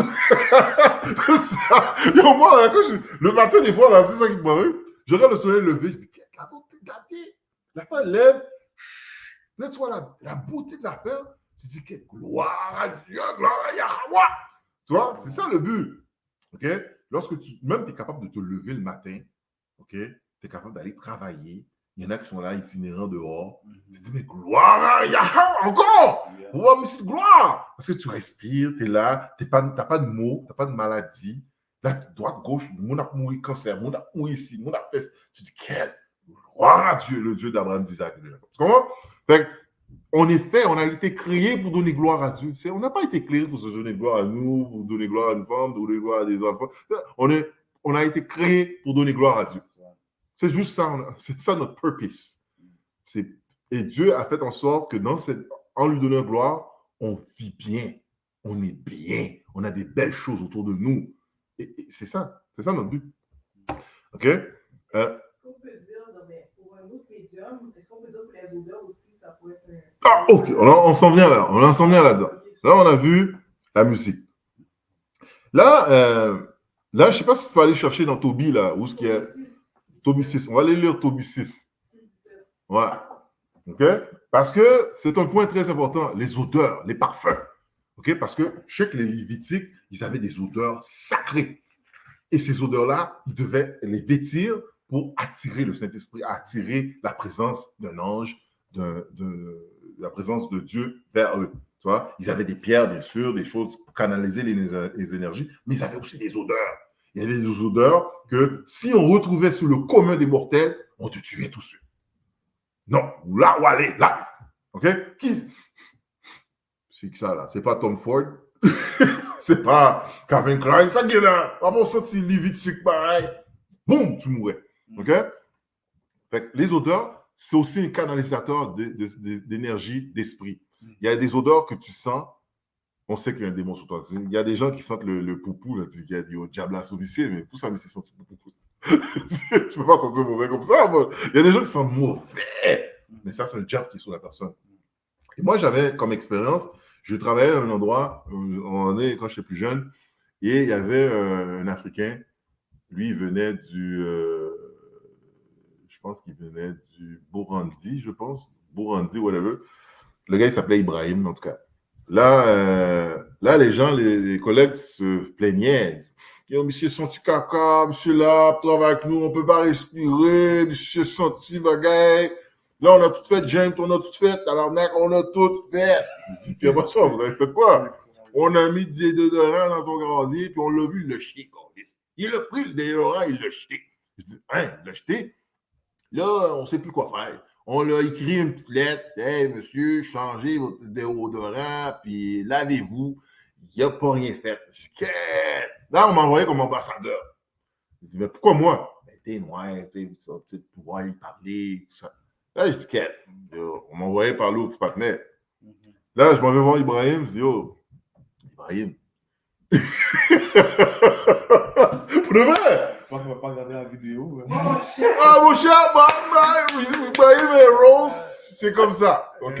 Yo, moi, là, le matin, des fois, là, c'est ça qui m'arrive. Je regarde le soleil lever, je dis, regardez, la fin lève, laisse-moi la beauté de la terre. Tu dis, gloire à Dieu, gloire à Yahweh. Tu vois, c'est ça le but. OK? Lorsque tu es capable de te lever le matin, OK? Tu es capable d'aller travailler. Il y en a qui sont là, itinérants dehors. Tu te dis, mais gloire à Yahweh, encore! Ouais, mais c'est gloire! Parce que tu respires, tu es là, tu n'as pas de mots, tu n'as pas de maladie. Là, droite, gauche, le monde a mouru cancer, le monde a mouru ici, le monde a fait. Tu dis, quelle gloire à Dieu, le Dieu d'Abraham, d'Isaac. Tu comprends? Fait on est fait, on a été créé pour donner gloire à Dieu. On n'a pas été créé pour se donner gloire à nous, pour donner gloire à une femme, pour donner gloire à des enfants. On a été créé pour donner gloire à Dieu. C'est juste ça, c'est ça notre purpose. Et Dieu a fait en sorte que en lui donnant gloire, on vit bien, on est bien, on a des belles choses autour de nous. Et c'est ça notre but. OK? On peut dire, non, mais pour un autre médium, est-ce qu'on peut dire que les odeurs aussi, ça peut être un... Ah, OK, on s'en vient là. On s'en vient là-dedans. Là, on a vu la musique. Là, je ne sais pas si tu peux aller chercher dans Toby, là, où ce qu'il y a. Toby 6. On va aller lire Toby 6. Ouais. OK? Parce que c'est un point très important, les odeurs, les parfums. OK? Parce que je sais que les Lévitiques, ils avaient des odeurs sacrées. Et ces odeurs-là, ils devaient les vêtir pour attirer le Saint-Esprit, attirer la présence d'un ange, la présence de Dieu vers eux. Tu vois? Ils avaient des pierres, bien sûr, des choses pour canaliser les énergies, mais ils avaient aussi des odeurs. Il y avait des odeurs que si on retrouvait sous le commun des mortels, on te tuait tout de suite. Non, là où aller, là. OK? Qui? C'est que ça, là. C'est pas Tom Ford. C'est pas Calvin Klein. Ça qui est là. Avant ça, c'est Lévitique, pareil. Boum, tu mourrais. OK? Fait que les odeurs, c'est aussi un canalisateur d'énergie, d'esprit. Il y a des odeurs que tu sens, on sait qu'il y a un démon sur toi. Il y a des gens qui sentent le poupou, là, il y a du diable à sauvisser, mais pour ça, mais c'est senti poupou. Tu peux pas sentir mauvais comme ça. Moi. Il y a des gens qui sentent mauvais, mais ça, c'est le diable qui est sur la personne. Et moi, j'avais comme expérience, je travaillais à un endroit, quand j'étais plus jeune, et il y avait un Africain, lui, il venait je pense qu'il venait du Burundi, Burundi, whatever. Le gars, il s'appelait Ibrahim, en tout cas. Là, les gens, les collègues se plaignaient. Ils disaient, monsieur senti caca, monsieur là, travaille avec nous, on ne peut pas respirer, monsieur senti bagaille. Là, on a tout fait, James, on a tout fait, tabarnak, on a tout fait. Je dis, puis après ça, vous avez fait quoi? On a mis des déodorants dans son grasier, puis on l'a vu le jeter. Il a pris le déodorant, il l'a jeté. Je dis, hein, il l'a jeté? Là, on ne sait plus quoi faire. On l'a écrit une petite lettre. Hey, monsieur, changez votre déodorant, puis lavez-vous. Il n'a pas rien fait. Je dis, là, on m'a envoyé comme ambassadeur. Je dis, mais pourquoi moi? Ben, t'es noir, tu vas peut-être pouvoir lui parler, tout ça. Là, je dis, on m'a envoyé par l'autre partenaire. Là, je m'en vais voir Ibrahim. Je dis, oh, Ibrahim. Pour de vrai! Je pense qu'on va pas regarder la vidéo. Ah, mon cher, Ibrahim et Rose, c'est comme ça, OK?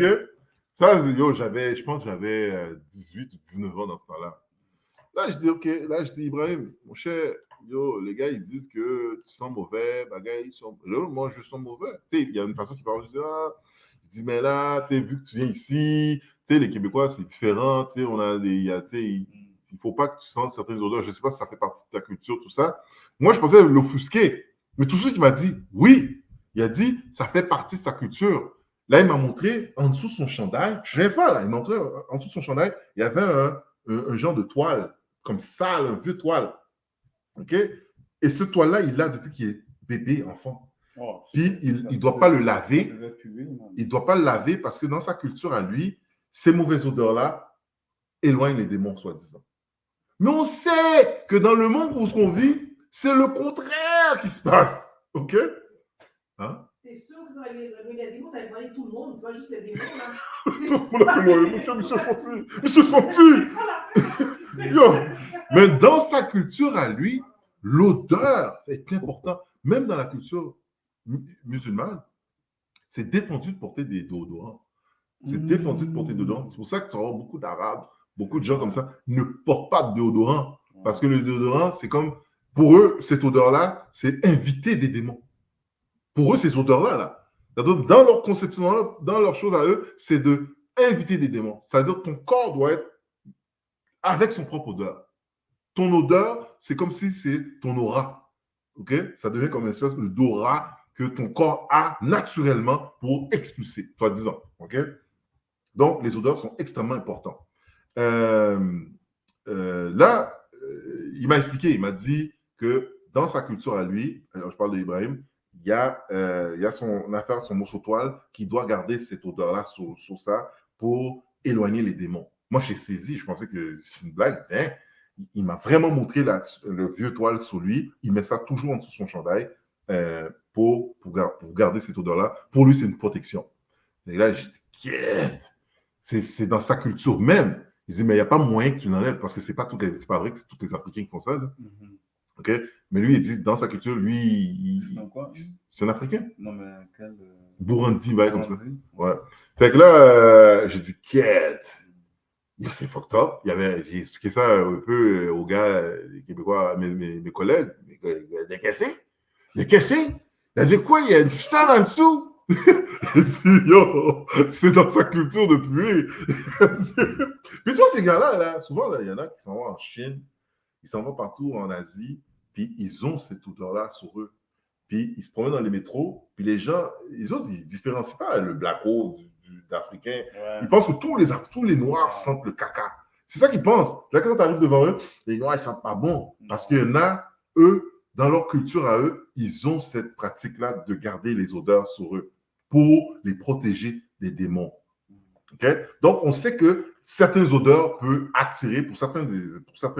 Ça, yo, je pense que j'avais 18 ou 19 ans dans ce temps-là. Là, je dis, OK, là, je dis, Ibrahim, mon cher, yo, les gars, ils disent que tu sens mauvais, bagaille, là, moi, je sens mauvais. Tu sais, il y a une façon qui parle, je dis, mais là, tu sais, vu que tu viens ici, tu sais, les Québécois, c'est différent, tu sais, on a des, tu sais, il ne faut pas que tu sentes certaines odeurs. Je ne sais pas si ça fait partie de ta culture, tout ça. Moi, je pensais l'offusquer. Mais tout de suite, il m'a dit, oui. Il a dit, ça fait partie de sa culture. Là, il m'a montré en dessous de son chandail. Je ne sais pas, là. Il m'a montré en dessous de son chandail, il y avait un genre de toile, comme ça, un vieux toile. OK? Et ce toile-là, il l'a depuis qu'il est bébé, enfant. Oh, puis, il ne doit pas le laver. Il ne doit pas le laver parce que dans sa culture à lui, ces mauvaises odeurs-là éloignent les démons, soi-disant. Mais on sait que dans le monde où on vit, c'est le contraire qui se passe. OK? Hein? C'est sûr que ça va les démons, ça va éloigner tout le monde. C'est pas juste les démons, là. Tout le monde a éloigné. Monsieur Senti. Mais dans sa culture à lui, l'odeur est importante. Même dans la culture musulmane, c'est défendu de porter des déodorants. C'est défendu de porter des déodorants. C'est pour ça que tu auras beaucoup d'Arabes, beaucoup de gens comme ça ne portent pas de déodorant. Parce que le déodorant, c'est comme, pour eux, cette odeur-là, c'est inviter des démons. Pour eux, ces odeurs-là, là, dans leur conception, dans leur chose à eux, c'est de inviter des démons. C'est-à-dire que ton corps doit être avec son propre odeur. Ton odeur, c'est comme si c'est ton aura. OK? Ça devient comme une espèce d'aura que ton corps a naturellement pour expulser, soi-disant. OK? Donc, les odeurs sont extrêmement importantes. Là, il m'a expliqué, il m'a dit que dans sa culture à lui, alors je parle d'Ibrahim, il y a son affaire, son morceau de toile qui doit garder cette odeur-là sur ça pour éloigner les démons. Moi, j'ai saisi, je pensais que c'est une blague. Hein? Il m'a vraiment montré le vieux toile sur lui. Il met ça toujours en dessous de son chandail pour garder cette odeur-là. Pour lui, c'est une protection. Et là, je dis, c'est dans sa culture même. Il dit, mais il n'y a pas moyen que tu l'enlèves parce que c'est pas vrai que c'est tous les Africains qui font ça. Là. OK? Mais lui, il dit, dans sa culture, lui, c'est un Africain. Non, mais quel. Burundi, bah, comme ça. Burundi. Ouais. Fait que là, j'ai dit, quête. C'est fucked up. J'ai expliqué ça un peu aux gars, les Québécois, mes collègues. Des caissés? Des caissés? Il a dit quoi? Il y a une star en dessous? Il dit, yo, c'est dans sa culture de puer. Puis tu vois, ces gars-là, là, souvent, là, il y en a qui s'en vont en Chine, ils s'en vont partout en Asie, puis ils ont cette odeur-là sur eux. Puis ils se promènent dans les métros, puis les gens, les autres, ils ne différencient pas le blacko d'Africain. Ouais. Ils pensent que tous les Noirs sentent le caca. C'est ça qu'ils pensent. Là, quand tu arrives devant eux, les Noirs, ils ne sentent pas bon. Parce qu'il y en a, eux, dans leur culture à eux, ils ont cette pratique-là de garder les odeurs sur eux pour les protéger des démons. Okay? Donc, on sait que certaines odeurs peuvent attirer pour certains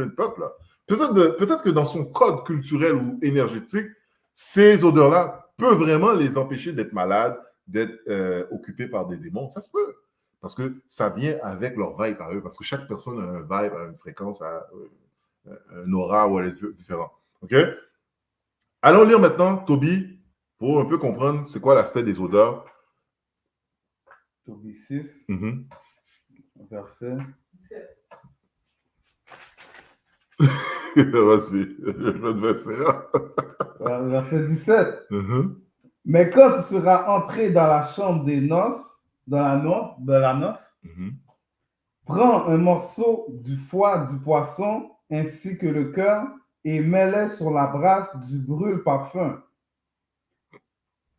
peuples. Peut-être que dans son code culturel ou énergétique, ces odeurs-là peuvent vraiment les empêcher d'être malades, d'être occupés par des démons. Ça se peut. Parce que ça vient avec leur vibe à eux. Parce que chaque personne a un vibe, a une fréquence, a un aura ou est différent. OK? Allons lire maintenant, Toby, pour un peu comprendre c'est quoi l'aspect des odeurs. Toby 6, verset. 17. Vas-y, verset 17. Mais quand tu seras entré dans la chambre des noces, dans la noce, prends un morceau du foie du poisson ainsi que le cœur et mets-les sur la brasse du brûle-parfum.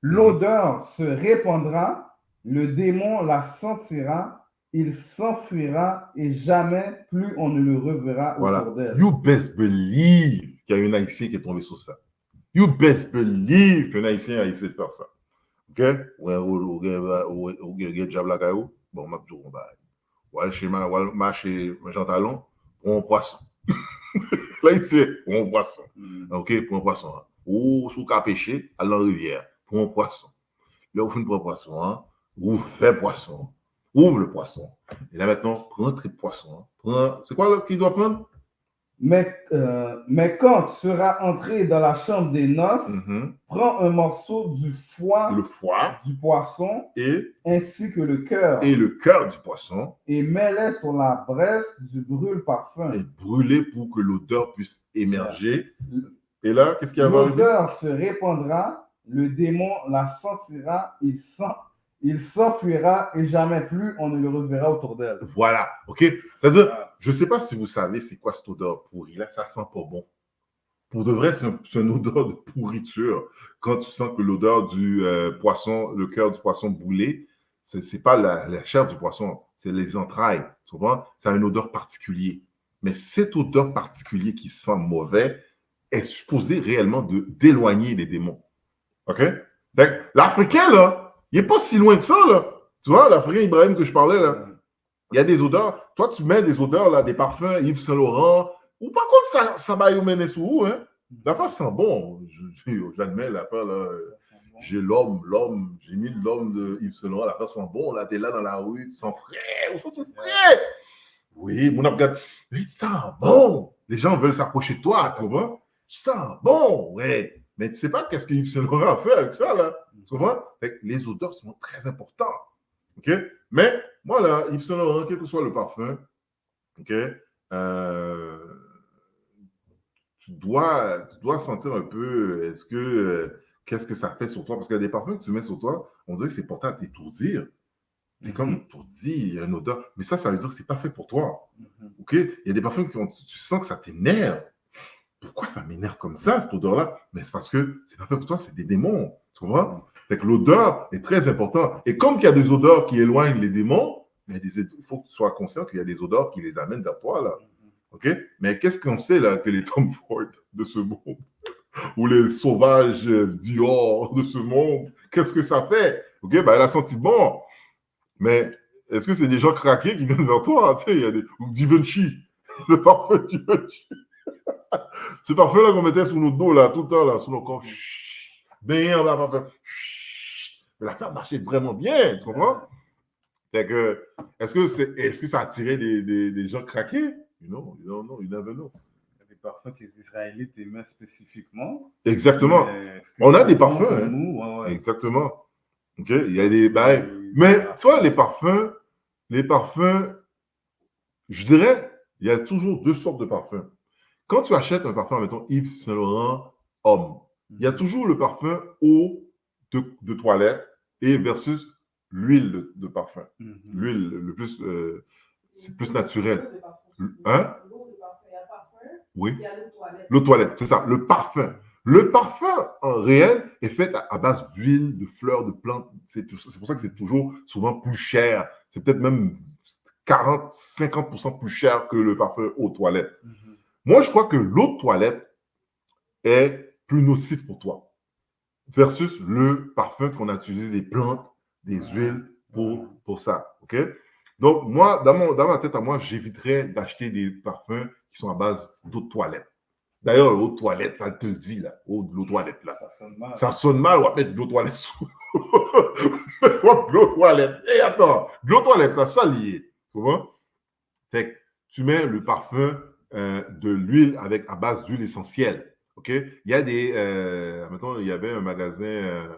L'odeur se répandra, le démon la sentira, il s'enfuira et jamais plus on ne le reverra autour d'elle. You best believe qu'il y a un Haïtien qui est tombé sur ça. You best believe qu'un Haïtien a essayé de faire ça. OK? Ouais, bon, m'a dit, ouais, chez Jean Talon, pour un poisson. Là, ici, pour un poisson. OK, pour un poisson. Ou sous qu'à pêcher, à la rivière, pour un poisson. Là, vous faites pour un poisson, hein? Vous faites poisson. Ouvre le poisson. Et là, maintenant, prends un trait de poisson. C'est quoi qu'il doit prendre? Mais quand tu seras entré dans la chambre des noces, prends un morceau du foie du poisson ainsi que le cœur. Et le cœur du poisson. Et mets-les sur la braise du brûle-parfum. Et brûler pour que l'odeur puisse émerger. Et là, qu'est-ce qu'il y a? L'odeur se répandra, le démon la sentira, il s'enfuira et jamais plus on ne le reverra autour d'elle. Voilà, OK? C'est-à-dire, je ne sais pas si vous savez c'est quoi cette odeur pourrie. Là, ça sent pas bon. Pour de vrai, c'est une odeur de pourriture. Quand tu sens que l'odeur du poisson, le cœur du poisson brûlé, ce n'est pas la chair du poisson, c'est les entrailles. Souvent, ça a une odeur particulière. Mais cette odeur particulière qui sent mauvais est supposée réellement d'éloigner les démons. OK? Donc, l'Africain, là, il n'est pas si loin que ça, là. Tu vois, l'Africain Ibrahim que je parlais, là, il y a des odeurs. Toi, tu mets des odeurs, là, des parfums, Yves Saint Laurent, ou par contre, ça va y mener sous, hein. L'affaire sent bon. J'admets l'affaire, là. J'ai mis l'homme de Yves Saint Laurent, l'affaire sent bon, là, t'es là dans la rue, tu sens frais, tu sens frais. Oui, mon regarde, tu sens bon. Les gens veulent s'approcher de toi, tu vois. Tu sens bon, ouais. Mais tu ne sais pas qu'est-ce que Yves Saint Laurent a fait avec ça, là. Tu vois? Les odeurs sont très importantes. OK? Mais, moi, là, Yves Saint Laurent, quel que soit le parfum, OK? Tu dois sentir un peu, qu'est-ce que ça fait sur toi? Parce qu'il y a des parfums que tu mets sur toi, on dirait que c'est porté à t'étourdir. C'est comme étourdi, il y a une odeur. Mais ça veut dire que ce n'est pas fait pour toi. OK? Il y a des parfums que tu sens que ça t'énerve. Pourquoi ça m'énerve comme ça, cette odeur-là? Mais c'est parce que c'est pas fait pour toi, c'est des démons. Tu comprends? Fait que l'odeur est très importante. Et comme il y a des odeurs qui éloignent les démons, il faut que tu sois conscient qu'il y a des odeurs qui les amènent vers toi, là. OK? Mais qu'est-ce qu'on sait, là, que les Tom Ford de ce monde, ou les sauvages Dior de ce monde, qu'est-ce que ça fait? OK? Ben, elle a senti bon. Mais est-ce que c'est des gens craqués qui viennent vers toi? Tu sais, il y a des... Ou Givenchy. Le parfum Givenchy. Ce parfum-là qu'on mettait sur nos dos, là, tout le temps, là, sur nos corps. Bien, on va faire. Mais l'affaire marchait vraiment bien, tu comprends? Fait que, est-ce que ça a attiré des gens craqués? Non, you never know. des parfums que les Israélites aimaient spécifiquement. Exactement. Mais est-ce que On a c'est des bon parfums, pour hein. nous? Ouais, ouais. Exactement. OK? Il y a des bails. Et Mais voilà. tu vois, les parfums, je dirais, il y a toujours deux sortes de parfums. Quand tu achètes un parfum, mettons Yves Saint Laurent homme, il y a toujours le parfum eau de toilette et versus l'huile de parfum. Mhm. L'huile, le plus, c'est plus naturel. Hein? Hein? L'eau de parfum, il y a parfum, Oui. il y a l'eau de toilette. L'eau de toilette, c'est ça, le parfum. Le parfum, en réel, est fait à base d'huile, de fleurs, de plantes. C'est pour ça que c'est toujours souvent plus cher. C'est peut-être même 40-50% plus cher que le parfum eau de toilette. Mhm. Moi, je crois que l'eau de toilette est plus nocif pour toi versus le parfum qu'on a utilisé des plantes, des huiles pour ça. OK? Donc, moi, dans ma tête à moi, j'éviterais d'acheter des parfums qui sont à base d'eau de toilette. D'ailleurs, l'eau de toilette, ça te le dit, là. L'eau de toilette, là. Ça sonne mal. Ça sonne mal, on va mettre de l'eau de toilette sous. De l'eau de toilette. Et attends, de l'eau de toilette, t'as ça lié. Tu vois? Fait que tu mets le parfum de l'huile à base d'huile essentielle. OK? Il y a des. Mettons, il y avait un magasin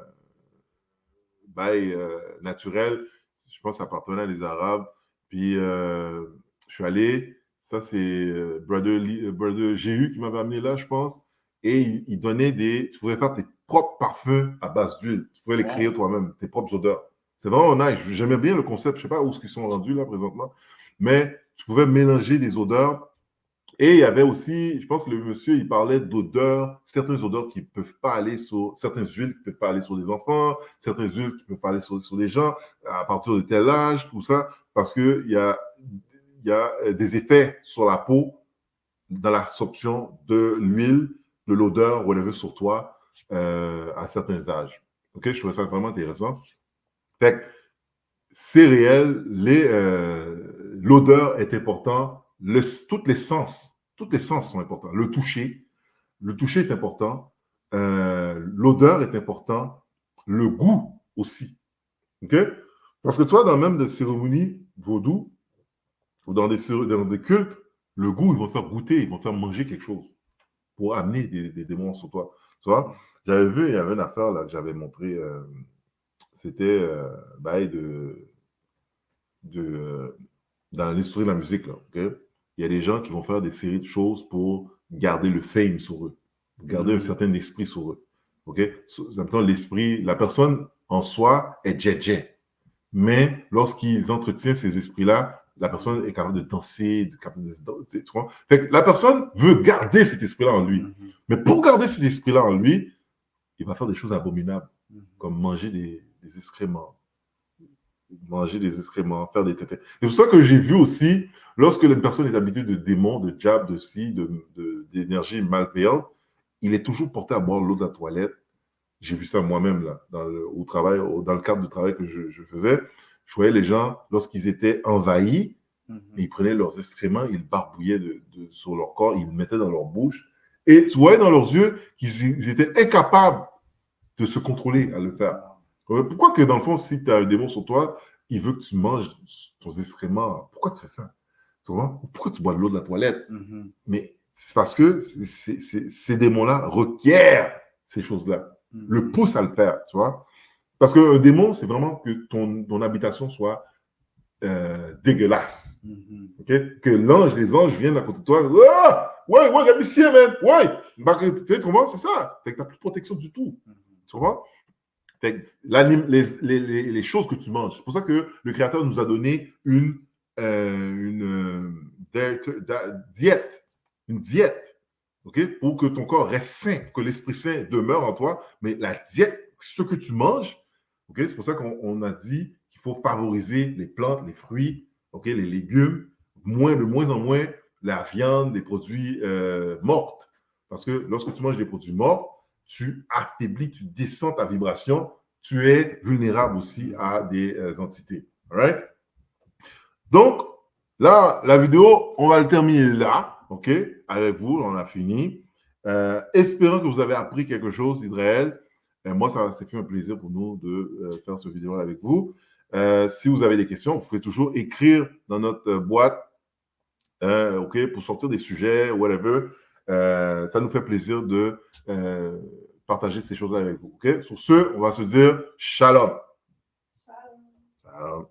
naturel. Je pense que ça appartenait à des Arabes. Puis, je suis allé. Ça, c'est Brother Jéhu qui m'avait amené là, je pense. Et il donnait des. Tu pouvais faire tes propres parfums à base d'huile. Tu pouvais les créer toi-même, tes propres odeurs. C'est vraiment nice. J'aimais bien le concept. Je ne sais pas où ils sont rendus là présentement. Mais tu pouvais mélanger des odeurs. Et il y avait aussi, je pense que le monsieur, il parlait d'odeurs, certaines odeurs qui ne peuvent pas aller sur, certaines huiles qui ne peuvent pas aller sur les enfants, certaines huiles qui ne peuvent pas aller sur les gens à partir de tel âge, tout ça, parce qu'il y a des effets sur la peau dans l'absorption de l'huile, de l'odeur, whatever, sur toi à certains âges. OK, je trouvais ça vraiment intéressant. Fait que c'est réel, l'odeur est importante, tous les sens sont importants. Le toucher est important, l'odeur est important, le goût aussi. OK? Parce que tu vois, dans même des cérémonies vaudou ou dans des cultes, le goût, ils vont te faire goûter, ils vont te faire manger quelque chose pour amener des démons sur toi. Tu vois? J'avais vu, il y avait une affaire là, que j'avais montré, c'était dans l'industrie de la musique, là, okay? Il y a des gens qui vont faire des séries de choses pour garder le fame sur eux, pour garder un certain esprit sur eux. Okay? L'esprit, la personne en soi est jet. Mais lorsqu'ils entretiennent ces esprits-là, la personne est capable de danser, tu vois? Fait que la personne veut garder cet esprit-là en lui. Mais pour garder cet esprit-là en lui, il va faire des choses abominables, comme manger des excréments, faire des tétés. C'est pour ça que j'ai vu aussi, lorsque une personne est habituée de démons, de diables, d'énergie malveillante, il est toujours porté à boire l'eau de la toilette. J'ai vu ça moi-même là, au travail, dans le cadre du travail que je faisais. Je voyais les gens, lorsqu'ils étaient envahis, ils prenaient leurs excréments, ils barbouillaient sur leur corps, ils le mettaient dans leur bouche. Et tu voyais dans leurs yeux qu'ils étaient incapables de se contrôler à le faire. Pourquoi que dans le fond, si tu as un démon sur toi, il veut que tu manges ton excrément? Pourquoi tu fais ça? Tu vois? Pourquoi tu bois de l'eau de la toilette? Mais c'est parce que ces démons-là requièrent ces choses-là. Le poussent à le faire, tu vois? Parce qu'un démon, c'est vraiment que ton habitation soit dégueulasse. Okay? Que les anges viennent à côté de toi. Ouais, regarde ici, man. Ouais. Tu sais, comment c'est ça? Tu n'as plus de protection du tout. Tu vois? Les choses que tu manges. C'est pour ça que le Créateur nous a donné une diète. Une diète. Okay? Pour que ton corps reste sain, pour que l'Esprit Saint demeure en toi. Mais la diète, ce que tu manges, okay? C'est pour ça qu'on a dit qu'il faut favoriser les plantes, les fruits, okay? Les légumes, de moins en moins la viande, les produits morts. Parce que lorsque tu manges des produits morts, tu affaiblis, tu descends ta vibration, tu es vulnérable aussi à des entités. All right? Donc, là, la vidéo, on va le terminer là, OK? Avec vous, on a fini. Espérons que vous avez appris quelque chose, Israël. Moi, ça fait un plaisir pour nous de faire ce vidéo avec vous. Si vous avez des questions, vous pouvez toujours écrire dans notre boîte, OK, pour sortir des sujets, whatever. Ça nous fait plaisir de partager ces choses avec vous. OK? Sur ce, on va se dire shalom. Shalom. Shalom.